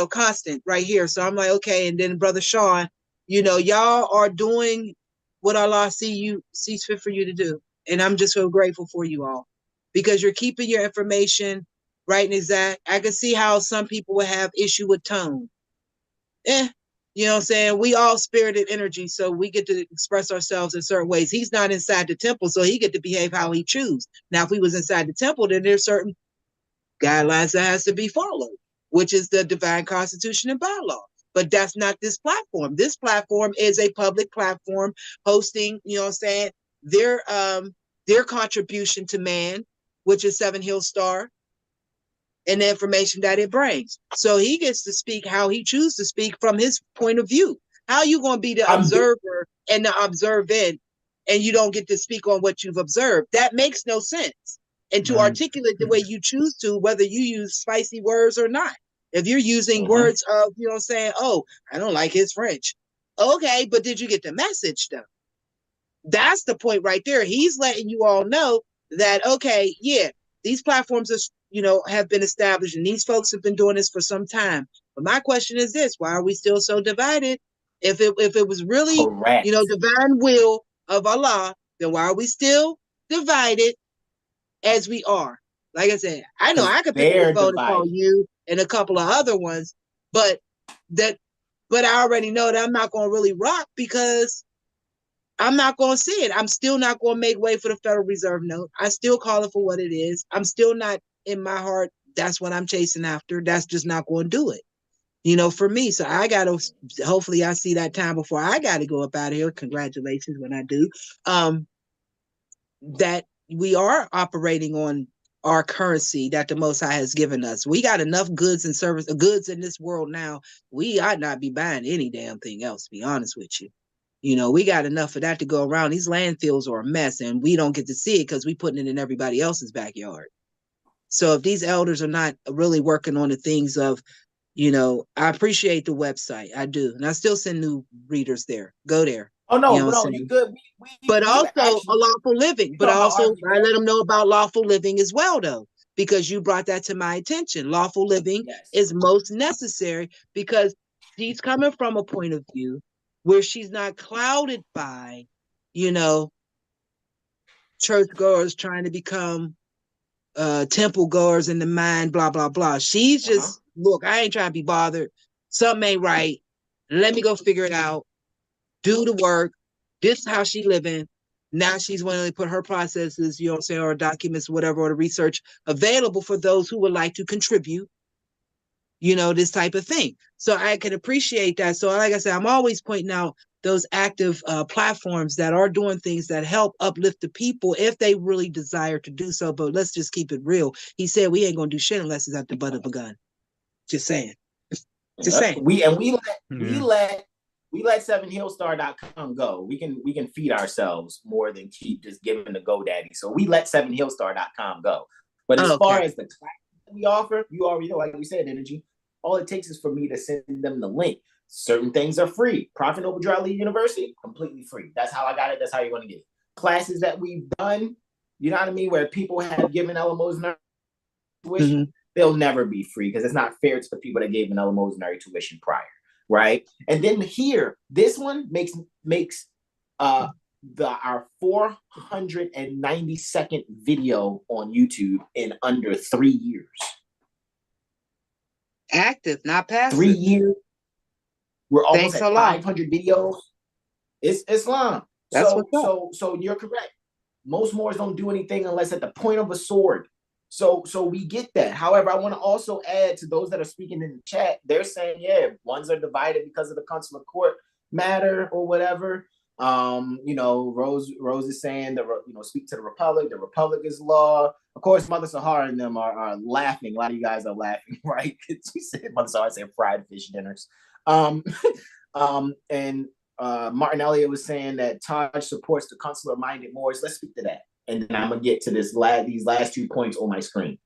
constant right here. So I'm like, okay. And then Brother Sean, y'all are doing what Allah sees fit for you to do. And I'm just so grateful for you all, because you're keeping your information right and exact. I can see how some people would have issue with tone. You know what I'm saying? We all spirited energy, so we get to express ourselves in certain ways. He's not inside the temple, so he get to behave how he chooses. Now, if he was inside the temple, then there's certain guidelines that has to be followed, which is the divine constitution and bylaw. But that's not this platform. This platform is a public platform hosting, their contribution to man, which is 7HealStar, and the information that it brings. So he gets to speak how he chooses to speak from his point of view. How you going to be the observer and the observant, and you don't get to speak on what you've observed? That makes no sense. And to articulate the way you choose to, whether you use spicy words or not. If you're using words of, oh, I don't like his French. Okay, but did you get the message though? That's the point right there. He's letting you all know that, okay, yeah, these platforms are, have been established, and these folks have been doing this for some time. But my question is this: why are we still so divided? If it was really, divine will of Allah, then why are we still divided as we are? Like I said, I know I could pick up the phone and call you and a couple of other ones, but I already know that I'm not going to really rock, because I'm not going to see it. I'm still not going to make way for the Federal Reserve note. I still call it for what it is. I'm still not, in my heart, that's what I'm chasing after. That's just not going to do it, for me. So I got to, hopefully I see that time before I got to go up out of here. Congratulations when I do. That we are operating on our currency that the Most High has given us. We got enough goods and goods in this world now. We ought not be buying any damn thing else, to be honest with you. We got enough of that to go around. These landfills are a mess, and we don't get to see it because we putting it in everybody else's backyard. So if these elders are not really working on the things of, I appreciate the website. I do. And I still send new readers there. Go there. Oh, no, you good. But also a lawful living. But also I let them know about lawful living as well, though, because you brought that to my attention. Lawful living is most necessary, because she's coming from a point of view where she's not clouded by, churchgoers trying to become temple goers in the mind, blah, blah, blah. She's just, look, I ain't trying to be bothered. Something ain't right. Let me go figure it out. Do the work. This is how she living. Now she's willing to put her processes, or documents, whatever, or the research available for those who would like to contribute, this type of thing. So I can appreciate that. So like I said, I'm always pointing out those active platforms that are doing things that help uplift the people if they really desire to do so. But let's just keep it real. He said we ain't going to do shit unless it's at the butt of a gun. Just saying. Just saying. We let 7HealStar.com go. We can feed ourselves more than keep just giving the GoDaddy. So we let 7HealStar.com go. But as far as the class that we offer, you already know, like we said, energy. All it takes is for me to send them the link. Certain things are free. Prophet Noble University, completely free. That's how I got it. That's how you're going to get it. Classes that we've done, you know what I mean, where people have given eleemosynary tuition, they'll never be free because it's not fair to the people that gave an eleemosynary tuition prior, right? And then here, this one makes our 492nd video on YouTube in under 3 years. Active, not passive. 3 years. We're almost Thanks at a lot. 500 videos. It's Islam. That's So what's up. so you're correct. Most Moors don't do anything unless at the point of a sword. So we get that. However, I want to also add to those that are speaking in the chat. They're saying, yeah, ones are divided because of the consular court matter or whatever. You know, Rose is saying that, you know, speak to the Republic. The Republic is law. Of course, Mother Sahara and them are laughing. A lot of you guys are laughing, right? She said Mother Sahara said fried fish dinners. And Martin Elliott was saying that Taj supports the consular-minded Moors. Let's speak to that. And then I'm going to get to these last 2 points on my screen.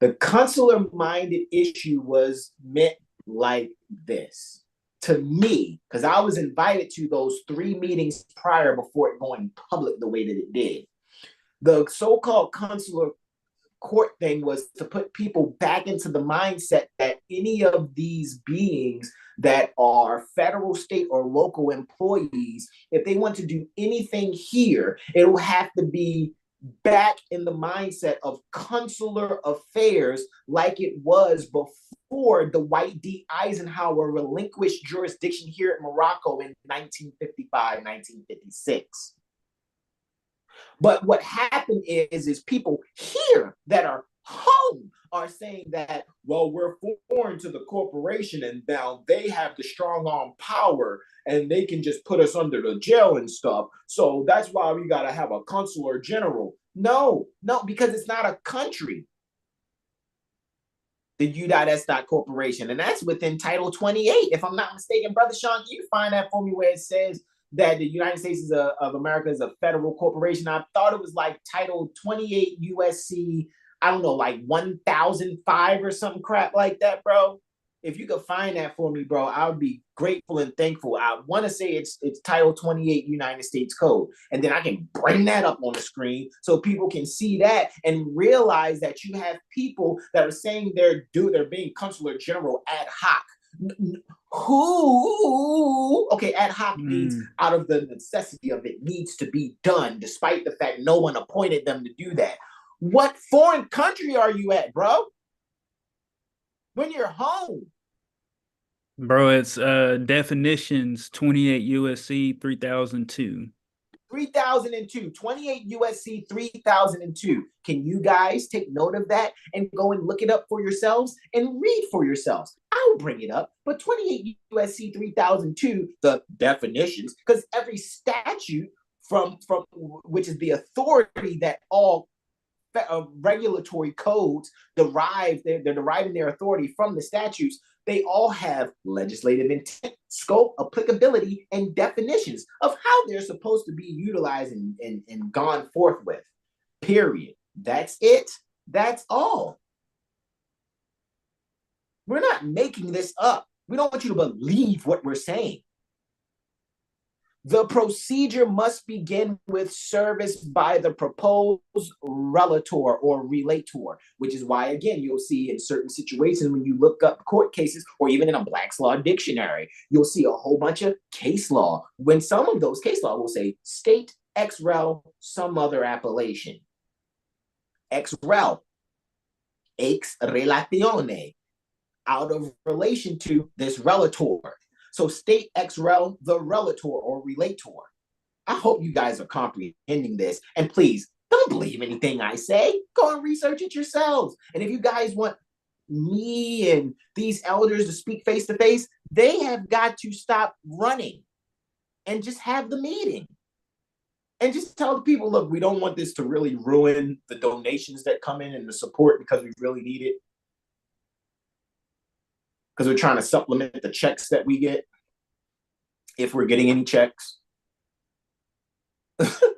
The consular-minded issue was meant like this. To me, because I was invited to those 3 meetings prior before it going public the way that it did. The so-called consular court thing was to put people back into the mindset that any of these beings that are federal, state, or local employees, if they want to do anything here, it will have to be back in the mindset of consular affairs like it was before the Dwight D. Eisenhower relinquished jurisdiction here at Morocco in 1955, 1956. But what happened is people here that are home are saying that, well, we're foreign to the corporation and now they have the strong arm power and they can just put us under the jail and stuff. So that's why we got to have a consular general. No, because it's not a country. The U.S. corporation. And that's within Title 28. If I'm not mistaken, Brother Sean, can you find that for me where it says that the United States of America is a federal corporation? I thought it was like Title 28 USC, I don't know, like 1005 or something crap like that, bro. If you could find that for me, bro, I would be grateful and thankful. I want to say it's Title 28 United States Code. And then I can bring that up on the screen so people can see that and realize that you have people that are saying they're being consular general ad hoc. Okay, ad hoc means out of the necessity of it needs to be done, despite the fact no one appointed them to do that. What foreign country are you at, bro? When you're home. Bro, it's definitions 28 USC 3002. 3002, 28 USC 3002. Can you guys take note of that and go and look it up for yourselves and read for yourselves? I'll bring it up, but 28 USC 3002, the definitions, because every statute from which is the authority that all regulatory codes derive, they're deriving their authority from the statutes. They all have legislative intent, scope, applicability, and definitions of how they're supposed to be utilized and gone forth with. Period. That's it. That's all. We're not making this up. We don't want you to believe what we're saying. The procedure must begin with service by the proposed relator or relator, which is why, again, you'll see in certain situations when you look up court cases or even in a Black's Law Dictionary, you'll see a whole bunch of case law. When some of those case law will say state ex rel some other appellation. Ex rel, ex relatione, out of relation to this relator. So state ex rel, the relator or relator. I hope you guys are comprehending this. And please, don't believe anything I say. Go and research it yourselves. And if you guys want me and these elders to speak face to face, they have got to stop running and just have the meeting. And just tell the people, look, we don't want this to really ruin the donations that come in and the support because we really need it. Because we're trying to supplement the checks that we get, if we're getting any checks.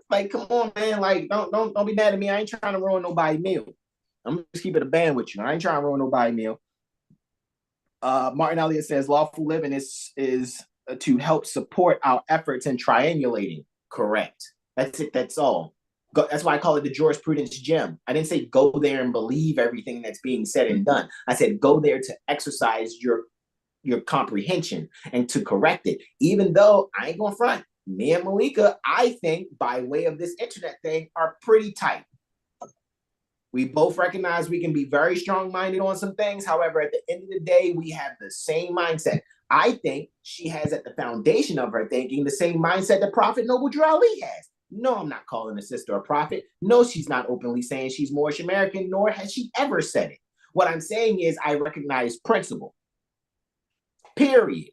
Like, come on, man. Like, don't be mad at me. I ain't trying to ruin nobody's meal. I'm just keeping a band with you. I ain't trying to ruin nobody's meal. Martin Elliott says lawful living is to help support our efforts in triangulating. Correct. That's it. That's all. That's why I call it the jurisprudence gem. I didn't say go there and believe everything that's being said and done. I said go there to exercise your comprehension and to correct it. Even though I ain't gonna front, me and Malika, I think by way of this internet thing, are pretty tight. We both recognize we can be very strong-minded on some things. However, at the end of the day, we have the same mindset. I think she has at the foundation of her thinking the same mindset that Prophet Noble Drew Ali has. No, I'm not calling a sister a prophet. No, she's not openly saying she's Moorish American, nor has she ever said it. What I'm saying is I recognize principle. Period.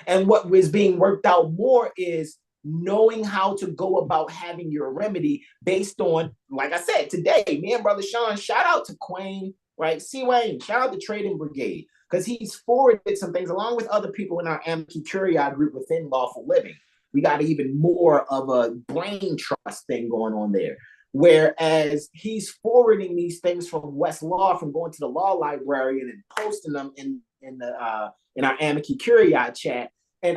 And what was being worked out more is knowing how to go about having your remedy based on, like I said, today, me and Brother Sean, shout out to Quayne, right? C. Wayne, shout out to Trading Brigade, because he's forwarded some things along with other people in our Amici Curiae group within Lawful Living. We got even more of a brain trust thing going on there. Whereas he's forwarding these things from Westlaw, from going to the law library and then posting them in our Amici Curiae chat. And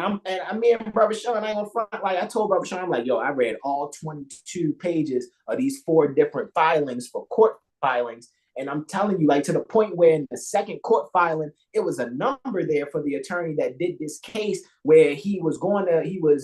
me and Brother Sean, I ain't gonna front, like I told Brother Sean, I'm like, yo, I read all 22 pages of these 4 different filings for court filings. And I'm telling you, like, to the point where in the second court filing, it was a number there for the attorney that did this case where he was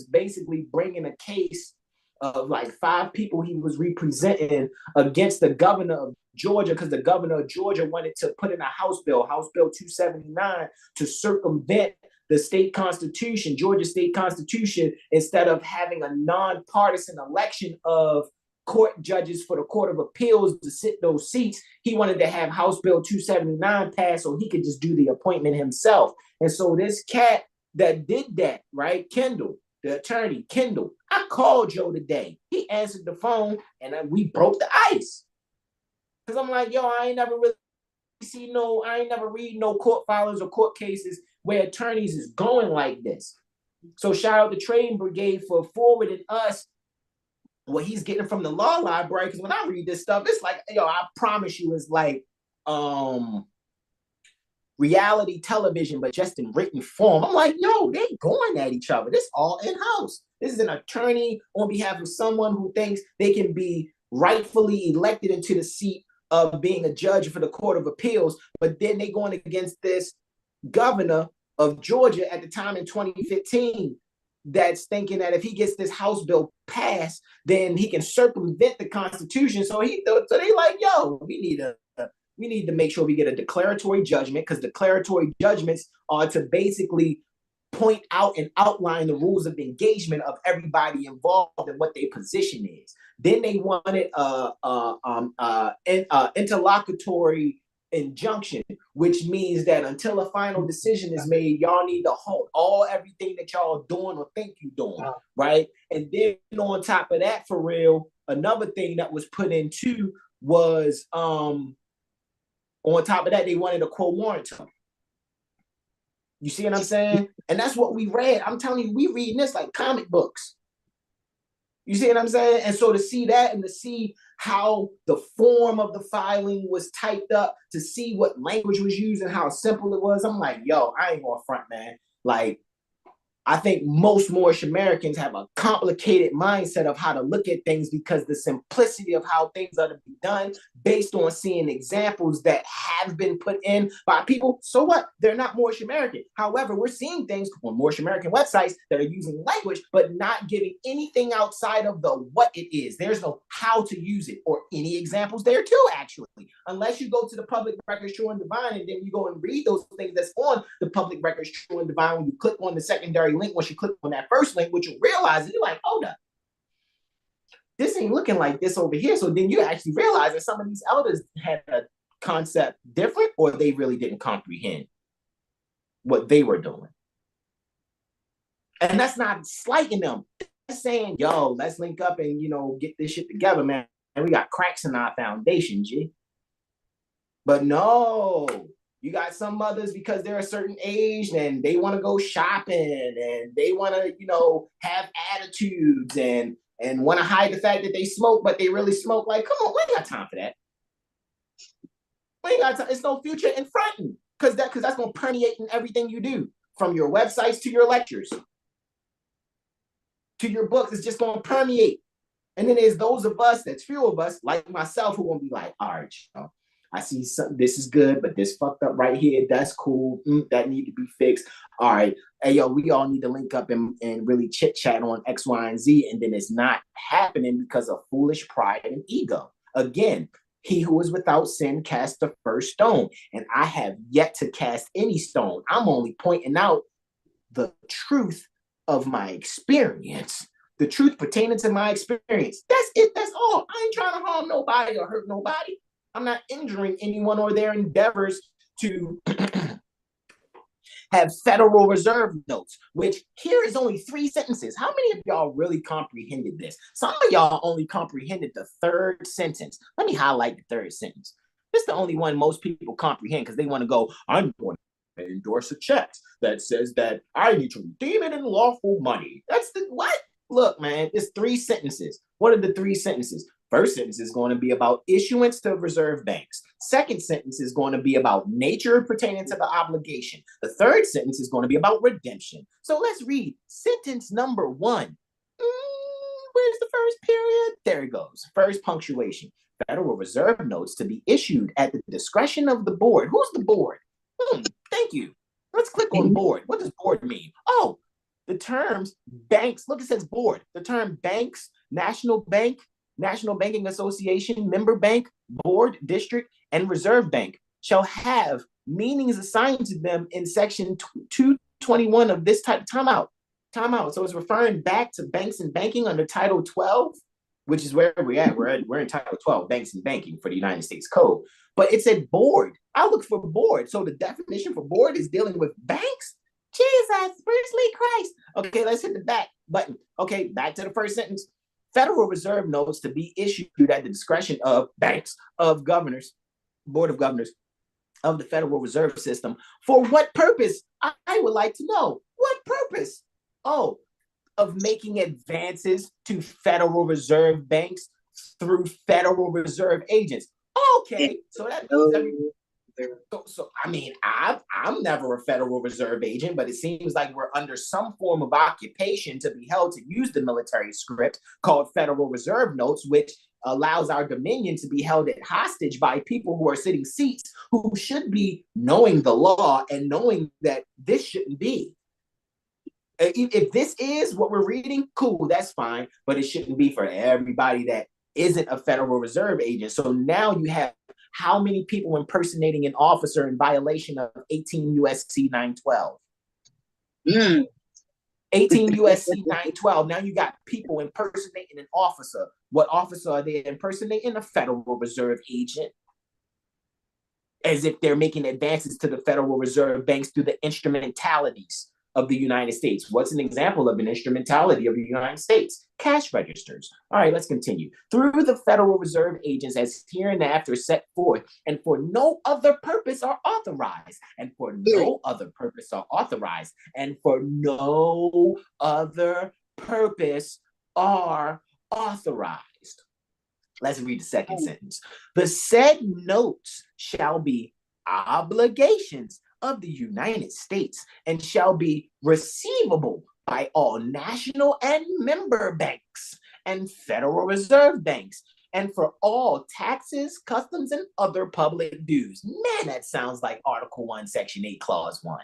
basically bringing a case of like 5 people he was representing against the governor of Georgia, because the governor of Georgia wanted to put in a House Bill 279, to circumvent the state constitution, Georgia state constitution, instead of having a nonpartisan election of court judges for the Court of Appeals to sit those seats. He wanted to have House Bill 279 passed so he could just do the appointment himself. And so this cat that did that, right, Kendall, the attorney, Kendall, I called Joe today. He answered the phone and we broke the ice. Because I'm like, yo, I ain't never read no court filings or court cases where attorneys is going like this. So shout out to Trading Brigade for forwarding us what he's getting from the law library. Because when I read this stuff, it's like, yo, I promise you, it's like reality television, but just in written form. I'm like, yo, they going at each other. This all in-house. This is an attorney on behalf of someone who thinks they can be rightfully elected into the seat of being a judge for the Court of Appeals, but then they going against this governor of Georgia at the time in 2015 that's thinking that if he gets this House bill passed, then he can circumvent the Constitution. So they like, yo, we need to make sure we get a declaratory judgment, because declaratory judgments are to basically point out and outline the rules of engagement of everybody involved and what their position is. Then they wanted interlocutory injunction, which means that until a final decision is made, y'all need to hold everything that y'all doing or think you doing, right? And then on top of that, for real, another thing that was put in too was on top of that, they wanted a quo warrantum. You see what I'm saying? And that's what we read. I'm telling you, we reading this like comic books. You see what I'm saying? And so to see that and to see how the form of the filing was typed up, to see what language was used and how simple it was, I'm like, yo, I ain't gonna front, man. Like, I think most Moorish Americans have a complicated mindset of how to look at things, because the simplicity of how things are to be done based on seeing examples that have been put in by people. So what? They're not Moorish American. However, we're seeing things on Moorish American websites that are using language, but not giving anything outside of the what it is. There's no how to use it or any examples there too, actually. Unless you go to the public records True and Divine, and then you go and read those things that's on the public records True and Divine. When you click on the secondary link, once you click on that first link, what you realize is you're like, hold up, this ain't looking like this over here. So then you actually realize that some of these elders had a concept different, or they really didn't comprehend what they were doing. And that's not slighting them. That's saying, yo, let's link up and, get this shit together, man. And we got cracks in our foundation, G. But no, you got some mothers, because they're a certain age and they want to go shopping and they want to, have attitudes and want to hide the fact that they smoke, but they really smoke. Like, come on, we ain't got time for that. We ain't got time. It's no future in fronting, because that's going to permeate in everything you do, from your websites to your lectures to your books. It's just going to permeate. And then there's those of us, that's few of us, like myself, who won't be like, all right, I see something, this is good, but this fucked up right here, that's cool, that need to be fixed. All right, hey, yo, we all need to link up and really chit-chat on X, Y, and Z, and then it's not happening because of foolish pride and ego. Again, he who is without sin cast the first stone, and I have yet to cast any stone. I'm only pointing out the truth of my experience. The truth pertaining to my experience. That's it. That's all. I ain't trying to harm nobody or hurt nobody. I'm not injuring anyone or their endeavors to have Federal Reserve notes, which here is only 3 sentences. How many of y'all really comprehended this? Some of y'all only comprehended the 3rd sentence. Let me highlight the 3rd sentence. This is the only one most people comprehend because they want to go, I'm going to endorse a check that says that I need to redeem it in lawful money. That's the what? Look, man, it's 3 sentences. What are the 3 sentences? First sentence is going to be about issuance to reserve banks. Second sentence is going to be about nature pertaining to the obligation. The 3rd sentence is going to be about redemption. So let's read sentence number 1. Where's the first period? There it goes. First punctuation. Federal Reserve notes to be issued at the discretion of the board. Who's the board? Thank you. Let's click on board. What does board mean? Oh, the terms banks. Look, it says board. The term banks, national bank, National Banking Association, member bank, board, district, and reserve bank shall have meanings assigned to them in section 221 of this type. Timeout. So it's referring back to banks and banking under Title 12, which is where we're at. We're in Title 12, banks and banking for the United States Code. But it said board. I look for board. So the definition for board is dealing with banks? Jesus, Bruce Christ. Okay, let's hit the back button. Okay, back to the first sentence. Federal Reserve notes to be issued at the discretion of banks, of governors, board of governors of the Federal Reserve System. For what purpose? I would like to know. What purpose? Oh, of making advances to Federal Reserve banks through Federal Reserve agents. Okay, so that means So I mean, I'm never a Federal Reserve agent, but it seems like we're under some form of occupation to be held to use the military script called Federal Reserve notes, which allows our dominion to be held at hostage by people who are sitting seats who should be knowing the law and knowing that this shouldn't be. If this is what we're reading, cool, that's fine, but it shouldn't be for everybody that isn't a Federal Reserve agent. So now you have how many people impersonating an officer in violation of 18 USC 912? 18 USC 912. Now you got people impersonating an officer. What officer are they impersonating? A Federal Reserve agent. As if they're making advances to the Federal Reserve banks through the instrumentalities of the United States. What's an example of an instrumentality of the United States? Cash registers. All right, let's continue. Through the Federal Reserve agents as hereinafter set forth, and for no other purpose are authorized, and for no other purpose are authorized, and for no other purpose are authorized. Let's read the second sentence. The said notes shall be obligations of the United States and shall be receivable by all national and member banks and Federal Reserve banks and for all taxes, customs, and other public dues. Man, that sounds like Article 1, Section 8, Clause 1.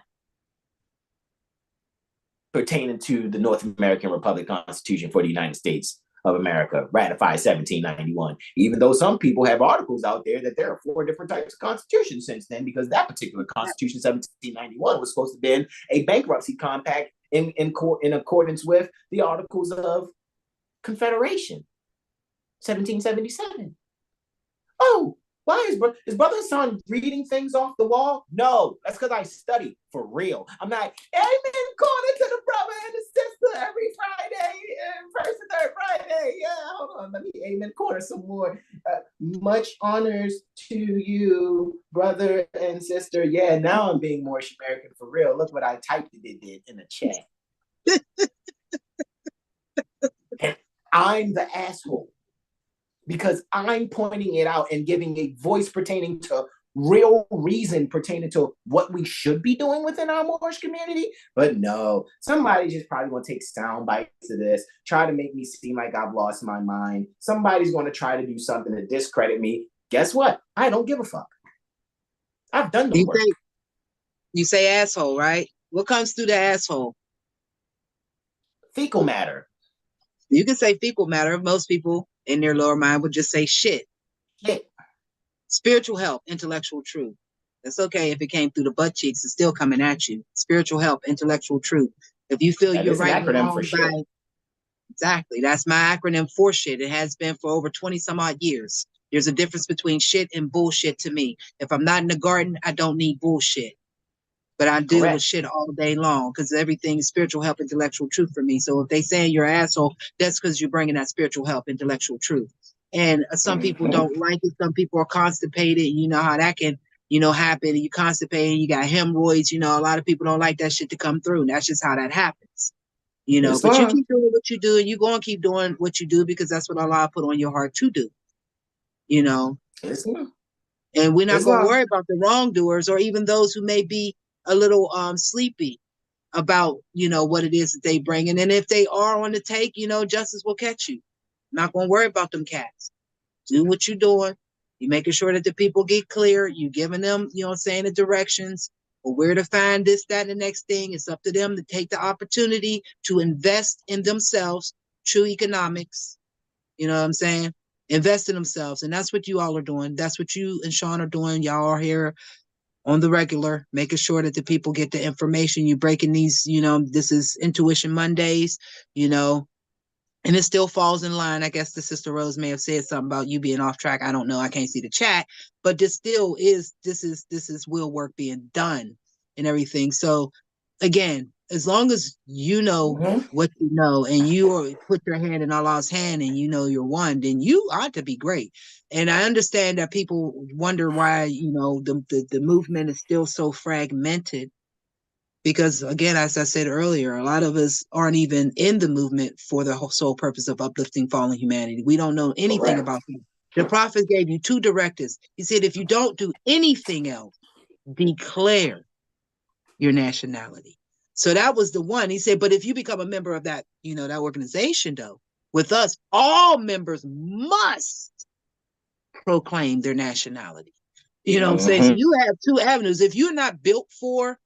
Pertaining to the North American Republic Constitution for the United States of America, ratified 1791, even though some people have articles out there that there are 4 different types of constitutions since then, because that particular constitution, 1791, was supposed to have been a bankruptcy compact in accordance with the Articles of Confederation, 1777. Oh, why is Brother Hasan reading things off the wall? No, that's because I study for real. I'm not amen corner to the brother and the sister every Friday, first and third Friday. Yeah, hold on, let me amen corner some more. Much honors to you, brother and sister. Yeah, now I'm being more American for real. Look what I typed it did in the chat. And I'm the asshole, because I'm pointing it out and giving a voice pertaining to real reason pertaining to what we should be doing within our Moorish community. But no, somebody just probably going to take sound bites of this, try to make me seem like I've lost my mind. Somebody's going to try to do something to discredit me. Guess what? I don't give a fuck. I've done the work. You say asshole, right? What comes through the asshole? Fecal matter. You can say fecal matter. Most people in their lower mind would just say shit. Shit. Spiritual help, intellectual truth. That's okay if it came through the butt cheeks. It's still coming at you. Spiritual help, intellectual truth. If you feel you're right and wrong by... Exactly. That's my acronym for shit. It has been for over 20 some odd years. There's a difference between shit and bullshit to me. If I'm not in the garden, I don't need bullshit. But I deal with shit all day long because everything is spiritual help, intellectual truth for me. So if they saying you're an asshole, that's because you're bringing that spiritual help, intellectual truth. And some people don't like it. Some people are constipated. You know how that can, happen. You constipated, you got hemorrhoids. A lot of people don't like that shit to come through. And that's just how that happens. But you keep doing what you do, and you're going to keep doing what you do because that's what Allah put on your heart to do. And we're not going to worry about the wrongdoers or even those who may be a little sleepy about, what it is that they bring. And if they are on the take, justice will catch you. Not going to worry about them cats. Do what you're doing. You're making sure that the people get clear. You're giving them, the directions or where to find this, that, and the next thing. It's up to them to take the opportunity to invest in themselves. True economics. You know what I'm saying? Invest in themselves. And that's what you all are doing. That's what you and Sean are doing. Y'all are here on the regular, making sure that the people get the information. You breaking these, this is Intuition Mondays, and it still falls in line. I guess the Sister Rose may have said something about you being off track. I don't know. I can't see the chat, but this is will work being done and everything. So again, as long as you know what you know and you put your hand in Allah's hand and you're one, then you ought to be great. And I understand that people wonder why, the movement is still so fragmented. Because again, as I said earlier, a lot of us aren't even in the movement for the sole purpose of uplifting fallen humanity. We don't know anything about it. The Prophet gave you 2 directives. He said, if you don't do anything else, declare your nationality. So that was the one. He said, but if you become a member of that, that organization, though, with us, all members must proclaim their nationality. You know what I'm saying? So you have 2 avenues. If you're not built for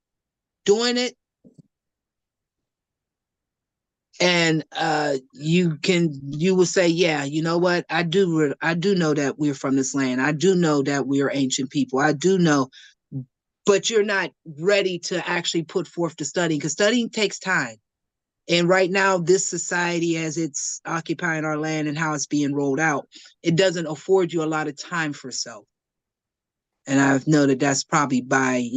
doing it, and you will say, yeah, you know what? I do know that we're from this land. I do know that we are ancient people. I do know, but you're not ready to actually put forth the study because studying takes time. And right now, this society, as it's occupying our land and how it's being rolled out, it doesn't afford you a lot of time for self. And I know that that's probably by,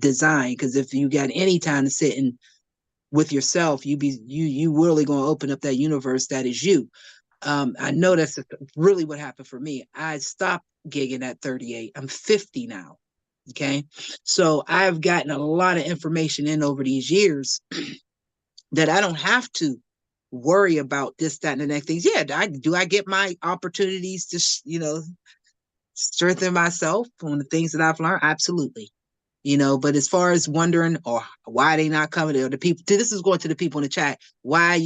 design, because if you got any time to sit in with yourself, you really going to open up that universe that is you. I know that's really what happened for me. I stopped gigging at 38. I'm 50 now. Okay. So I've gotten a lot of information in over these years that I don't have to worry about this, that, and the next things. Yeah. I get my opportunities to, strengthen myself on the things that I've learned? Absolutely. But as far as wondering or why they not coming to the people, this is going to the people in the chat, why,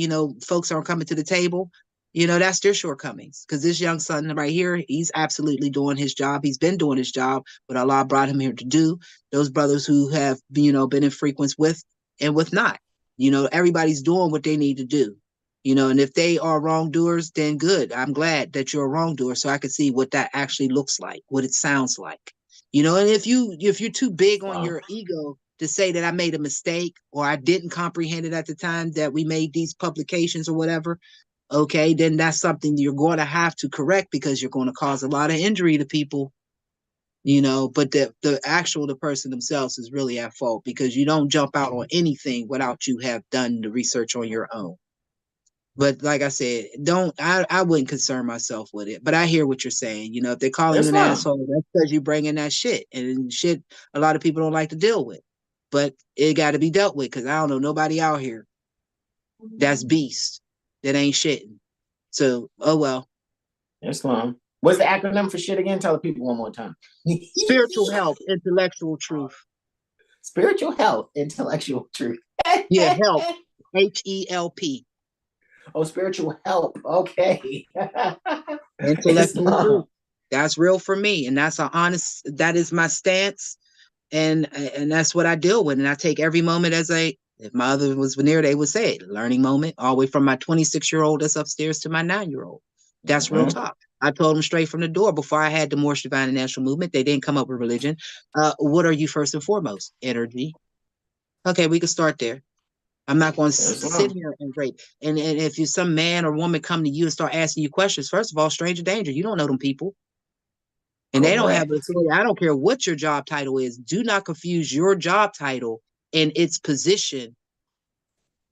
folks aren't coming to the table, that's their shortcomings. Because this young son right here, he's absolutely doing his job. He's been doing his job, what Allah brought him here to do. Those brothers who have, been in frequency with and with not, everybody's doing what they need to do. And if they are wrongdoers, then good. I'm glad that you're a wrongdoer so I can see what that actually looks like, what it sounds like. And if you're too big on your ego to say that I made a mistake or I didn't comprehend it at the time that we made these publications or whatever, okay, then that's something you're going to have to correct because you're going to cause a lot of injury to people. But the person themselves is really at fault because you don't jump out on anything without you have done the research on your own. But like I said, I wouldn't concern myself with it. But I hear what you're saying. If they're calling you an asshole, that's because you bring in that shit. And shit a lot of people don't like to deal with. But it got to be dealt with because I don't know nobody out here that's beast that ain't shitting. So, oh well. Islam. What's the acronym for shit again? Tell the people one more time. Spiritual health, intellectual truth. Spiritual health, intellectual truth. Yeah, help. HELP. Oh, spiritual help. Okay. Intellectual truth. That's real for me. And that's that is my stance. And that's what I deal with. And I take every moment if my other was near, they would say it, learning moment, all the way from my 26-year-old that's upstairs to my 9-year-old. That's real talk. I told them straight from the door before I had the Moorish Divine and National Movement. They didn't come up with religion. What are you first and foremost? Energy. Okay, we can start there. I'm not going to sit here and rate. And if you some man or woman come to you and start asking you questions, first of all, stranger danger. You don't know them people. And they don't have a story. I don't care what your job title is. Do not confuse your job title and its position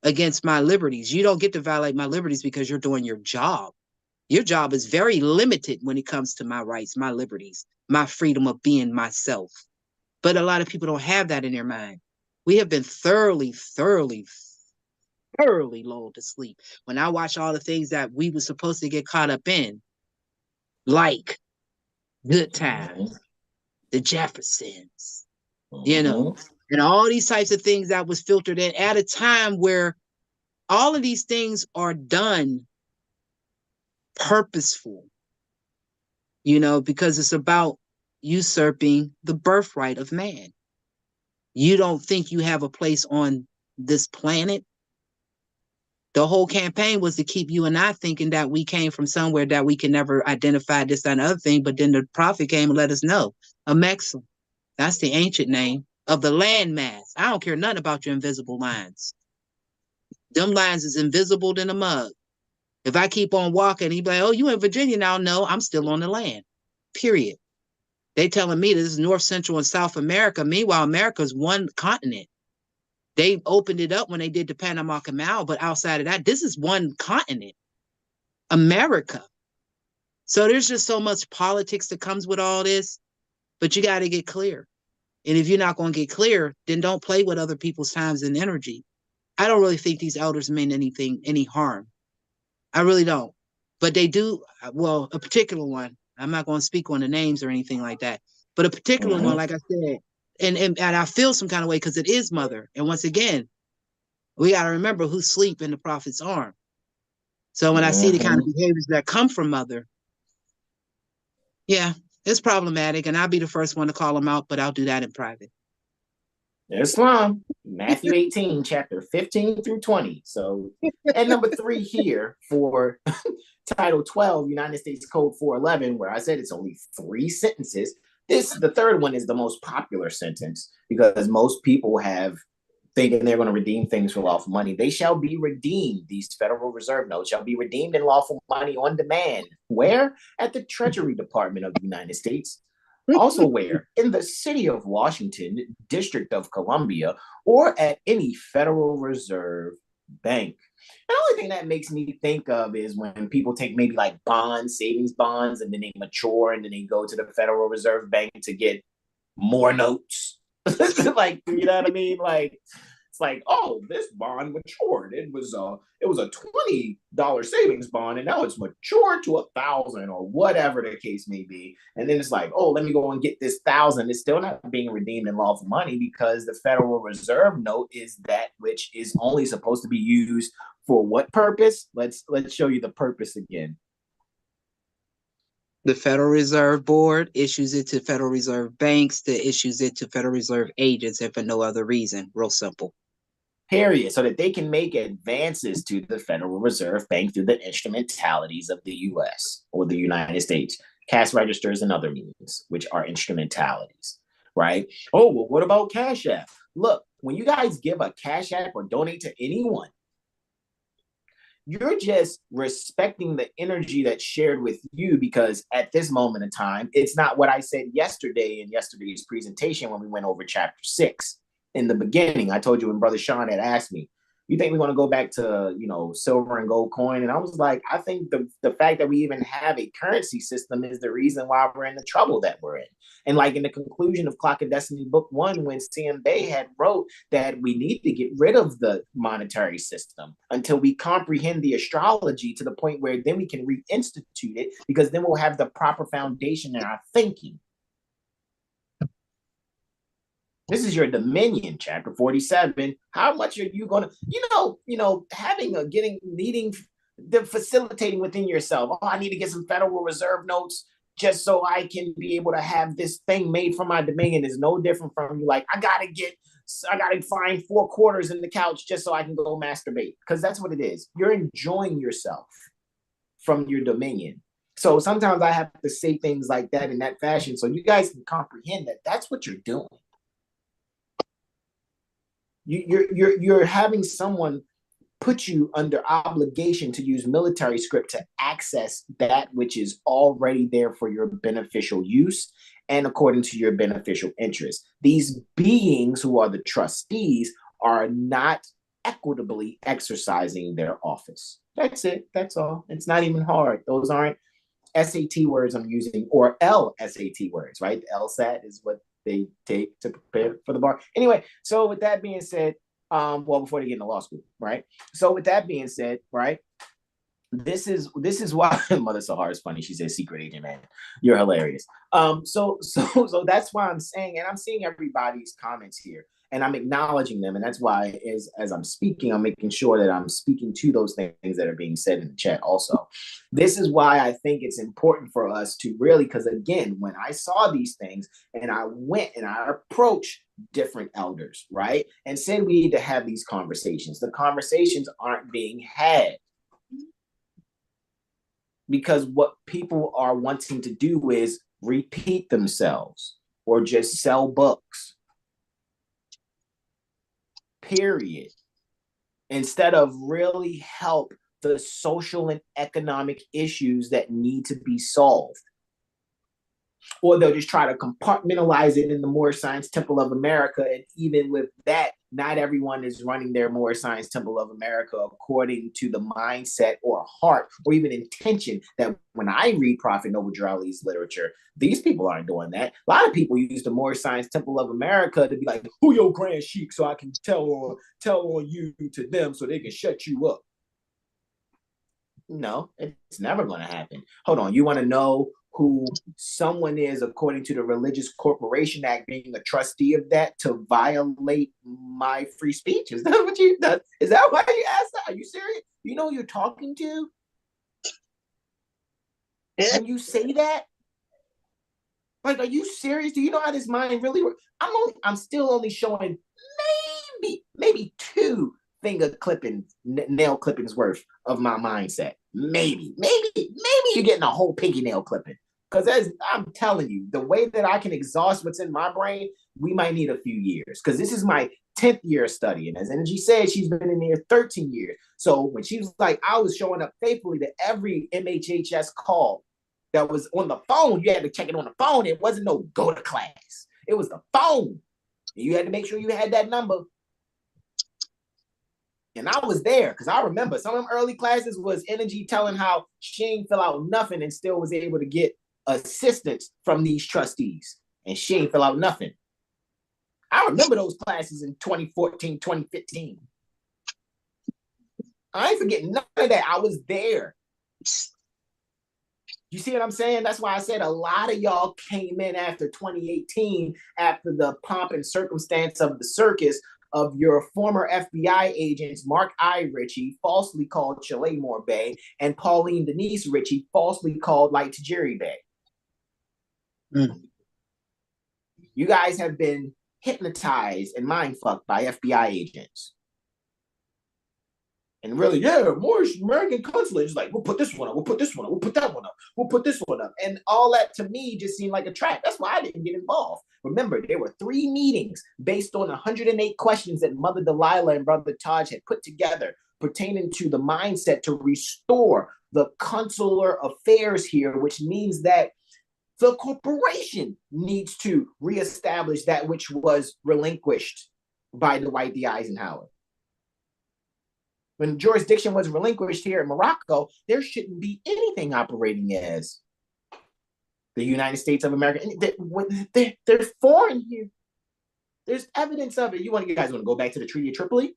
against my liberties. You don't get to violate my liberties because you're doing your job. Your job is very limited when it comes to my rights, my liberties, my freedom of being myself. But a lot of people don't have that in their mind. We have been thoroughly lulled to sleep. When I watch all the things that we were supposed to get caught up in, like Good Times, the Jeffersons, and all these types of things that was filtered in at a time where all of these things are done purposeful, because it's about usurping the birthright of man. You don't think you have a place on this planet? The whole campaign was to keep you and I thinking that we came from somewhere that we can never identify this, that, and other thing. But then the prophet came and let us know. Amexem. That's the ancient name of the landmass. I don't care nothing about your invisible lines. Them lines is invisible than a mug. If I keep on walking, he'd be like, oh, you in Virginia now? No, I'm still on the land. Period. They telling me this is North, Central, and South America. Meanwhile, America's one continent. They opened it up when they did the Panama Canal, but outside of that, this is one continent, America. So there's just so much politics that comes with all this, but you got to get clear. And if you're not going to get clear, then don't play with other people's times and energy. I don't really think these elders mean any harm. I really don't. But they do, well, a particular one, I'm not going to speak on the names or anything like that, but a particular one, like I said, and I feel some kind of way because it is mother. And once again, we got to remember who's asleep in the prophet's arm. So when I see the kind of behaviors that come from mother, yeah, it's problematic. And I'll be the first one to call them out, but I'll do that in private. Islam, Matthew 18, chapter 15 through 20. So, and number 3 here for Title 12, United States Code 411, where I said it's only 3 sentences. The third one is the most popular sentence because most people have thinking they're going to redeem things for lawful money. They shall be redeemed. These Federal Reserve notes shall be redeemed in lawful money on demand. Where? At the Treasury Department of the United States. Also where? In the city of Washington, District of Columbia, or at any Federal Reserve bank. The only thing that makes me think of is when people take maybe like bonds, savings bonds, and then they mature and then they go to the Federal Reserve Bank to get more notes. Like, you know what I mean? Like, it's like, oh, this bond matured. It was a $20 savings bond, and now it's matured to $1,000 or whatever the case may be. And then it's like, oh, let me go and get this $1,000. It's still not being redeemed in lawful money because the Federal Reserve note is that which is only supposed to be used for what purpose? Let's show you the purpose again. The Federal Reserve Board issues it to Federal Reserve banks, that issues it to Federal Reserve agents, and for no other reason. Real simple. Period. So that they can make advances to the Federal Reserve Bank through the instrumentalities of the U.S. or the United States, cash registers and other means, which are instrumentalities, right? Oh, well, what about CashApp? Look, when you guys give a CashApp or donate to anyone, you're just respecting the energy that's shared with you because at this moment in time, it's not what I said yesterday in yesterday's presentation when we went over chapter 6. In the beginning, I told you when Brother Sean had asked me, you think we're going to go back to, you know, silver and gold coin? And I was like, I think the fact that we even have a currency system is the reason why we're in the trouble that we're in. And like in the conclusion of Clock of Destiny Book 1, when C.M. Bay had wrote that we need to get rid of the monetary system until we comprehend the astrology to the point where then we can reinstitute it, because then we'll have the proper foundation in our thinking. This is your dominion, chapter 47. How much are you going to, facilitating within yourself? Oh, I need to get some Federal Reserve notes just so I can be able to have this thing made for my dominion is no different from you. Like, I got to find 4 quarters in the couch just so I can go masturbate. Because that's what it is. You're enjoying yourself from your dominion. So sometimes I have to say things like that in that fashion so you guys can comprehend that that's what you're doing. You're having someone put you under obligation to use military script to access that which is already there for your beneficial use and according to your beneficial interest. These beings who are the trustees are not equitably exercising their office. That's it. That's all. It's not even hard. Those aren't SAT words I'm using, or LSAT words, right? The LSAT is what they take to prepare for the bar. Anyway, so with that being said, before they get into law school, right? So with that being said, right, this is why Mother Sahar is funny. She says, "Secret agent, man, you're hilarious." So that's why I'm saying, and I'm seeing everybody's comments here, and I'm acknowledging them, and that's why as I'm speaking, I'm making sure that I'm speaking to those things that are being said in the chat. Also, this is why I think it's important for us to really, because again, when I saw these things, and I went and I approached different elders, right, and said we need to have these conversations. The conversations aren't being had. Because what people are wanting to do is repeat themselves or just sell books. Period. Instead of really help the social and economic issues that need to be solved. Or they'll just try to compartmentalize it in the Moor Science Temple of America. And even with that, not everyone is running their Moor Science Temple of America according to the mindset or heart or even intention that when I read Prophet Noble Drew Ali's literature, these people aren't doing that. A lot of people use the Moor Science Temple of America to be like, who your grand sheik, so I can tell on you to them so they can shut you up. No, it's never going to happen. Hold on, you want to know who someone is according to the Religious Corporation Act, being a trustee of that to violate my free speech? Is that what you done? Is that why you asked that? Are you serious? You know who you're talking to? When you say that? Like, are you serious? Do you know how this mind really works? I'm still only showing maybe 2 finger clippings, nail clippings worth of my mindset. Maybe you're getting a whole pinky nail clipping. Because as I'm telling you, the way that I can exhaust what's in my brain, we might need a few years. Because this is my 10th year studying. As Energy said, she's been in here 13 years. So when she was like, I was showing up faithfully to every MHHS call that was on the phone. You had to check it on the phone. It wasn't no go to class. It was the phone. And you had to make sure you had that number. And I was there because I remember some of them early classes was Energy telling how she ain't fill out nothing and still was able to get assistance from these trustees. And she ain't fill out nothing. I remember those classes in 2014, 2015. I ain't forgetting none of that. I was there. You see what I'm saying? That's why I said a lot of y'all came in after 2018, after the pomp and circumstance of the circus of your former FBI agents, Mark I. Ritchie, falsely called Shalemore Bay, and Pauline Denise Ritchie, falsely called Light Tajiri Bay. You guys have been hypnotized and mind fucked by FBI agents. And really, Moorish American consulate is like, we'll put this one up, we'll put this one up, we'll put that one up, we'll put this one up. And all that to me just seemed like a trap. That's why I didn't get involved. Remember, there were 3 meetings based on 108 questions that Mother Delilah and Brother Taj had put together pertaining to the mindset to restore the consular affairs here, which means that the corporation needs to reestablish that which was relinquished by Dwight D. Eisenhower. when jurisdiction was relinquished here in Morocco, there shouldn't be anything operating as the United States of America. They're foreign here. There's evidence of it. You guys want to go back to the Treaty of Tripoli?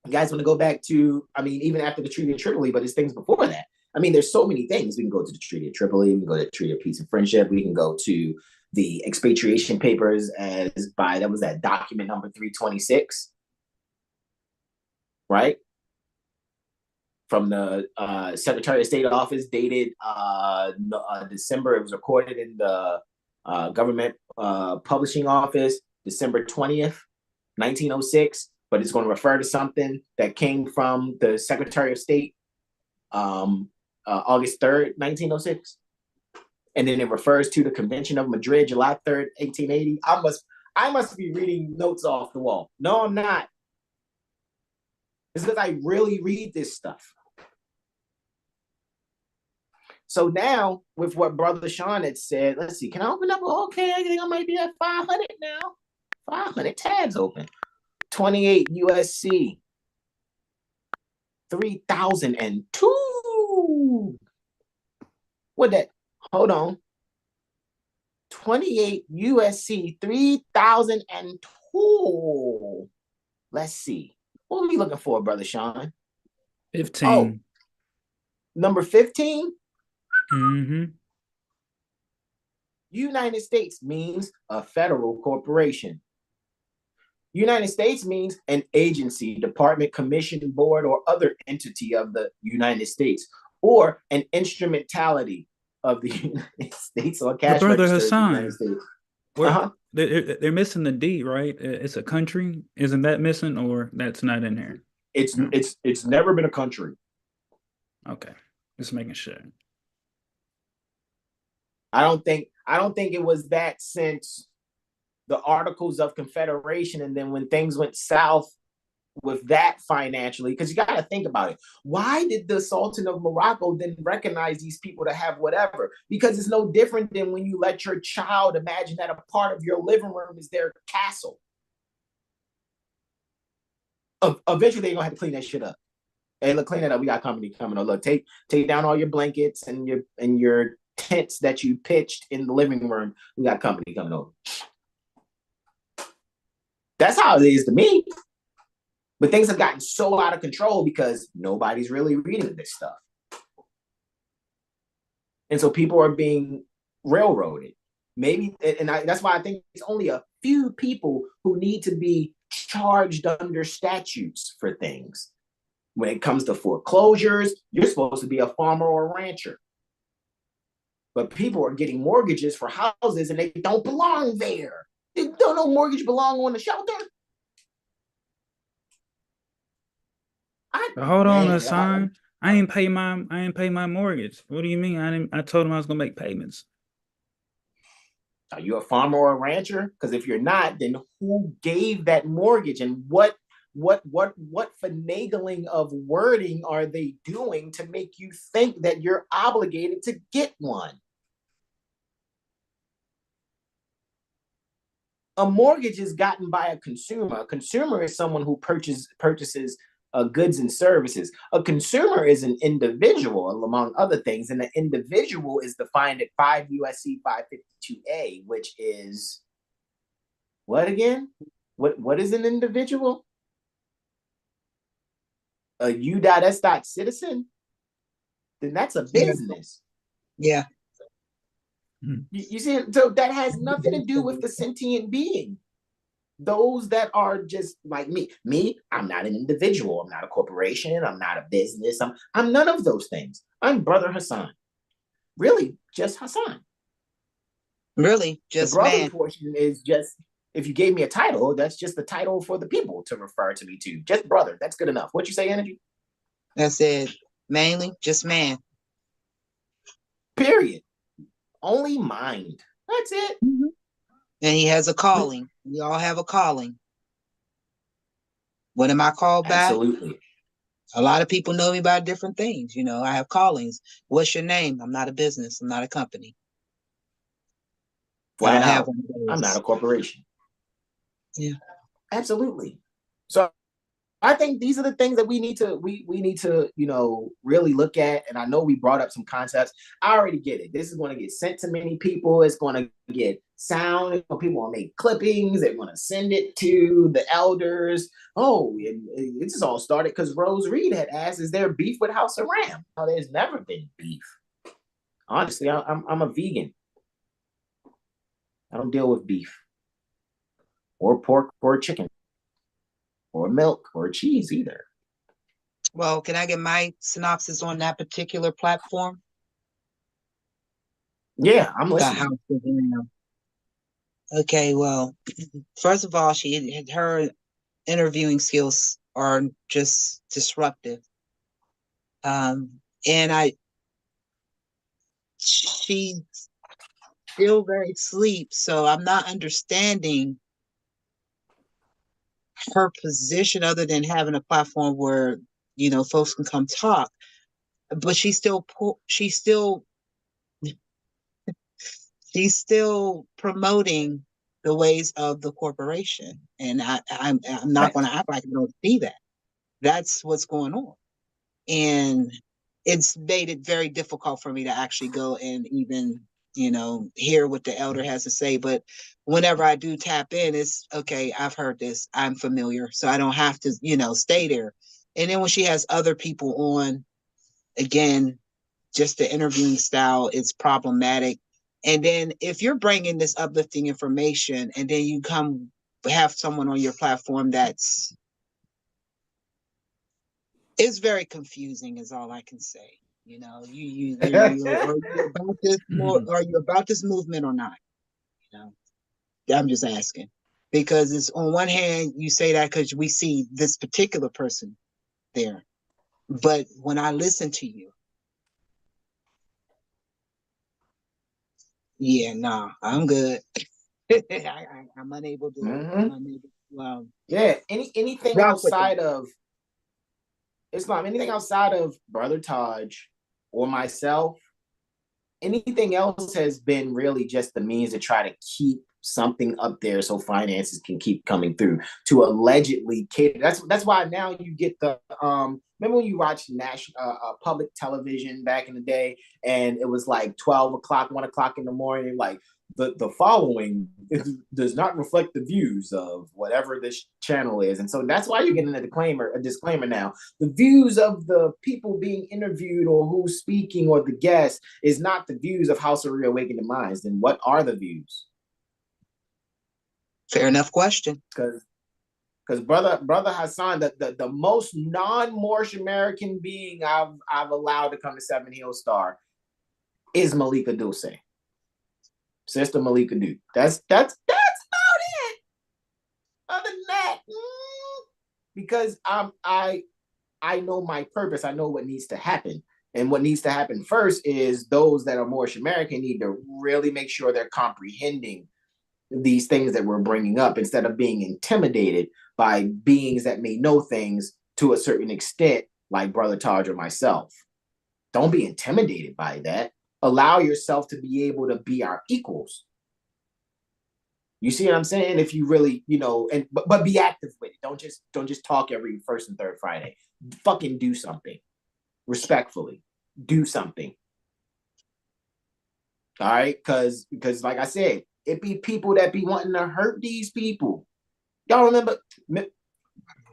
You guys want to go back to, I mean, even after the Treaty of Tripoli, but it's things before that. I mean, there's so many things. We can go to the Treaty of Tripoli. We can go to the Treaty of Peace and Friendship. We can go to the expatriation papers that was that document number 326, right? From the Secretary of State office, dated December. It was recorded in the government publishing office, December 20th, 1906. But it's going to refer to something that came from the Secretary of State, August 3rd, 1906. And then it refers to the Convention of Madrid, July 3rd, 1880. I must be reading notes off the wall. No, I'm not. It's because I really read this stuff. So now, with what Brother Sean had said, let's see, can I open up? Okay, I think I might be at 500 now. 500 tabs open. 28 USC. 3002. What that? Hold on. 28 USC 3002. Let's see. What are we looking for, Brother Sean? 15. Oh, number 15? Mm-hmm. United States means a federal corporation. United States means an agency, department, commission, board, or other entity of the United States, or an instrumentality of the United States or cash Brother register of the Hasan, United States. they're missing the D, right? It's a country. Isn't that missing, or that's not in there? It's never been a country. Okay, just making sure. I don't think it was that since the Articles of Confederation, and then when things went south with that financially, because you got to think about it. Why did the Sultan of Morocco then recognize these people to have whatever? Because it's no different than when you let your child imagine that a part of your living room is their castle. Eventually, they're gonna have to clean that shit up. Hey, look, clean that up. We got company coming. Oh, look, take down all your blankets and your tents that you pitched in the living room. We got company coming over. That's how it is to me. But things have gotten so out of control because nobody's really reading this stuff. And so people are being railroaded. That's why I think it's only a few people who need to be charged under statutes for things. When it comes to foreclosures, you're supposed to be a farmer or a rancher. But people are getting mortgages for houses and they don't belong there. They don't know mortgage belong on the shelter. Hold on, Hasan. I ain't pay my mortgage. What do you mean? I told him I was gonna make payments. Are you a farmer or a rancher? Because if you're not, then who gave that mortgage, and what finagling of wording are they doing to make you think that you're obligated to get one? A mortgage is gotten by a consumer. A consumer is someone who purchases goods and services. A consumer is an individual, among other things, and the individual is defined at 5 USC 552A, which is what again? What is an individual? A U.S. citizen? Then that's a business. Yeah. You see, so that has nothing to do with the sentient being. Those that are just like me. I'm not an individual. I'm not a corporation. I'm not a business. I'm none of those things. I'm Brother Hasan. Really, just Hasan. Really, just the brother man. Portion is just, if you gave me a title, that's just the title for the people to refer to me to. Just brother. That's good enough. What you say, Energy? I said mainly just man. Period. Only mind. That's it. Mm-hmm. And he has a calling. We all have a calling. What am I called by? Absolutely. A lot of people know me by different things. I have callings. What's your name? I'm not a business. I'm not a company. Flat out. I'm not a corporation. Yeah. Absolutely. So I think these are the things that we need to really look at. And I know we brought up some concepts. I already get it. This is going to get sent to many people. It's going to get sound. People will make clippings. They're going to send it to the elders. Oh, and it just all started because Rose Reed had asked, "Is there beef with House of Ram?" No, there's never been beef. Honestly, I'm a vegan. I don't deal with beef or pork or chicken or milk or cheese either. Well, can I get my synopsis on that particular platform? Yeah, I'm listening. Okay, well, first of all, her interviewing skills are just disruptive. And she's still very asleep, so I'm not understanding her position other than having a platform where, folks can come talk. But she's still promoting the ways of the corporation, and I'm not going to act like I don't see that. That's what's going on, and it's made it very difficult for me to actually go and even hear what the elder has to say. But whenever I do tap in, it's okay. I've heard this. I'm familiar, so I don't have to stay there. And then when she has other people on, again, just the interviewing style is problematic. And then if you're bringing this uplifting information and then you come have someone on your platform it's very confusing is all I can say. Are you about this more, are you about this movement or not? I'm just asking. Because it's on one hand, you say that because we see this particular person there. But when I listen to you, yeah, nah, I'm good. I'm unable to. Mm-hmm. Yeah, anything outside of Islam, anything outside of Brother Taj or myself, anything else has been really just the means to try to keep something up there so finances can keep coming through to allegedly cater. That's why now you get the remember when you watched national public television back in the day and it was like 12 o'clock, 1 o'clock in the morning, like the following does not reflect the views of whatever this channel is. And so that's why you're getting a disclaimer now. The views of the people being interviewed or who's speaking or the guest is not the views of House of Reawakened Minds. Then what are the views? Fair enough question. Because brother Hasan, the most non-Moorish American being I've allowed to come to 7HealStar is Malika Dulce. Sister Malika Duke. That's about it. Other than that, because I know my purpose. I know what needs to happen. And what needs to happen first is those that are Moorish American need to really make sure they're comprehending these things that we're bringing up instead of being intimidated by beings that may know things to a certain extent, like Brother Taj or myself. Don't be intimidated by that. Allow yourself to be able to be our equals. You see what I'm saying? If you really, but be active with it. Don't just talk every first and third Friday. Fucking do something. Respectfully. Do something. All right? Because like I said, it be people that be wanting to hurt these people. Y'all remember?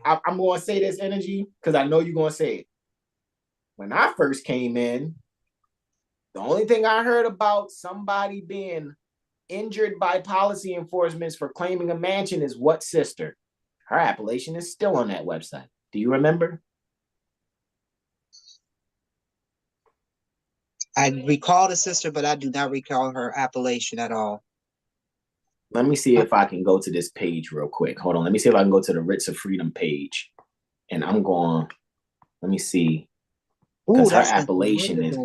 I'm going to say this energy because I know you're going to say it. When I first came in, the only thing I heard about somebody being injured by policy enforcements for claiming a mansion is what sister? Her appellation is still on that website. Do you remember? I recall the sister, but I do not recall her appellation at all. Let me see if I can go to this page real quick. Hold on. Let me see if I can go to the Writs of Freedom page. And I'm going, let me see. Because her appellation is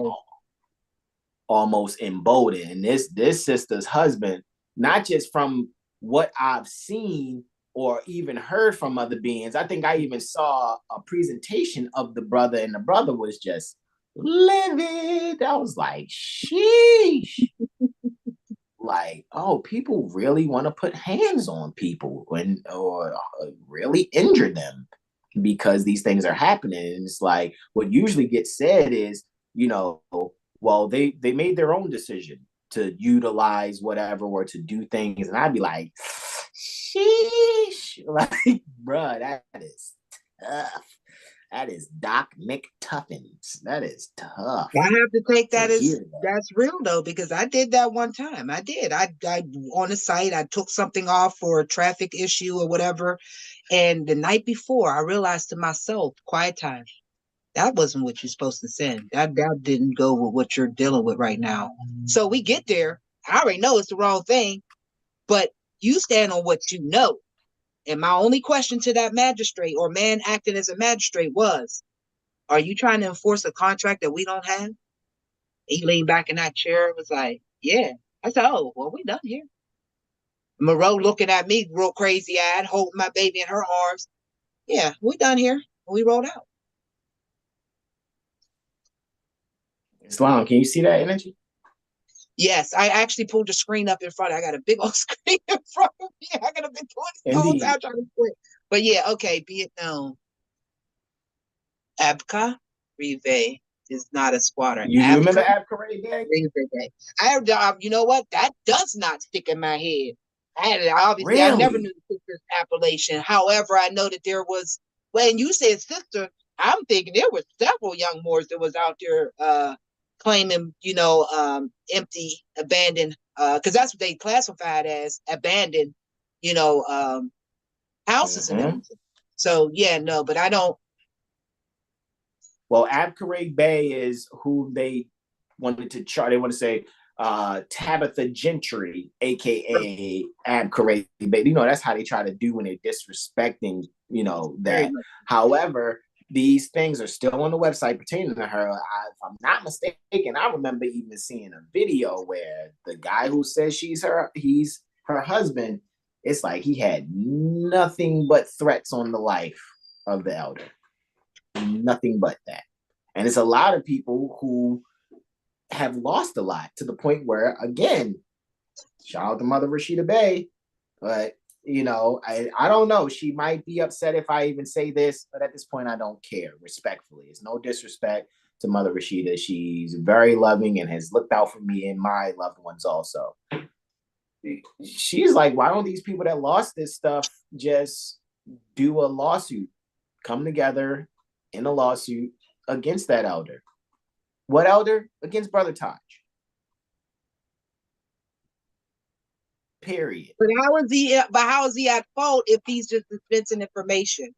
almost emboldened. And this sister's husband, not just from what I've seen or even heard from other beings, I think I even saw a presentation of the brother, and the brother was just livid. I was like, sheesh. Like, oh, people really want to put hands on people or really injure them. because these things are happening. And it's like, what usually gets said is, well, they made their own decision to utilize whatever or to do things. And I'd be like, sheesh, like, bruh, that is tough. That is Doc McTuffins. That is tough. I have to take that as that's real though, because I did that one time. I did. I on the site, I took something off for a traffic issue or whatever. And the night before, I realized to myself, quiet time. That wasn't what you're supposed to send. That didn't go with what you're dealing with right now. So we get there. I already know it's the wrong thing, but you stand on what you know. And my only question to that magistrate or man acting as a magistrate was, are you trying to enforce a contract that we don't have? He leaned back in that chair and was like, yeah. I said, oh, well, we done here. Moreau looking at me real crazy-eyed, holding my baby in her arms. Yeah, we done here. We rolled out. Islam, can you see that energy? Yes, I actually pulled the screen up in front. I got a big old screen in front of me. I got a big phone out trying to quit. But yeah, okay, be it known. Abka Rive is not a squatter. You remember Abka Rive? You know what? That does not stick in my head. Obviously, I never knew the sister's appellation. However, I know that there was, when you said sister, I'm thinking there were several young Moors that was out there claiming, empty, abandoned, because that's what they classified as abandoned, houses and everything. So yeah, no, but I don't. Well, Abkare Bay is who they wanted to chart. They want to say Tabitha Gentry, aka Abkare Bay. That's how they try to do when they're disrespecting, that. However, these things are still on the website pertaining to her. If I'm not mistaken, I remember even seeing a video where the guy who says he's her husband, it's like he had nothing but threats on the life of the elder. Nothing but that. And it's a lot of people who have lost a lot to the point where, again, shout out to Mother Rashida Bay, but I don't know. She might be upset if I even say this, but at this point, I don't care, respectfully. It's no disrespect to Mother Rashida. She's very loving and has looked out for me and my loved ones also. She's like, why don't these people that lost this stuff just do a lawsuit, come together in a lawsuit against that elder? What elder? Against Brother Taj. Period. But how is he at fault if he's just dispensing information?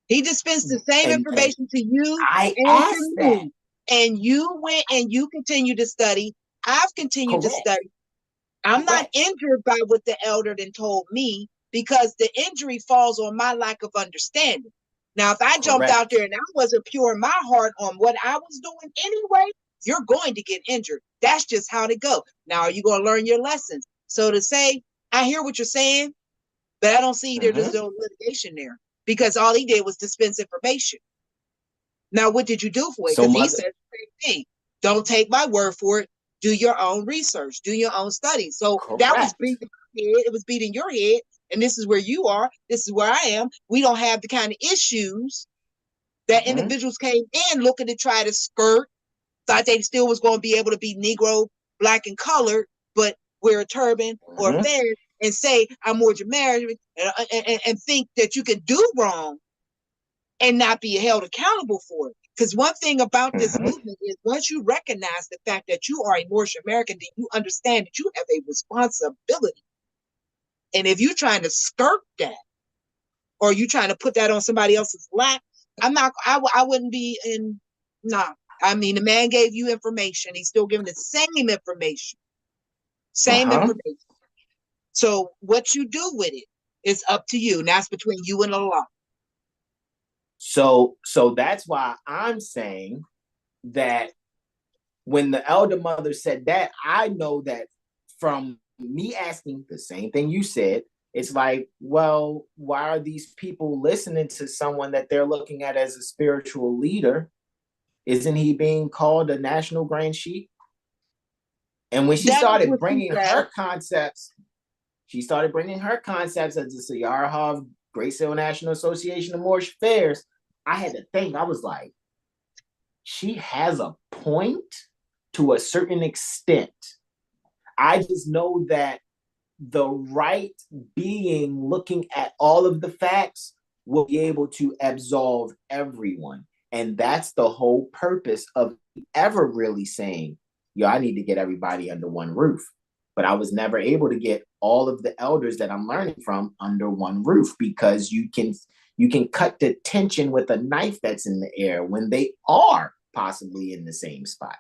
He dispensed the same information to you and to me. And you went and you continue to study. I've continued to study. I'm not injured by what the elder then told me because the injury falls on my lack of understanding. Now, if I jumped out there and I wasn't pure in my heart on what I was doing anyway, you're going to get injured. That's just how they go. Now, are you going to learn your lessons? So to say, I hear what you're saying, but I don't see there's no litigation there because all he did was dispense information. Now, what did you do for it? Because he said the same thing. Don't take my word for it. Do your own research. Do your own studies. So that was beating your head. It was beating your head. And this is where you are. This is where I am. We don't have the kind of issues that individuals came in looking to try to skirt. Thought they still was going to be able to be Negro, black, and colored, but wear a turban or a fez and say, I'm more Jamaican and think that you can do wrong and not be held accountable for it. Because one thing about this movement is once you recognize the fact that you are a Moorish American, then you understand that you have a responsibility. And if you're trying to skirt that or you're trying to put that on somebody else's lap, I wouldn't be in, I mean, the man gave you information. He's still giving the same information. Same information. So what you do with it is up to you. And that's between you and Allah. So that's why I'm saying that when the elder mother said that, I know that from me asking the same thing you said, it's like, well, why are these people listening to someone that they're looking at as a spiritual leader? Isn't he being called a national grand sheik? And when she started bringing her concepts, as the Sayarhav Great Seal National Association of Moorish Affairs, I had to think, I was like, she has a point to a certain extent. I just know that the right being looking at all of the facts will be able to absolve everyone. And that's the whole purpose of ever really saying, yo, I need to get everybody under one roof. But I was never able to get all of the elders that I'm learning from under one roof, because you can cut the tension with a knife that's in the air when they are possibly in the same spot.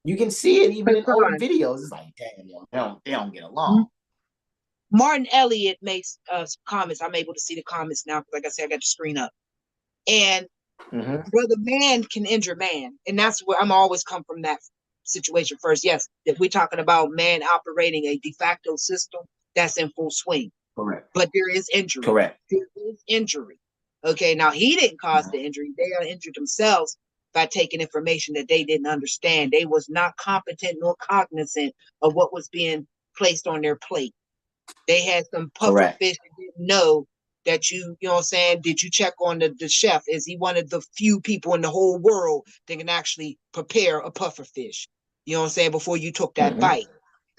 You can see it even in old videos. It's like, damn, they don't get along. Martin Elliott makes comments. I'm able to see the comments now because, like I said, I got the screen up. And brother, man can injure man, and that's where I'm always come from, that situation first. Yes, if we're talking about man operating a de facto system, that's in full swing. Correct. But there is injury. Correct. There is injury. Okay, now he didn't cause the injury. They are injured themselves by taking information that they didn't understand. They was not competent nor cognizant of what was being placed on their plate. They had some puffer fish that didn't know that you know what I'm saying? Did you check on the chef? Is he one of the few people in the whole world that can actually prepare a puffer fish? You know what I'm saying? Before you took that bite.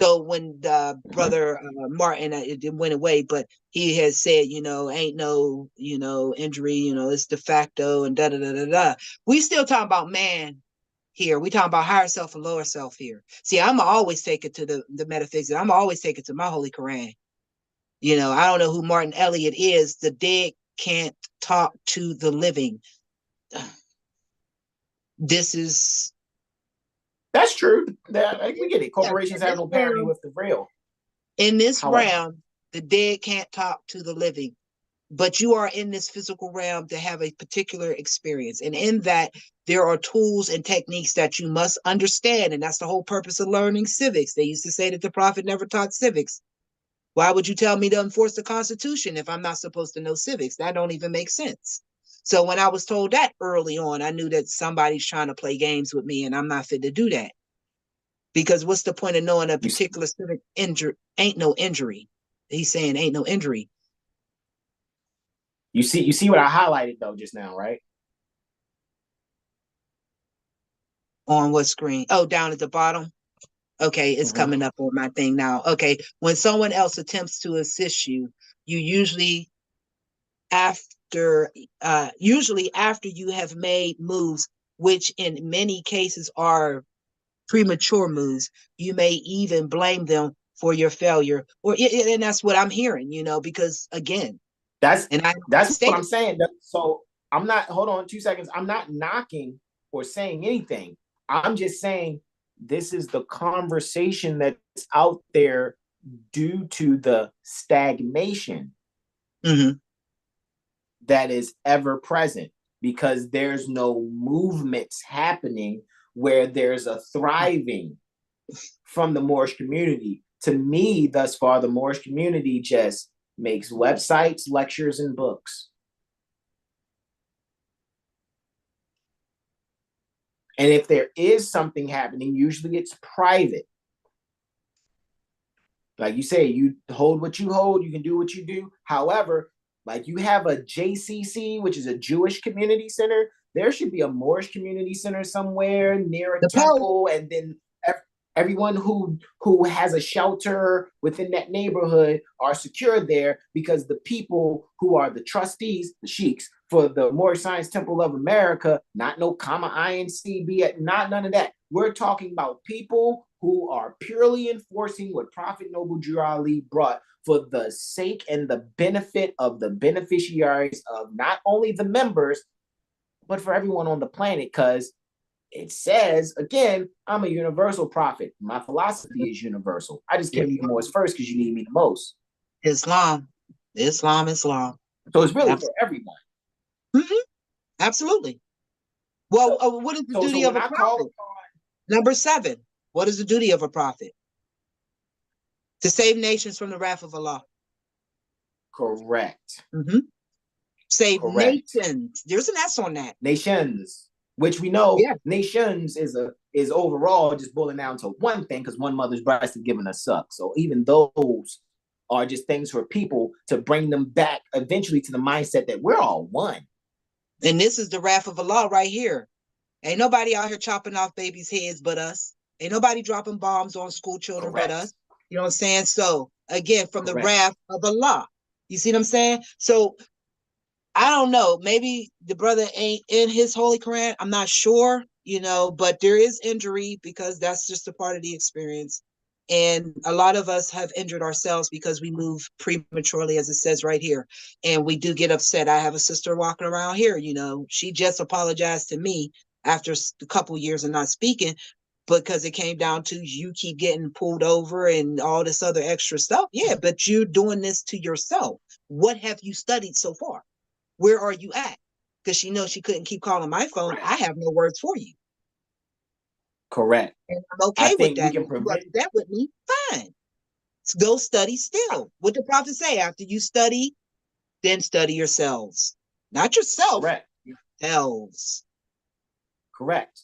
So when the brother Martin, it went away, but he has said, ain't no, injury, it's de facto and da-da-da-da-da. We still talking about man here. We talking about higher self and lower self here. See, I'm always take it to the metaphysics. I'm always take it to my Holy Quran. I don't know who Martin Elliott is. The dead can't talk to the living. That's true. We get it. Corporations have no parity with the real. In this realm, the dead can't talk to the living, but you are in this physical realm to have a particular experience. And in that, there are tools and techniques that you must understand. And that's the whole purpose of learning civics. They used to say that the prophet never taught civics. Why would you tell me to enforce the Constitution if I'm not supposed to know civics? That don't even make sense. So when I was told that early on, I knew that somebody's trying to play games with me, and I'm not fit to do that. Because what's the point of knowing a particular civic injury? Ain't no injury. He's saying ain't no injury. You see what I highlighted though just now, right? On what screen? Oh, down at the bottom. Okay, it's coming up on my thing now. Okay, when someone else attempts to assist you, you usually after you have made moves, which in many cases are premature moves, you may even blame them for your failure. And that's what I'm hearing, because again, that's what I'm saying. So I'm not, hold on 2 seconds. I'm not knocking or saying anything. I'm just saying this is the conversation that's out there due to the stagnation that is ever present, because there's no movements happening where there's a thriving from the Moorish community. To me, thus far, the Moorish community just makes websites, lectures, and books. And if there is something happening, usually it's private. Like you say, you hold what you hold, you can do what you do. However, like you have a JCC, which is a Jewish community center, there should be a Moorish community center somewhere near a temple, and then everyone who has a shelter within that neighborhood are secure there, because the people who are the trustees, the sheiks, for the Moorish Science Temple of America, not no comma INC, not none of that. We're talking about people who are purely enforcing what Prophet Noble Drew Ali brought for the sake and the benefit of the beneficiaries of not only the members, but for everyone on the planet. Because it says, again, I'm a universal prophet. My philosophy is universal. I just came to you most first because you need me the most. Islam. So it's really for everyone. Absolutely. Well, what is the duty of a prophet? Number 7. What is the duty of a prophet? To save nations from the wrath of Allah. Correct. Save nations. There's an S on that. Nations, which we know, nations is overall just boiling down to one thing, because one mother's breast is giving us suck. So even those are just things for people to bring them back eventually to the mindset that we're all one. And this is the wrath of Allah right here. Ain't nobody out here chopping off babies' heads but us. Ain't nobody dropping bombs on school children but us. You know what I'm saying? So again, from the wrath of Allah. You see what I'm saying? So I don't know. Maybe the brother ain't in his Holy Quran. I'm not sure, you know, but there is injury because that's just a part of the experience. And a lot of us have injured ourselves because we move prematurely, as it says right here. And we do get upset. I have a sister walking around here, you know, she just apologized to me after a couple years of not speaking because it came down to you keep getting pulled over and all this other extra stuff. Yeah, but you're doing this to yourself. What have you studied so far? Where are you at? Because she knows she couldn't keep calling my phone. I have no words for you. Correct. And I'm okay with that. If you upset with me, fine. Go study still. What the prophet say? After you study, then study yourselves. Not yourself. Correct. Yourselves. Correct.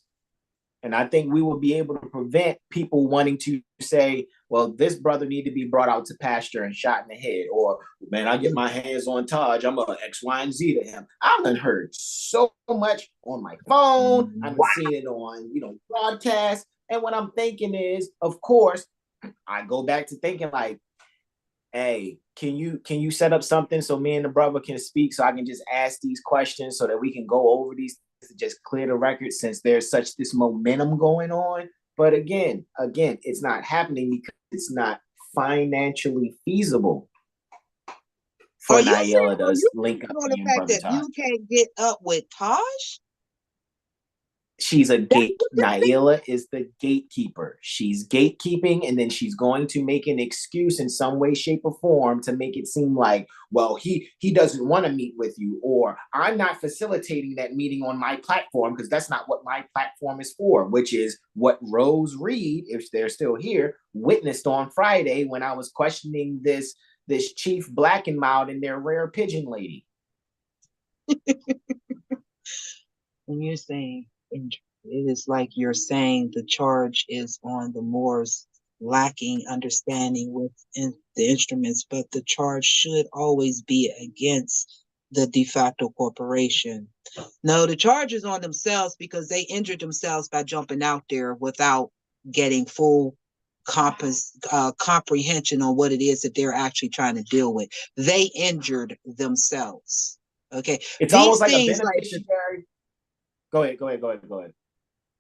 And I think we will be able to prevent people wanting to say, well, this brother need to be brought out to pasture and shot in the head. Or, man, I get my hands on Taj, I'm a X, Y, and Z to him. I've done heard so much on my phone. I've seen it on, broadcast. And what I'm thinking is, of course, I go back to thinking like, hey, can you set up something so me and the brother can speak so I can just ask these questions so that we can go over these to just clear the record since there's this momentum going on. But again, it's not happening because it's not financially feasible for Naila to link up on the fact that you can't get up with Taj. She's Naila is the gatekeeper. She's gatekeeping, and then she's going to make an excuse in some way, shape, or form to make it seem like, well, he doesn't want to meet with you, or I'm not facilitating that meeting on my platform because that's not what my platform is for, which is what Rose Reed, if they're still here, witnessed on Friday when I was questioning this Chief Black and Mild and their rare pigeon lady. When you're saying injury, it is like you're saying the charge is on the Moors lacking understanding within the instruments, but the charge should always be against the de facto corporation. No, the charge is on themselves because they injured themselves by jumping out there without getting full comprehension on what it is that they're actually trying to deal with. They injured themselves. Okay. It's almost like a beneficiary. Go ahead.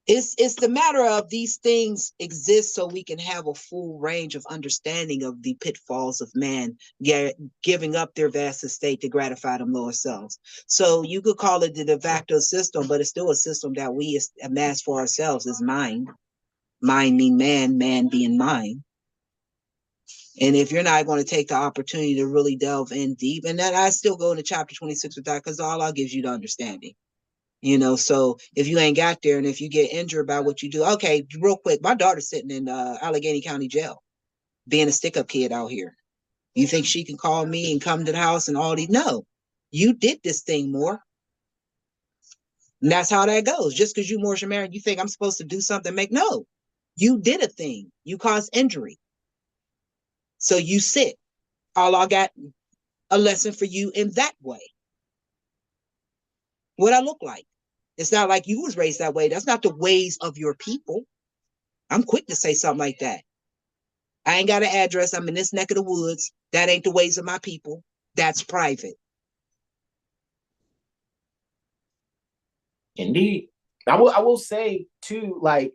It's the matter of these things exist so we can have a full range of understanding of the pitfalls of man giving up their vast estate to gratify them lower selves. So you could call it the de facto system, but it's still a system that we amass for ourselves as mind. Mind mean man, man being mind. And if you're not going to take the opportunity to really delve in deep, and then I still go into chapter 26 with that because Allah gives you the understanding. So if you ain't got there and if you get injured by what you do, okay, real quick, my daughter's sitting in Allegheny County Jail, being a stick-up kid out here. You think she can call me and come to the house and all these? No, you did this thing, Moor. And that's how that goes. Just because you Moor Shamar, you think I'm supposed to do something, no, you did a thing. You caused injury. So you sit. Allah got a lesson for you in that way. What I look like. It's not like you was raised that way. That's not the ways of your people. I'm quick to say something like that. I ain't got an address. I'm in this neck of the woods. That ain't the ways of my people. That's private. Indeed. I will say too, like,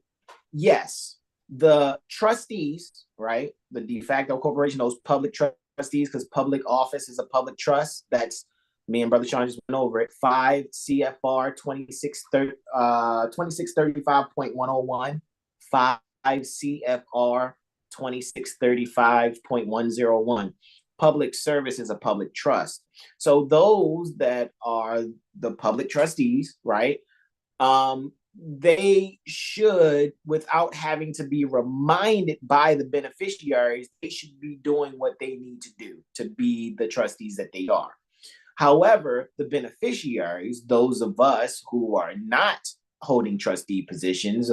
yes, the trustees, right? The de facto corporation, those public trustees, because public office is a public trust. That's me and Brother Sean just went over it. 5 CFR 2635.101, 5 CFR 2635.101. Public service is a public trust. So those that are the public trustees, right? They should, without having to be reminded by the beneficiaries, they should be doing what they need to do to be the trustees that they are. However, the beneficiaries, those of us who are not holding trustee positions,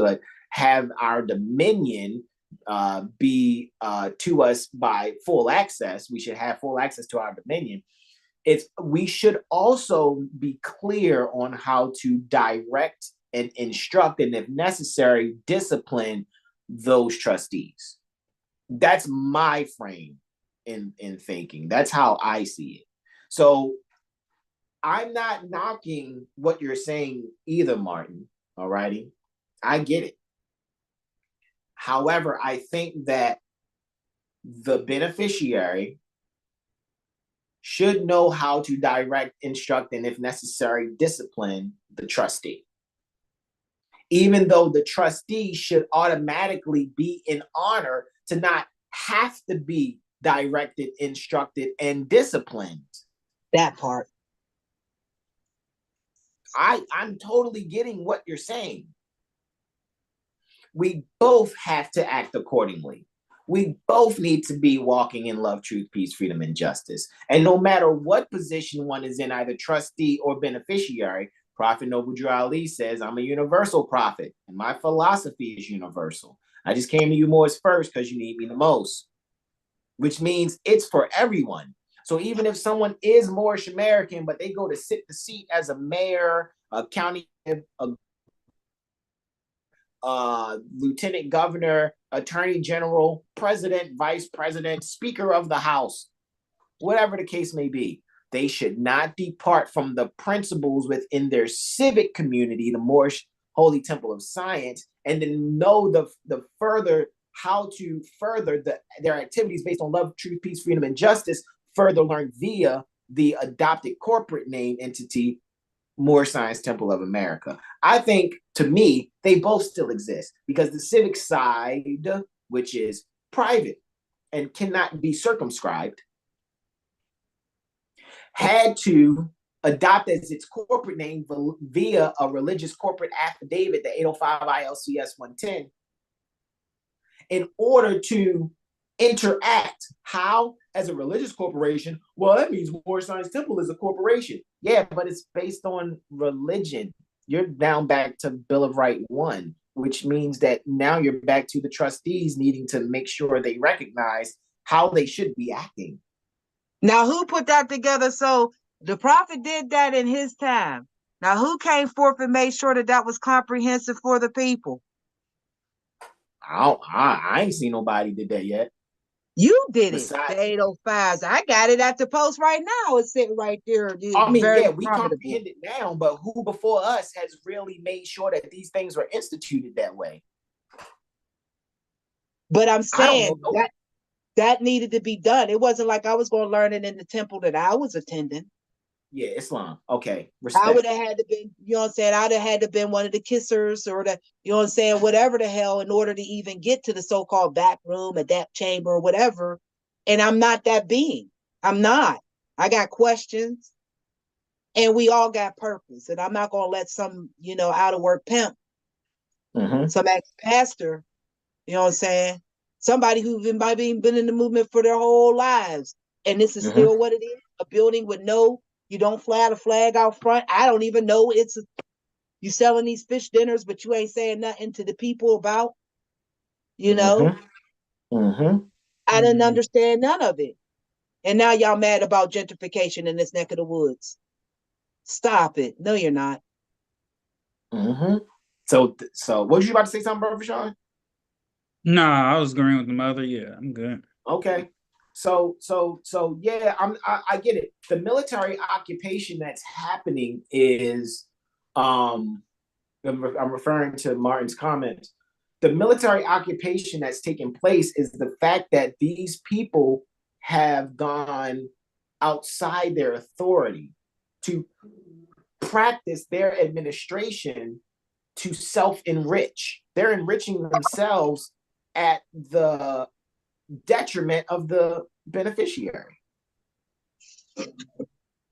have our dominion be to us by full access. We should have full access to our dominion. We should also be clear on how to direct and instruct, and if necessary, discipline those trustees. That's my frame in thinking. That's how I see it. So I'm not knocking what you're saying either, Martin. All righty. I get it. However, I think that the beneficiary should know how to direct, instruct, and if necessary, discipline the trustee. Even though the trustee should automatically be in honor to not have to be directed, instructed, and disciplined. That part. I'm totally getting what you're saying. We both have to act accordingly. We both need to be walking in love, truth, peace, freedom, and justice. And no matter what position one is in, either trustee or beneficiary, Prophet Noble Drew Ali says, I'm a universal prophet, and my philosophy is universal. I just came to you Moors first because you need me the most, which means it's for everyone. So even if someone is Moorish American, but they go to sit the seat as a mayor, a county, lieutenant governor, attorney general, president, vice president, speaker of the house, whatever the case may be, they should not depart from the principles within their civic community, the Moorish Holy Temple of Science, and then know the further how to further their activities based on love, truth, peace, freedom, and justice, further learned via the adopted corporate name entity, Moorish Science Temple of America. I think, to me, they both still exist because the civic side, which is private and cannot be circumscribed, had to adopt as its corporate name via a religious corporate affidavit, the 805 ILCS 110, in order to interact. How? As a religious corporation. Well, that means Moorish Science Temple is a corporation. Yeah, but it's based on religion. You're down back to Bill of Right 1, which means that now you're back to the trustees needing to make sure they recognize how they should be acting. Now, who put that together? So the prophet did that in his time. Now, who came forth and made sure that that was comprehensive for the people? I ain't seen nobody did that yet. You did it. The 805s. I got it at the post right now. It's sitting right there. I mean, yeah, we comprehend it now, but who before us has really made sure that these things were instituted that way? But I'm saying that needed to be done. It wasn't like I was going to learn it in the temple that I was attending. Yeah, Islam. Okay. Respect. I would have had to be, you know what I'm saying? I'd have had to been one of the kissers or the, you know what I'm saying, whatever the hell, in order to even get to the so-called back room, adapt chamber or whatever. And I'm not that being. I'm not. I got questions and we all got purpose. And I'm not going to let some, out of work pimp, some ex-pastor, you know what I'm saying? Somebody who's been in the movement for their whole lives. And this is still what it is. A building with you don't fly the flag out front. I don't even know you selling these fish dinners, but you ain't saying nothing to the people about, I didn't understand none of it. And now y'all mad about gentrification in this neck of the woods. Stop it. No, you're not. So what you about to say something, Brother Sean? Nah, I was agreeing with the mother. Yeah, I'm good. Okay. So yeah, I get it. The military occupation that's happening is, I'm referring to Martin's comment. The military occupation that's taking place is the fact that these people have gone outside their authority to practice their administration to self-enrich. They're enriching themselves at the detriment of the beneficiary.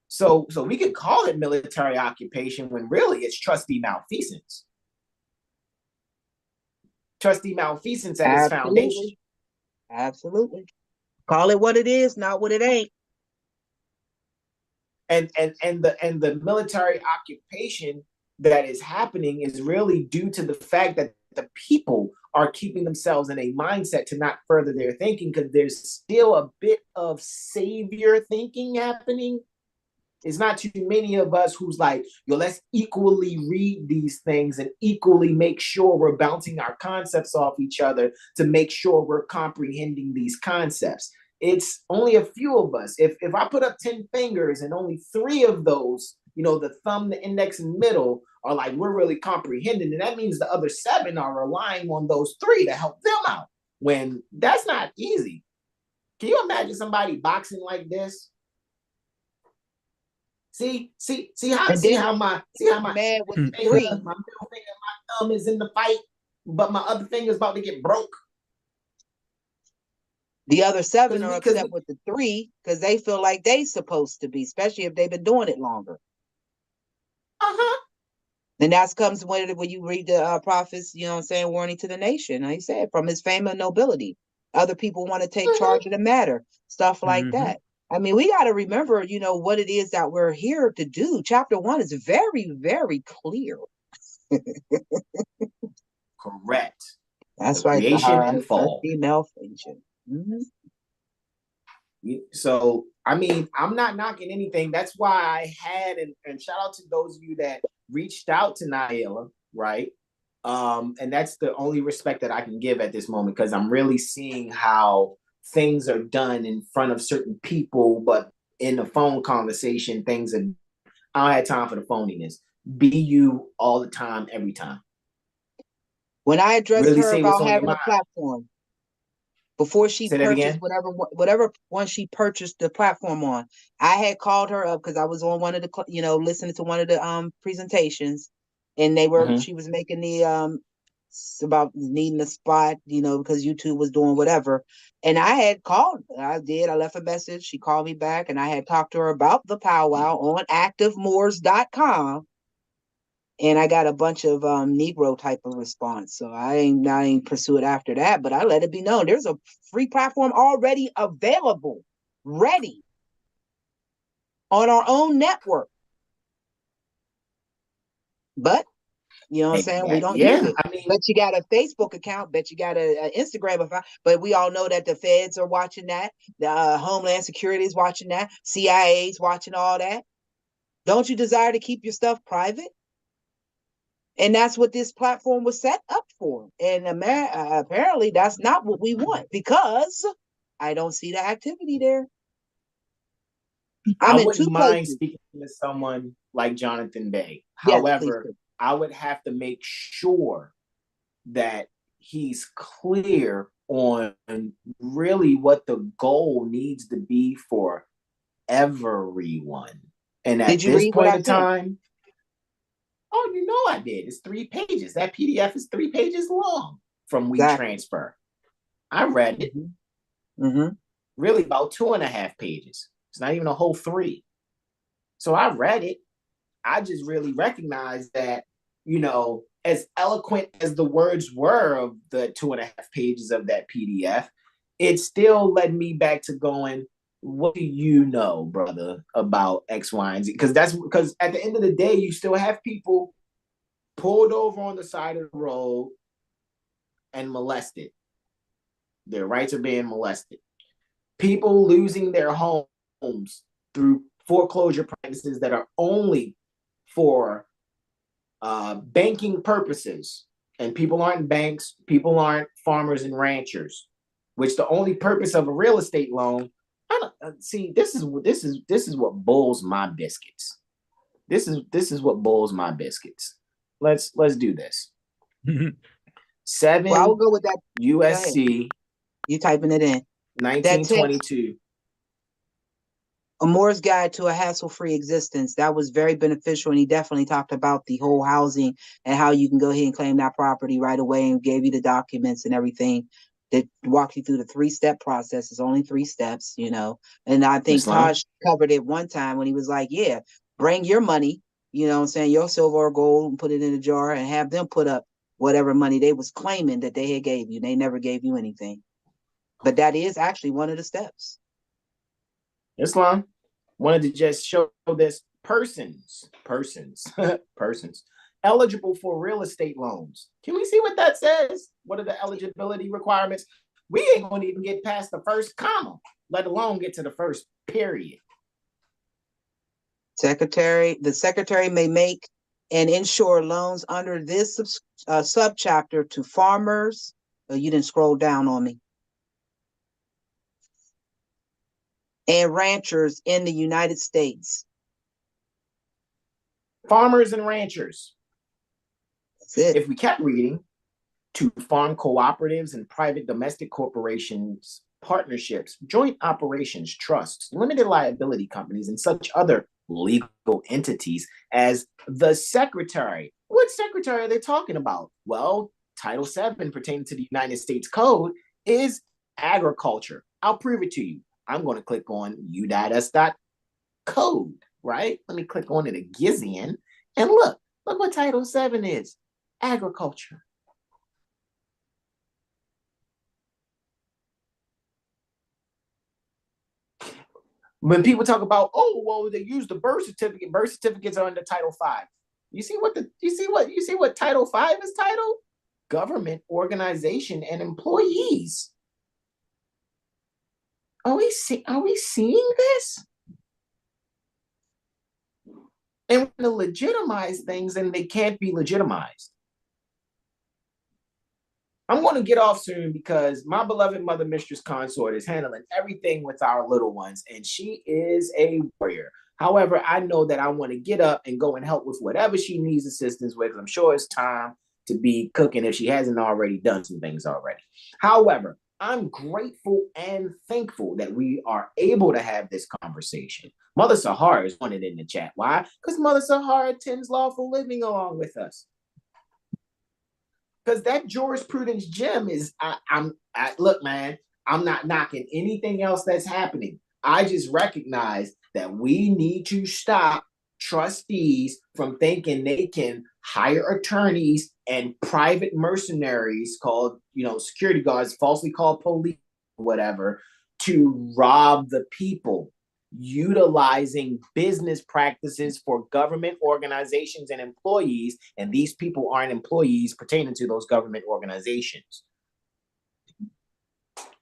So we could call it military occupation when really it's trustee malfeasance. Trustee malfeasance at its foundation. Absolutely. Call it what it is, not what it ain't. And the military occupation that is happening is really due to the fact that the people are keeping themselves in a mindset to not further their thinking, because there's still a bit of savior thinking happening. It's not too many of us who's like, yo, let's equally read these things and equally make sure we're bouncing our concepts off each other to make sure we're comprehending these concepts. It's only a few of us. If I put up 10 fingers and only 3 of those, the thumb, the index, and middle are like, we're really comprehending, and that means the other 7 are relying on those 3 to help them out, when that's not easy. Can you imagine somebody boxing like this? See how my man with the finger, 3, my middle finger, my thumb is in the fight, but my other finger is about to get broke. The other 7 are upset with the 3 because they feel like they supposed to be, especially if they've been doing it longer. And that comes when you read the prophets, warning to the nation. Like I said, from his fame and nobility. Other people want to take charge of the matter, stuff like that. I mean, we got to remember, what it is that we're here to do. Chapter 1 is very, very clear. Correct. That's the right. Creation and fall. Female function. So, I mean, I'm not knocking anything. That's why I had, and shout out to those of you that reached out to Naila, right? And that's the only respect that I can give at this moment, because I'm really seeing how things are done in front of certain people, but in the phone conversation, I don't have time for the phoniness. Be you all the time, every time. When I addressed really her about having a platform, before she purchased whatever one she purchased the platform on, I had called her up because I was on one of the, listening to one of the presentations, and she was making the about needing a spot, because YouTube was doing whatever. And I had called, I left a message. She called me back, and I had talked to her about the powwow on activemoors.com. And I got a bunch of Negro type of response. So I ain't pursue it after that, but I let it be known there's a free platform already available, ready on our own network. But you know what I'm saying? We don't use it. Bet you got a Facebook account. Bet you got an Instagram account. But we all know that the feds are watching that. The Homeland Security is watching that. CIA is watching all that. Don't you desire to keep your stuff private? And that's what this platform was set up for. And apparently that's not what we want, because I don't see the activity there. I wouldn't mind speaking to someone like Jonathan Bey. Yes, however, I would have to make sure that he's clear on really what the goal needs to be for everyone. And at this point in time, oh, I did. It's 3 pages. That PDF is 3 pages long from WeTransfer. I read it. Really about 2.5 pages. It's not even a whole 3. So I read it. I just really recognized that, as eloquent as the words were of the 2.5 pages of that PDF, it still led me back to going, what do you know, brother, about X, Y, and Z? Because at the end of the day, you still have people pulled over on the side of the road and molested. Their rights are being molested. People losing their homes through foreclosure practices that are only for banking purposes. And people aren't banks. People aren't farmers and ranchers, which the only purpose of a real estate loan. This is what bulls my biscuits. This is what bulls my biscuits. Let's do this. 7. Well, I will go with that. USC. You typing it in. 1922. A Moor's Guide to a Hassle-Free Existence. That was very beneficial, and he definitely talked about the whole housing and how you can go ahead and claim that property right away, and gave you the documents and everything that walked you through the 3-step process. It's only 3 steps, And I think Taj covered it one time when he was like, yeah, bring your money, your silver or gold, and put it in a jar, and have them put up whatever money they was claiming that they had gave you. They never gave you anything. But that is actually one of the steps. Islam wanted to just show this persons eligible for real estate loans. Can we see what that says? What are the eligibility requirements? We ain't gonna even get past the first comma, let alone get to the first period. The secretary may make and insure loans under this subchapter to farmers. Oh, you didn't scroll down on me. And ranchers in the United States. Farmers and ranchers. That's it. If we kept reading, to farm cooperatives and private domestic corporations, partnerships, joint operations, trusts, limited liability companies, and such other legal entities as the secretary. What secretary are they talking about? Well, Title VII pertaining to the United States Code is agriculture. I'll prove it to you. I'm going to click on u.s.code, right? Let me click on it again, and look what Title VII is. Agriculture. When people talk about, oh, well, they use the birth certificates are under Title V. You see what Title V is titled? Government, organization, and employees. Are we seeing this? And to legitimize things, and they can't be legitimized. I'm going to get off soon because my beloved mother, Mistress Consort, is handling everything with our little ones, and she is a warrior. However, I know that I want to get up and go and help with whatever she needs assistance with. I'm sure it's time to be cooking if she hasn't already done some things already. However, I'm grateful and thankful that we are able to have this conversation. Mother Sahara is on it in the chat. Why? Because Mother Sahara attends lawful living along with us. Because that jurisprudence gem is, look, man, I'm not knocking anything else that's happening. I just recognize that we need to stop trustees from thinking they can hire attorneys and private mercenaries called, security guards, falsely called police, whatever, to rob the people, utilizing business practices for government organizations and employees, and these people aren't employees pertaining to those government organizations.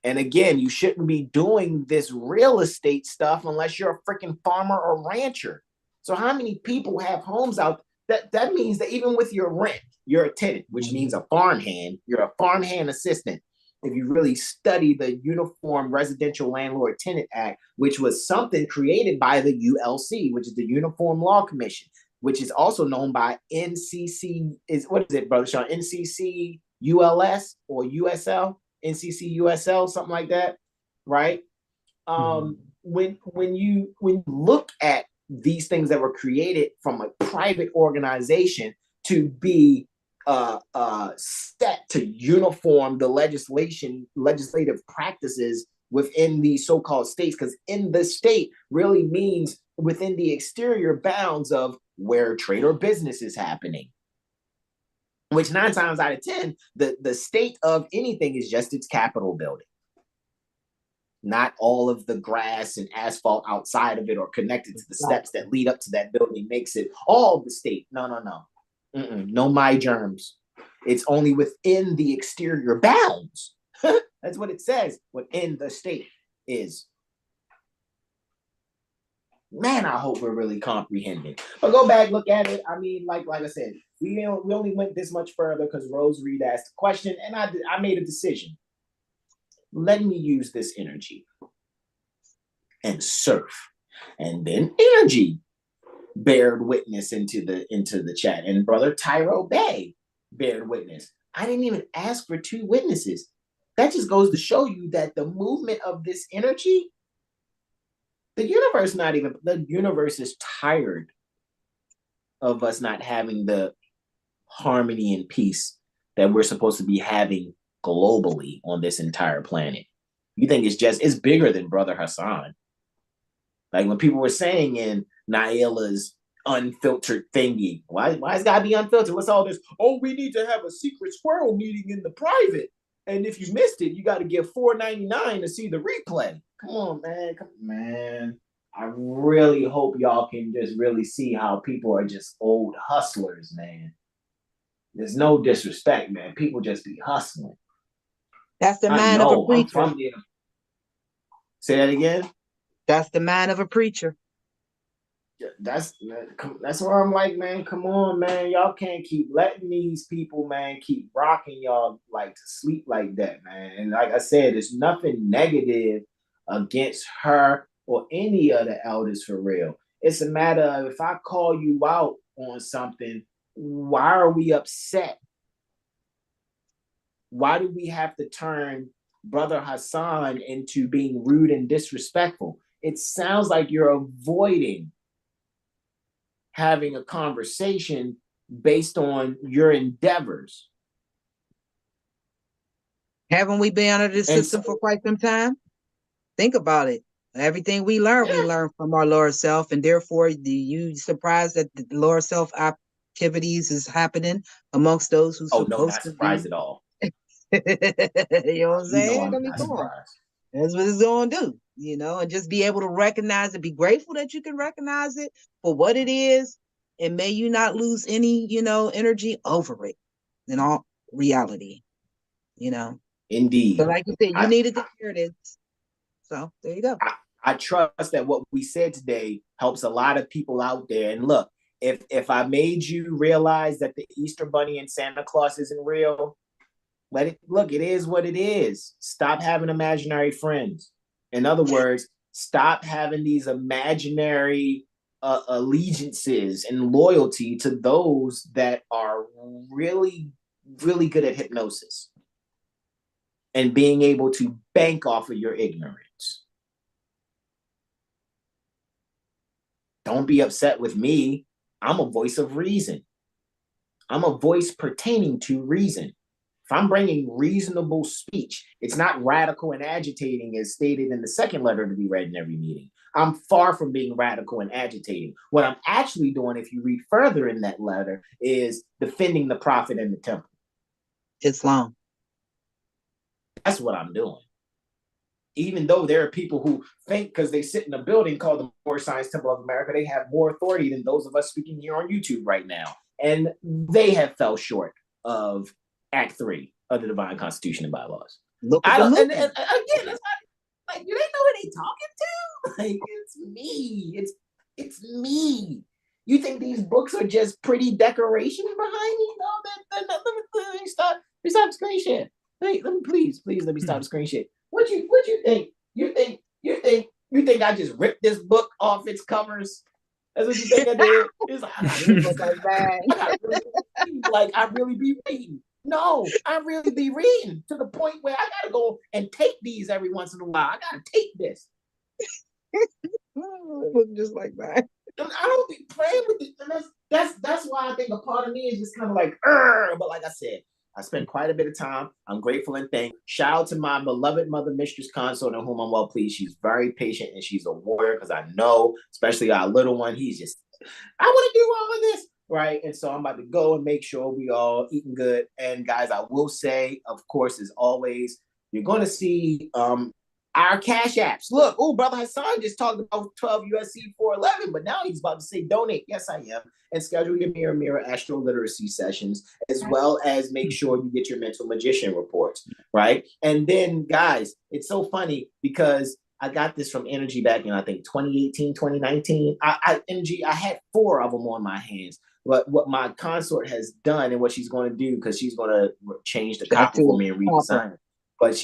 And again, you shouldn't be doing this real estate stuff unless you're a freaking farmer or rancher. So how many people have homes out? That means that even with your rent, you're a tenant, which means a farmhand. You're a farmhand assistant. If you really study the Uniform Residential Landlord Tenant Act, which was something created by the ULC, which is the Uniform Law Commission, which is also known by NCC, what is it, Brother Sean? NCC ULS or USL? NCC USL, something like that, right? When you look at these things that were created from a private organization to be set to uniform the legislative practices within these so-called states, because in the state really means within the exterior bounds of where trade or business is happening, which 9 times out of 10, the state of anything is just its Capitol building. Not all of the grass and asphalt outside of it or connected to the steps that lead up to that building makes it all the state. No. No my germs. It's only within the exterior bounds. That's what it says, within the state is. Man, I hope we're really comprehending. But go back, look at it. I mean, like I said, we only went this much further because Rose Reed asked a question, and I made a decision. Let me use this energy and surf, and then energy bared witness into the chat, and Brother Tyro Bay bared witness. I didn't even ask for 2 witnesses. That just goes to show you that the movement of this energy, the universe is tired of us not having the harmony and peace that we're supposed to be having globally on this entire planet. You think it's bigger than Brother Hasan. Like when people were saying in Naila's unfiltered thingy, why it's gotta be unfiltered? What's all this? Oh, we need to have a secret squirrel meeting in the private. And if you missed it, you got to give $4.99 to see the replay. Come on, man. I really hope y'all can just really see how people are just old hustlers, man. There's no disrespect, man. People just be hustling. That's the I mind of a know. I'm preacher. from there. Say that again. That's the mind of a preacher. That's where I'm like, man, come on, man. Y'all can't keep letting these people, man, keep rocking y'all like to sleep like that, man. And like I said, there's nothing negative against her or any of the elders for real. It's a matter of if I call you out on something, why are we upset? Why do we have to turn Brother Hasan into being rude and disrespectful? It sounds like you're avoiding having a conversation based on your endeavors. Haven't we been under this system for quite some time? Think about it. Everything we learn from our lower self, and therefore, you surprised that the lower self activities is happening amongst those who supposed not surprised at all. You know what I'm saying? I'm not surprised. That's what it's going to do, you know, and just be able to recognize it, be grateful that you can recognize it for what it is, and may you not lose any, you know, energy over it in all reality, you know. Indeed. So like you said, you needed to hear this. So there you go. I trust that what we said today helps a lot of people out there. And look, if I made you realize that the Easter Bunny and Santa Claus isn't real, it is what it is. Stop having imaginary friends. In other words, stop having these imaginary allegiances and loyalty to those that are really, really good at hypnosis and being able to bank off of your ignorance. Don't be upset with me. I'm a voice of reason. I'm a voice pertaining to reason. If I'm bringing reasonable speech, it's not radical and agitating as stated in the second letter to be read in every meeting. I'm far from being radical and agitating. What I'm actually doing, if you read further in that letter, is defending the prophet and the temple. Islam. That's what I'm doing. Even though there are people who think because they sit in a building called the Moor Science Temple of America, they have more authority than those of us speaking here on YouTube right now. And they have fell short of Act 3 of the Divine Constitution and Bylaws. Look at and again, that's like, do they know who they talking to? Like, it's me. It's me. You think these books are just pretty decorations behind me? No, let me stop the screen share. Let me please let me stop the screen share. What you think? You think I just ripped this book off its covers? That's what you think I did? It's like I really be reading. No, I really be reading to the point where I gotta go and take these every once in a while. I gotta take this. It look just like that. I don't be playing with it. And that's why I think a part of me is just kind of like, but like I said, I spent quite a bit of time. I'm grateful and thankful. Shout out to my beloved mother, Mistress Consort, on whom I'm well pleased. She's very patient and she's a warrior because I know, especially our little one, he's just, I want to do all of this. Right. And so I'm about to go and make sure we all eating good. And guys, I will say, of course, as always, you're going to see our cash apps. Look, Brother Hasan just talked about 12 USC 411, but now he's about to say donate. Yes, I am. And schedule your mirror AstroLiteracy sessions, as well as make sure you get your mental magician reports. Right. And then, guys, it's so funny because I got this from Energy back in, I think, 2018, 2019. Energy, I had 4 of them on my hands. But what my consort has done and what she's going to do, because she's going to change the copper for me and redesign it. But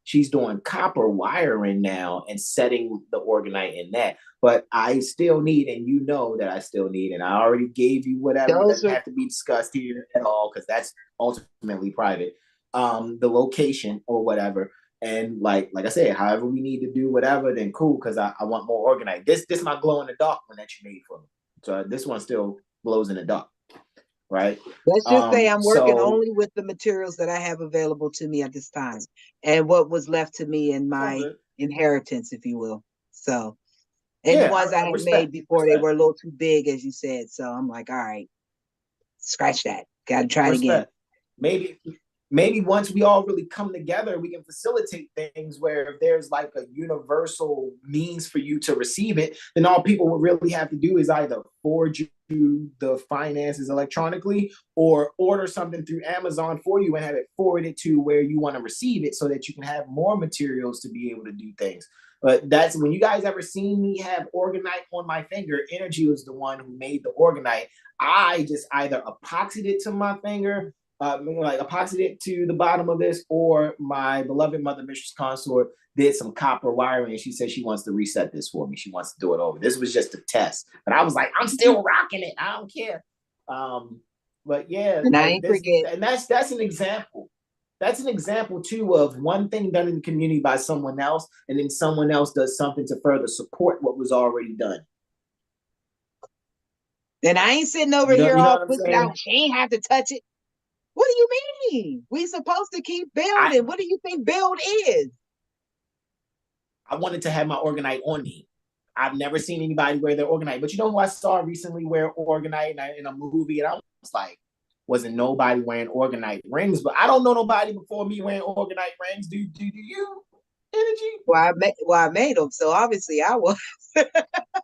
she's doing copper wiring now and setting the organite in that. But I still need, and you know that I still need, and I already gave you whatever doesn't have to be discussed here at all, because that's ultimately private. The location or whatever. And like I said, however we need to do whatever, then cool, because I want more organized. This my glow in the dark one that you made for me. So this one still glows in the dark, right? Let's just say I'm working only with the materials that I have available to me at this time, and what was left to me in my inheritance, if you will. So, and the ones I had made before they were a little too big, as you said. So I'm like, all right, scratch that. Got to try it again. maybe once we all really come together, we can facilitate things where if there's like a universal means for you to receive it, then all people would really have to do is either forward you the finances electronically or order something through Amazon for you and have it forwarded to where you want to receive it so that you can have more materials to be able to do things. But that's when you guys ever seen me have Organite on my finger, Energy was the one who made the Organite. I just either epoxied it to my finger, like epoxied it to the bottom of this, or my beloved mother, Mistress Consort, did some copper wiring, and she said she wants to reset this for me. She wants to do it over. This was just a test, but I was like, I'm still rocking it. I don't care. But yeah, And I like ain't this, forget. and that's an example. That's an example too of one thing done in the community by someone else, and then someone else does something to further support what was already done. And I ain't sitting over here You know all what I'm pussy saying? out. She ain't have to touch it. What do you mean? We supposed to keep building. What do you think build is? I wanted to have my Organite on me. I've never seen anybody wear their Organite, but you know who I saw recently wear Organite in a movie, and I was like, wasn't nobody wearing Organite rings, but I don't know nobody before me wearing Organite rings. Do you? Energy? Well, I made them, so obviously I was.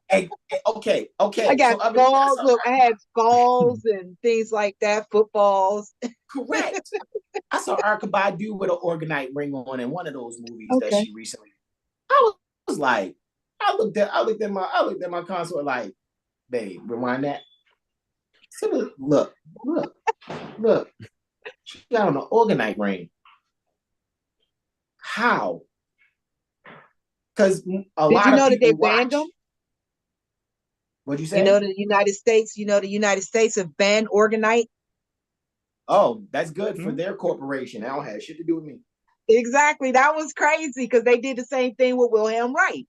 Hey, okay. I got so, skulls. Look, I had skulls and things like that, footballs. Correct. I saw Erykah Badu with an Organite ring on in one of those movies that she recently. I was like, I looked at my consort like, babe, rewind that. So look. She got on an Organite ring. How? Because a Did lot you know of that they people banned them? What'd you say? You know the United States have banned Organite. Oh, that's good for their corporation. That don't have shit to do with me. Exactly. That was crazy because they did the same thing with Wilhelm Wright.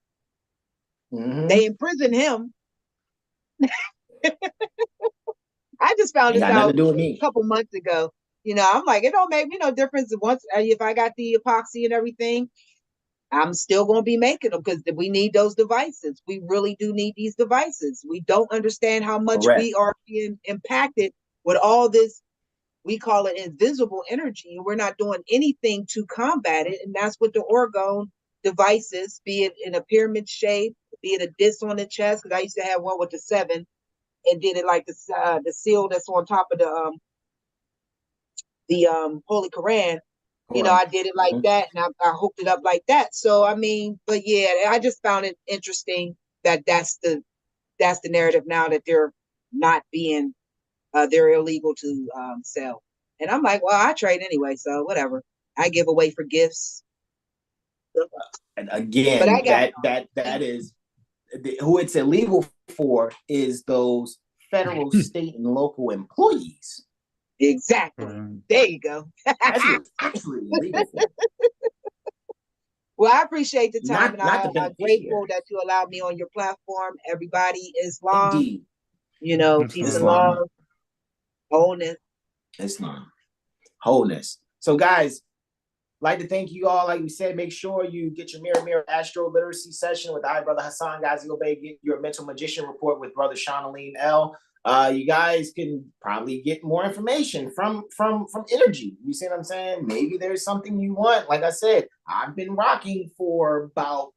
They imprisoned him. I just found this out a couple months ago. You know, I'm like, it don't make me no difference once if I got the epoxy and everything. I'm still going to be making them because we need those devices. We really do need these devices. We don't understand how much we are being impacted with all this. We call it invisible energy, and we're not doing anything to combat it. And that's what the orgone devices, be it in a pyramid shape, be it a disc on the chest, because I used to have one with the 7 and did it like the seal that's on top of the Holy Quran. You know, I did it like that, and I hooked it up like that. So I mean, but yeah, I just found it interesting that that's the narrative now, that they're not being they're illegal to sell. And I'm like, well, I trade anyway, so whatever. I give away for gifts. And again, that is who it's illegal for is those federal, state, and local employees. Exactly. There you go. That's what it's actually illegal for. Well, I appreciate the time, not and I'm grateful that you allowed me on your platform. Everybody, Islam, Indeed. You know, peace and love, wholeness. Islam, wholeness. So, guys, like to thank you all. Like we said, make sure you get your Mirror Astro Literacy session with our brother Hasan Ghazi Obey. Get your Mental Magician report with brother Shanaline L. You guys can probably get more information from Energy. You see what I'm saying? Maybe there's something you want. Like I said, I've been rocking for about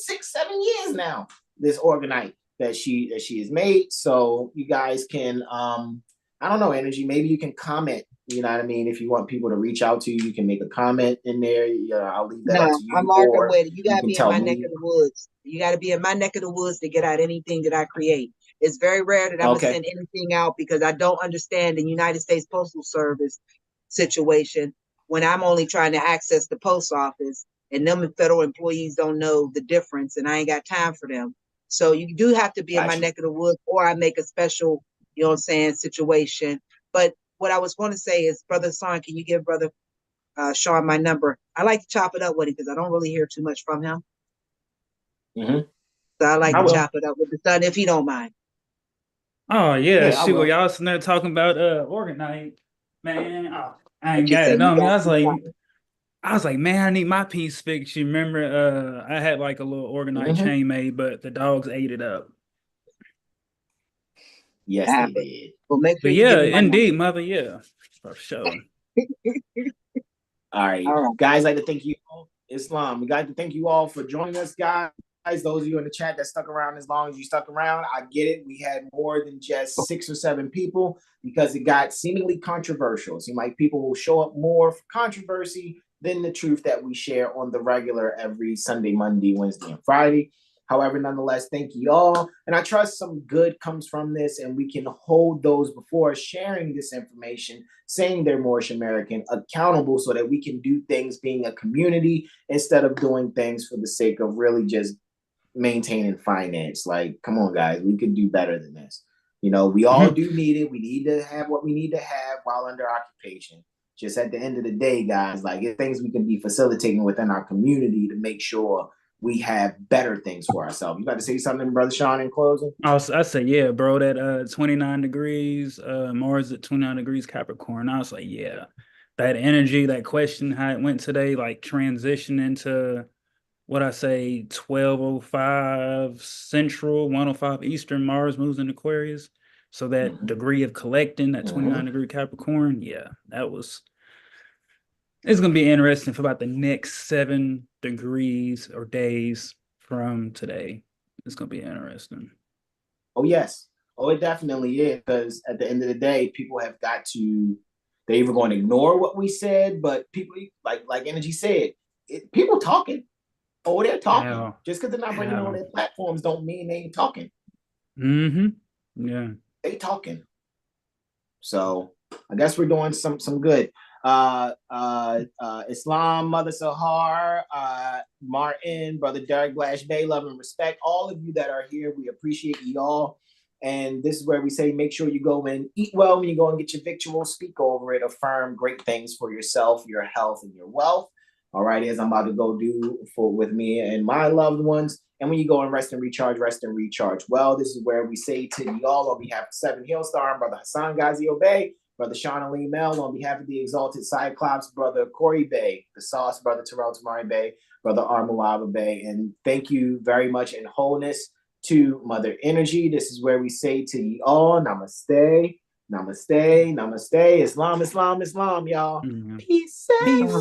6-7 years now. This Organite that she has made. So you guys can I don't know, Energy. Maybe you can comment. You know what I mean? If you want people to reach out to you, you can make a comment in there. I'll leave that up to you. I'm marking with it. You got to be in my neck of the woods. You got to be in my neck of the woods to get out anything that I create. It's very rare that I'm going to send anything out because I don't understand the United States Postal Service situation when I'm only trying to access the post office and them federal employees don't know the difference and I ain't got time for them. So you do have to be in my neck of the woods or I make a special, you know what I'm saying, situation. But what I was going to say is, Brother Hasan, can you give Brother Sean my number? I like to chop it up with him because I don't really hear too much from him. So I like to chop it up with the son if he don't mind. Oh yeah, shoot, y'all sitting there talking about Organite, man. I ain't got it on me. I was like, man, I need my piece fixed. You remember I had like a little Organite chain made, but the dogs ate it up. Yes, they did. Well, make sure but yeah, indeed, mother, yeah, for sure. All right. Guys, I'd like to thank you all. Islam, we'd like to thank you all for joining us, guys. Those of you in the chat that stuck around as long as you stuck around, I get it. We had more than just 6 or 7 people because it got seemingly controversial. It seemed like people will show up more for controversy than the truth that we share on the regular every Sunday, Monday, Wednesday, and Friday. However, nonetheless, thank you all. And I trust some good comes from this, and we can hold those before sharing this information, saying they're Moorish American, accountable so that we can do things being a community instead of doing things for the sake of really just maintaining finance. Like, come on, guys, we could do better than this. You know, we all do need it. We need to have what we need to have while under occupation. Just at the end of the day, guys, like, it's things we can be facilitating within our community to make sure we have better things for ourselves. You got to say something, Brother Sean, in closing? I say, yeah, bro, that 29 degrees, Mars at 29 degrees Capricorn. I was like, yeah, that energy, that question, how it went today, like transition into what I say, 12:05 Central, 1:05 Eastern, Mars moves in Aquarius. So that degree of collecting, that 29 degree Capricorn, yeah, it's going to be interesting for about the next 7 degrees or days from today. It's going to be interesting. Oh, yes. Oh, it definitely is. Because at the end of the day, people have got to, they're either going to ignore what we said, but people, like Energy said, people talking. Oh, they're talking. Yeah. Just because they're not bringing on their platforms don't mean they ain't talking. Yeah. They talking. So I guess we're doing some good. Islam, Mother Sahar, Martin, Brother Derek Blash Bay, love and respect. All of you that are here, we appreciate you all. And this is where we say, make sure you go and eat well when you go and get your victual, speak over it, affirm great things for yourself, your health, and your wealth. All right, as I'm about to go do with me and my loved ones. And when you go and rest and recharge well. This is where we say to y'all on behalf of 7HealStar, Brother Hasan Ghazi Obey, Brother Sean Ali Mel, on behalf of the Exalted Cyclops, Brother Corey Bay, the Sauce, Brother Terrell Tamari Bay, Brother Armulava Bay. And thank you very much in wholeness to Mother Energy. This is where we say to you all, namaste, namaste, namaste, Islam, Islam, Islam, y'all. Peace. Peace.